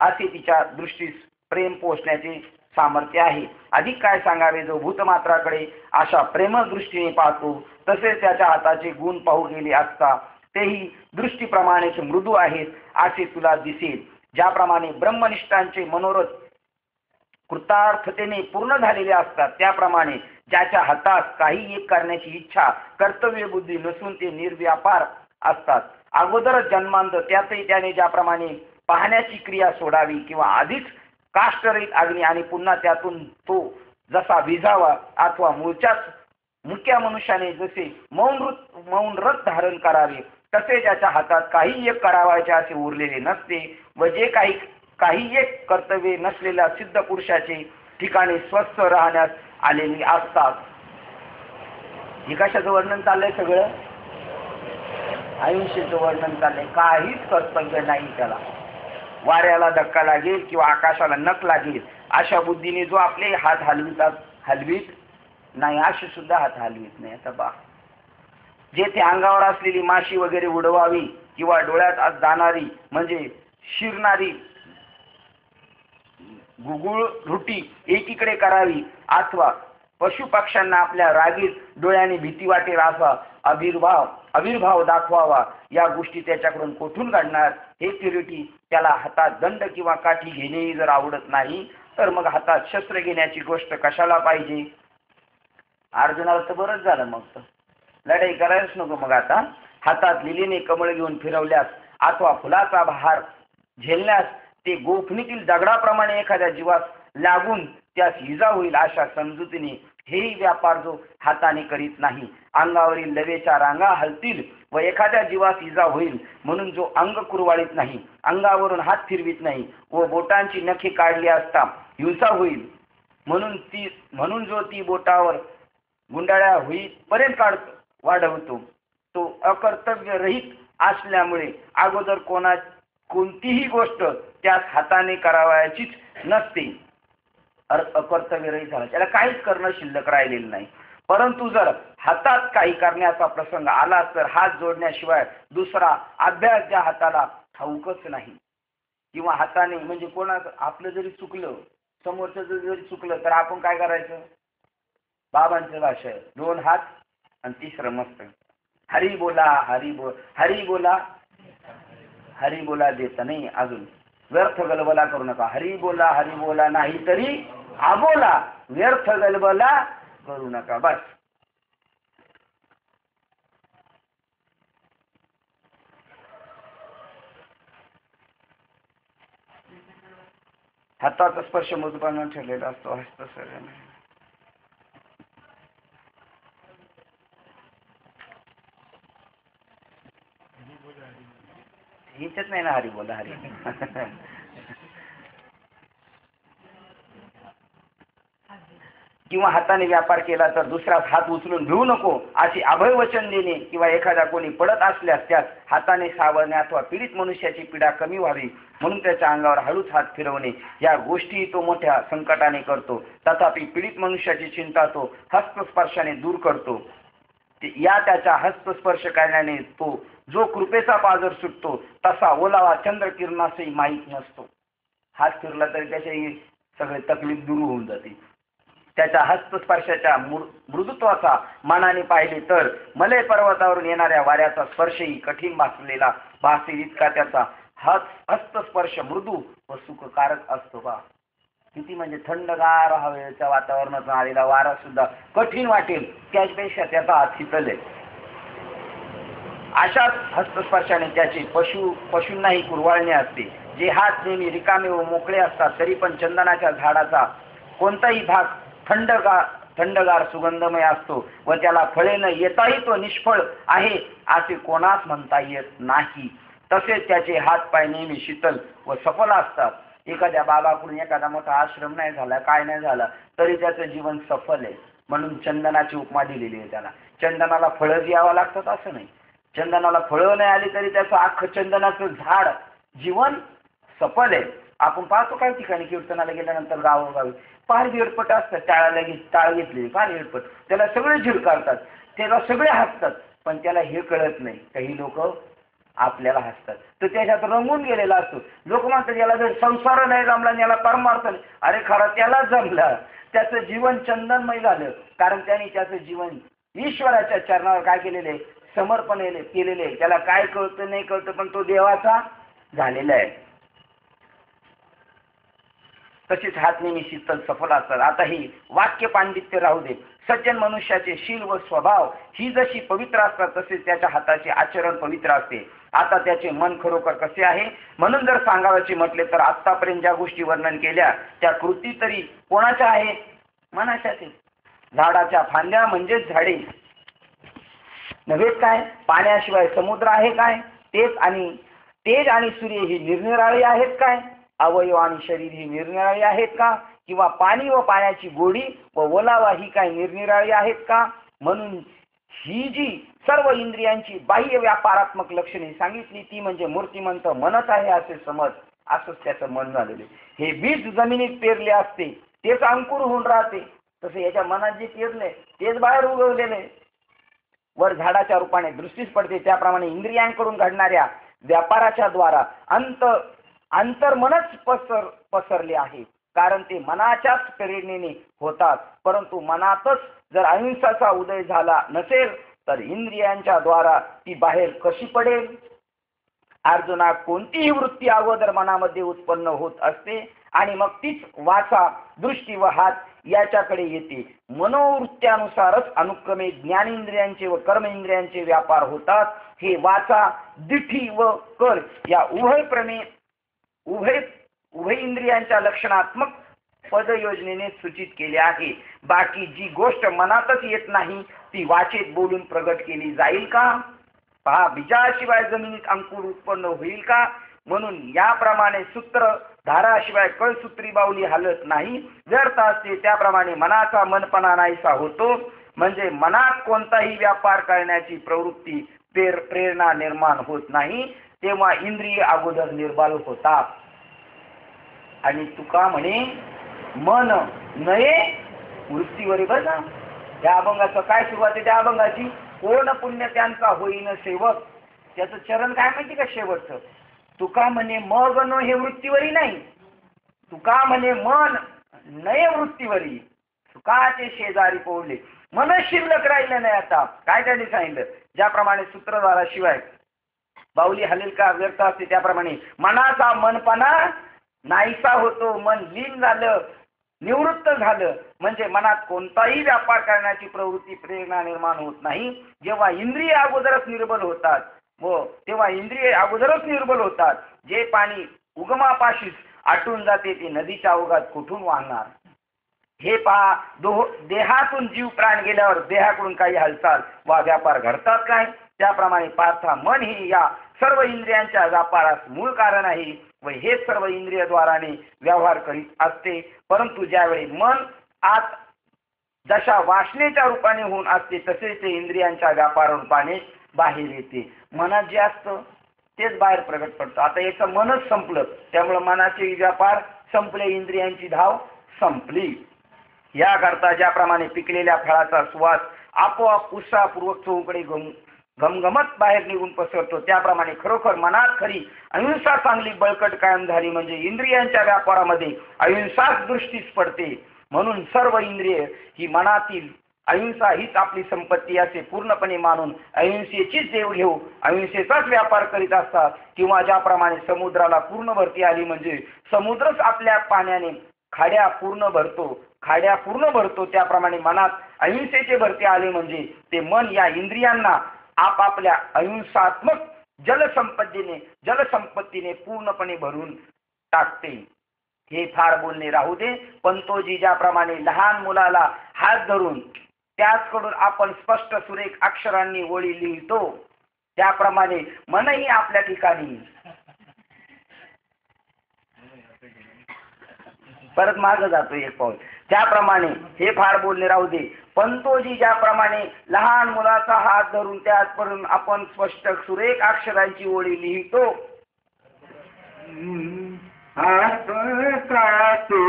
A: असे तिच्या दृष्टीस प्रेम पोचण्याचे सामर्थ्य आहे. अधिक काय सांगावे, जो भूतमात्राकडे अशा प्रेम दृष्टीने पाहतो तसेच त्याच्या हाताचे गुण पाहू गेले असता तेही दृष्टीप्रमाणेच मृदू आहेत असे तुला दिसेल. ज्याप्रमाणे ब्रह्मनिष्ठांचे मनोरथ कृतार्थतेने पूर्ण झालेले असतात त्याप्रमाणे ज्याच्या हातात काही एक करण्याची इच्छा कर्तव्य बुद्धी नसून ते निर्व्यापार असतात. अगोदरच जन्मांत त्यातही त्याने ज्याप्रमाणे पाहण्याची क्रिया सोडावी किंवा आधीच काष्टरहित अग्नी आणि पुन्हा त्यातून तो जसा विझावा अथवा मुख्या मनुष्याने जसे मौन रथ धारण करावे तसे ज्याच्या हातात काही एक करावायचे असे उरलेले नसते व जे काही एक कर्तव्य नसलेल्या सिद्ध पुरुषाचे ठिकाणी स्वस्थ राहण्यास आलेली असतात. हे कशाचं वर्णन चाललंय? सगळं आयुष्याचं वर्णन चाललंय. काहीच कर्तव्य नाही त्याला. वाऱ्याला धक्का लागेल किंवा आकाशाला नख लागेल अशा बुद्धीने जो आपले हात हलवीत नाही असे सुद्धा हात हलवीत नाही. आता बा, जेथे अंगावर असलेली माशी वगैरे उडवावी किंवा डोळ्यात आत जाणारी म्हणजे शिरणारी गुगुळ रुटी एकीकडे करावी अथवा पशु पक्ष्यांना आपल्या रागीत डोळ्याने भीती वाटेल असा आविर्भाव दाखवावा, या गोष्टी त्याच्याकडून कोठून घडणार? हे तिरटी त्याला हातात दंड किंवा काठी घेणेही जर आवडत नाही तर मग हातात शस्त्र घेण्याची गोष्ट कशाला पाहिजे? अर्जुनाला तर बरंच झालं, मग तर लढाई करायच नको. मग आता हातात लिलीने कमळ घेऊन फिरवल्यास अथवा फुलाचा बहार झेलण्यास ते गोफणीतील दगडाप्रमाणे एखाद्या जीवास लागून त्यास इजा होईल अशा समजुतीने हेही व्यापार जो हाताने करीत नाही. अंगावरील लवेच्या रांगा हलतील व एखाद्या जीवास इजा होईल म्हणून जो अंग कुरवाळीत नाही, अंगावरून हात फिरवित नाही व बोटांची नखे काढली असता हिंसा होईल म्हणून जो ती बोटावर गुंडाळ्या होईपर्यंत वाढवतो तो अकर्तव्य रहित असल्यामुळे अगोदर कोणतीही गोष्ट त्यास हाताने करावयाचीच नसते. अकर्तव्य रहित झाला त्याला काहीच करणं शिल्लक राहिलेलं नाही. परंतु जर हातात काही करण्याचा प्रसंग आला तर हात जोडण्याशिवाय दुसरा अभ्यास त्या हाताला ठाऊकच नाही. किंवा हाताने म्हणजे कोणाचं आपलं जरी चुकलं, समोरचं जरी चुकलं तर आपण काय करायचं? बाबांचं भाषा, 2 हात आणि तिसरं मस्त हरी बोला हरी बोला हरी बोला देत नाही. अजून व्यर्थ गलबला करू नका. हरी बोला नाही तरी आबोला, व्यर्थ गलबला करू नका. बस. हाताचा स्पर्श मजबूत ठेवलेला असतो. हिचच नाही ना हरी बोला हरी. किंवा हाताने व्यापार केला तर दुसऱ्याच हात उचलून घेऊ नको अशी अभय वचन देणे किंवा एखादा कोणी पडत असल्यास त्यास हाताने सावरणे अथवा पीडित मनुष्याची पीडा कमी व्हावी म्हणून त्याच्या अंगावर हळूच हात फिरवणे या गोष्टी तो मोठ्या संकटाने करतो. तथापि पीडित मनुष्याची चिंता तो हस्तस्पर्शाने दूर करतो. या त्याच्या हस्तस्पर्श करण्याने तो जो कृपेचा पाझर सुटतो तसा ओलावा चंद्रकिरणासही माहीत नसतो. हात फिरला तरी त्याची सगळे तकलीफ दूर होऊन जाते. त्याच्या हस्तस्पर्शाच्या मृदुत्वाचा मनाने पाहिले तर मलय पर्वतावरून येणाऱ्या वाऱ्याचा स्पर्शही कठीण भासेल इतका त्याचा हस्तस्पर्श मृदू व सुखकारक असतो. का किती म्हणजे थंडगार हवेच्या वातावरणातून आलेला वारा सुद्धा कठीण वाटेल त्यापेक्षा त्याचा हात शीतल आहे. अशाच हस्तस्पर्शाने त्याचे पशूंनाही कुरवाळणे असते. जे हात नेहमी रिकामे व मोकळे असतात तरी पण चंदनाच्या झाडाचा कोणताही भाग थंडगार सुगंधमय असतो व त्याला फळे न येताही तो निष्फळ आहे असे कोणास म्हणता येत नाही. तसेच त्याचे हात पाय नेहमी शीतल व सफल असतात. एखाद्या बाबाकडून एखादा मोठा आश्रम नाही झाला काय नाही झाला तरी त्याचं जीवन सफल आहे म्हणून चंदनाची उपमा दिलेली आहे. त्याला चंदनाला फळं यावं लागतात असं नाही. चंदनाला फळं नाही आली तरी त्याचं अख्खं चंदनाचं झाड जीवन सफल आहे. आपण पाहतो काही ठिकाणी कीर्तनाला गेल्यानंतर गावोगावी फार हेडपट असतात. टाळ घेतलेली फार हेडपट त्याला सगळे झिडकारतात त्याला सगळे हसतात पण त्याला हे कळत नाही. काही लोक आपल्याला हसतात तर त्याच्यात रंगून गेलेला असतो. लोक म्हणतात याला जर संसार नाही जमला याला परमार्थ नाही. अरे खरा त्यालाच जमला. त्याचं जीवन चंदनमय झालं कारण त्याने त्याचं जीवन ईश्वराच्या चरणावर काय केलेले समर्पण केलेले. त्याला काय कळतं नाही कळतं पण तो देवाचा झालेला आहे. तसेच हात नेहमी शीतल सफल असतात. आता ही वाक्य पांडित्य राहू दे. सज्जन मनुष्याचे शील व स्वभाव ही जशी पवित्र असतात तसेच त्याच्या हाताचे आचरण पवित्र असते. आता त्याचे मन खरोखर कसे आहे म्हणून जर सांगायचे म्हटले तर आतापर्यंत ज्या गोष्टी वर्णन केल्या त्या कृती तरी कोणाच्या आहेत मनाच्याच. झाडाच्या फांद्या म्हणजेच झाडे नव्हेत काय. पाण्याशिवाय समुद्र आहे काय. तेज आणि सूर्य ही निरनिराळी आहेत काय. अवयव आणि शरीर ही निरनिराळी आहेत का किंवा पाणी व पाण्याची गोडी व ओलावा ही काय निरनिराळी आहेत का. म्हणून ही जी सर्व इंद्रियांची बाह्य व्यापारात्मक लक्षणे सांगितली ती म्हणजे मूर्तिमंत मनच आहे असे समज. असंच त्याचं मन झालेले. हे बीज जमिनीत पेरले असते तेच अंकुर होऊन राहते. तसे याच्या मनात जे पेरले तेच बाहेर उगवलेले वर झाडाच्या रूपाने दृष्टीस पडते. त्याप्रमाणे इंद्रियांकडून घडणाऱ्या व्यापाराच्या द्वारा अंतर्मनच पसरले आहे कारण ते मनाच्याच प्रेरणेने होतात. परंतु मनातच जर अहिंसाचा उदय झाला नसेल तर इंद्रियांच्या द्वारा ती बाहेर कशी पडेल. अर्जुना कोणतीही वृत्ती अगोदर मनामध्ये उत्पन्न होत असते आणि मग तीच वाचा दृष्टी व हात याच्याकडे येते. मनोवृत्त्यानुसारच अनुक्रमे ज्ञानेंद्रियांचे व कर्मेंद्रियांचे व्यापार होतात. हे वाचा दिठी व कर या उभय इंद्रियांच्या लक्षणात्मक पदयोजनेने सूचित केले आहे. बाकी जी गोष्ट मनातच येत नाही ती वाचेत बोलून प्रगट केली जाईल का. पहा बीजाशिवाय जमिनीत अंकुर उत्पन्न होईल का. म्हणून याप्रमाणे सूत्र धाराशिवाय कळसूत्री बाहुली हलत नाही. व्यर्थ असते त्याप्रमाणे मनाचा मनपणा नाहीसा होतो. म्हणजे मनात कोणताही व्यापार करण्याची प्रवृत्ती प्रेरणा निर्माण होत नाही. तेव्हा इंद्रिय अगोदर निर्बल होतात. आणि तुका म्हणे मन नये वृत्तीवर. बघा त्या अभंगाचं काय सुरुवात आहे. त्या अभंगाची कोण पुण्य त्यांचा होईन सेवक. त्याचं चरण काय माहिती का शेवटचं. तुका म्हणे मग न हे वृत्तीवरी नाही. तुका म्हणे मन नये वृत्तीवरी. सुखाचे शेजारी पोवले मन शिल्लक राहिलं नाही. आता काय त्यांनी सांगितलं ज्याप्रमाणे सूत्रधाराशिवाय बाहुली हलेल का व्यर्थ असते त्याप्रमाणे मनाचा मनपणा नाहीसा होतो. मन लीन झालं निवृत्त झालं म्हणजे मनात कोणताही व्यापार करण्याची प्रवृत्ती प्रेरणा निर्माण होत नाही. जेव्हा इंद्रिय अगोदरच निर्बल होतात जे पाणी उगमापाशीच आटून जाते ते नदीच्या ओघात कुठून वाहणार. हे पहा देहातून जीव प्राण गेल्यावर देहाकडून काही हालचाल वा व्यापार घडतात काय. त्याप्रमाणे पार्था मन ही या सर्व इंद्रियांच्या व्यापारास मूळ कारण आहे व हेच सर्व इंद्रियद्वाराने व्यवहार करीत असते. परंतु ज्यावेळी मन आत जशा वासनेच्या रूपाने होऊन असते तसेच ते इंद्रियांच्या व्यापार रूपाने बाहेर येते. मनात जे असतं तेच बाहेर प्रगट पडतं. आता याचं मनच संपलं, त्यामुळे मनाचे व्यापार संपले, इंद्रियांची धाव संपली. याकरता ज्याप्रमाणे पिकलेल्या फळाचा सुवास आपोआप उत्साहपूर्वक चहूकडे घमघमत बाहेर निघून पसरतो, त्याप्रमाणे खरोखर मनात खरी अहिंसा चांगली बळकट कायम झाली म्हणजे इंद्रियांच्या व्यापारामध्ये अहिंसाच दृष्टीस पडते. म्हणून सर्व इंद्रिय ही मनातील अहिंसा हीच आपली संपत्ती असे पूर्णपणे मानून अहिंसेचीच देव घेऊ अहिंसेचाच व्यापार करीत असतात. किंवा ज्याप्रमाणे समुद्राला पूर्ण भरती आली म्हणजे समुद्रच आपल्या पाण्याने खाड्या पूर्ण भरतो, त्याप्रमाणे मनात अहिंसेचे भरती आले म्हणजे ते मन या इंद्रियांना आपापल्या अहिंसात्मक जलसंपत्तीने पूर्णपणे भरून टाकते. हे फार बोलणे राहू दे, पण तो जी ज्याप्रमाणे लहान मुलाला हात धरून त्याचकडून आपण स्पष्ट सुरेख अक्षरांनी ओळी लिहितो, त्याप्रमाणे मनही आपल्या ठिकाणी परत मागे जातो एक पाऊल. त्याप्रमाणे हे फार बोलणे राहू दे, पण तो जी ज्याप्रमाणे लहान मुलाचा हात धरून त्याचपर्यंत आपण स्पष्ट सुरेख अक्षरांची ओळी लिहितो.
B: आपकाते साथी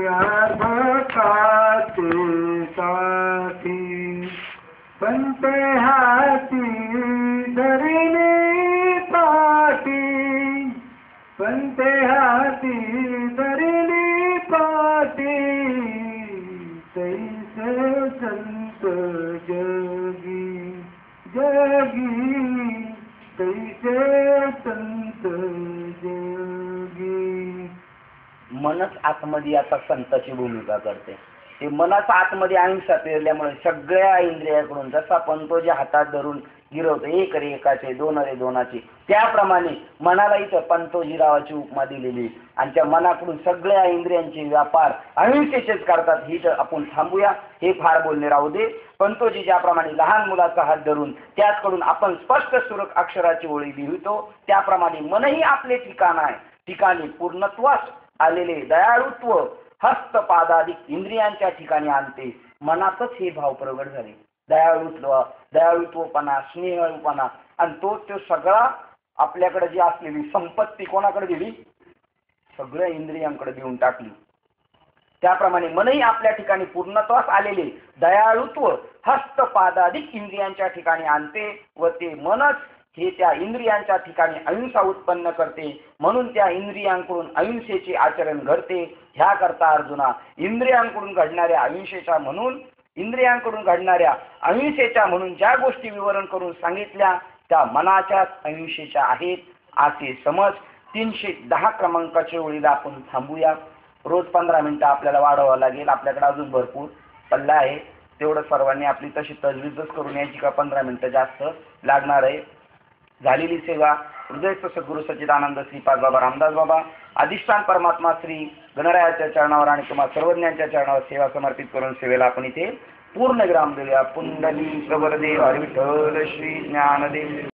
B: आपकाते साथी पंते हाती धरिणी पाटी पंते हाती धरिणी पाटी तैसे संत जगी तैसे संत जगी.
A: मनच आतमध्ये आता संताची भूमिका करते. ते मनाचा आतमध्ये अहिंसा पेरल्यामुळे सगळ्या इंद्रियाकडून जसा पण तो जे हातात धरून गिरवतो, एक रे एकाचे, दोन रे दोनाचे, त्याप्रमाणे मनाला इथं पंतोजीरावाची उपमा दिलेली आणि त्या मनाकडून सगळ्या इंद्रियांचे व्यापार अहिंसेचेच करतात. ही तर आपण थांबूया, हे फार बोलणे राहू दे. पंतोजी ज्याप्रमाणे लहान मुलाचा हात धरून त्याचकडून आपण स्पष्ट सुरक अक्षराची ओळी लिहितो, त्याप्रमाणे मनही आपले ठिकाणी पूर्णत्वास आलेले दयाळुत्व हस्तपादाधिक इंद्रियांच्या ठिकाणी आणते. मनातच हे भाव प्रगट झाले, दयाळुत्वपणा, स्नेहळूपणा, आणि तो सगळा आपल्याकडे जी असलेली संपत्ती कोणाकडे दिली? सगळ्या इंद्रियांकडे देऊन टाकली. त्याप्रमाणे मनही आपल्या ठिकाणी पूर्णत्वास आलेले दयाळुत्व हस्तपादाधिक इंद्रियांच्या ठिकाणी आणते व ते मनच हे त्या इंद्रियांच्या ठिकाणी अहिंसा उत्पन्न करते. म्हणून त्या इंद्रियांकडून अहिंसेचे आचरण घडते. ह्या करता अर्जुना, इंद्रियांकडून घडणाऱ्या अहिंसेच्या म्हणून ज्या गोष्टी विवरण करून सांगितल्या त्या मनाच्याच अहिंसेच्या आहेत असे समज. 310 क्रमांकाच्या ओळीला आपण थांबूया. रोज 15 मिनिटं आपल्याला वाढवावं लागेल. आपल्याकडे अजून भरपूर पल्ला आहे, तेवढं सर्वांनी आपली तशी तजवीजच करून यायची का 15 मिनिटं जास्त लागणार आहे. झालेली सेवा हृदयस्थ सद्गुरू सच्चिदानंद श्रीपाद बाबा रामदास बाबा अधिष्ठान परमात्मा श्री गणरायाच्या चरणावर आणि तुम्हा सर्वज्ञांच्या चरणावर सेवा समर्पित करून सेवेला आपण इथे पूर्ण विराम देऊया. पुंडलिक वरदेव हरी विठ्ठल श्री ज्ञानदेव.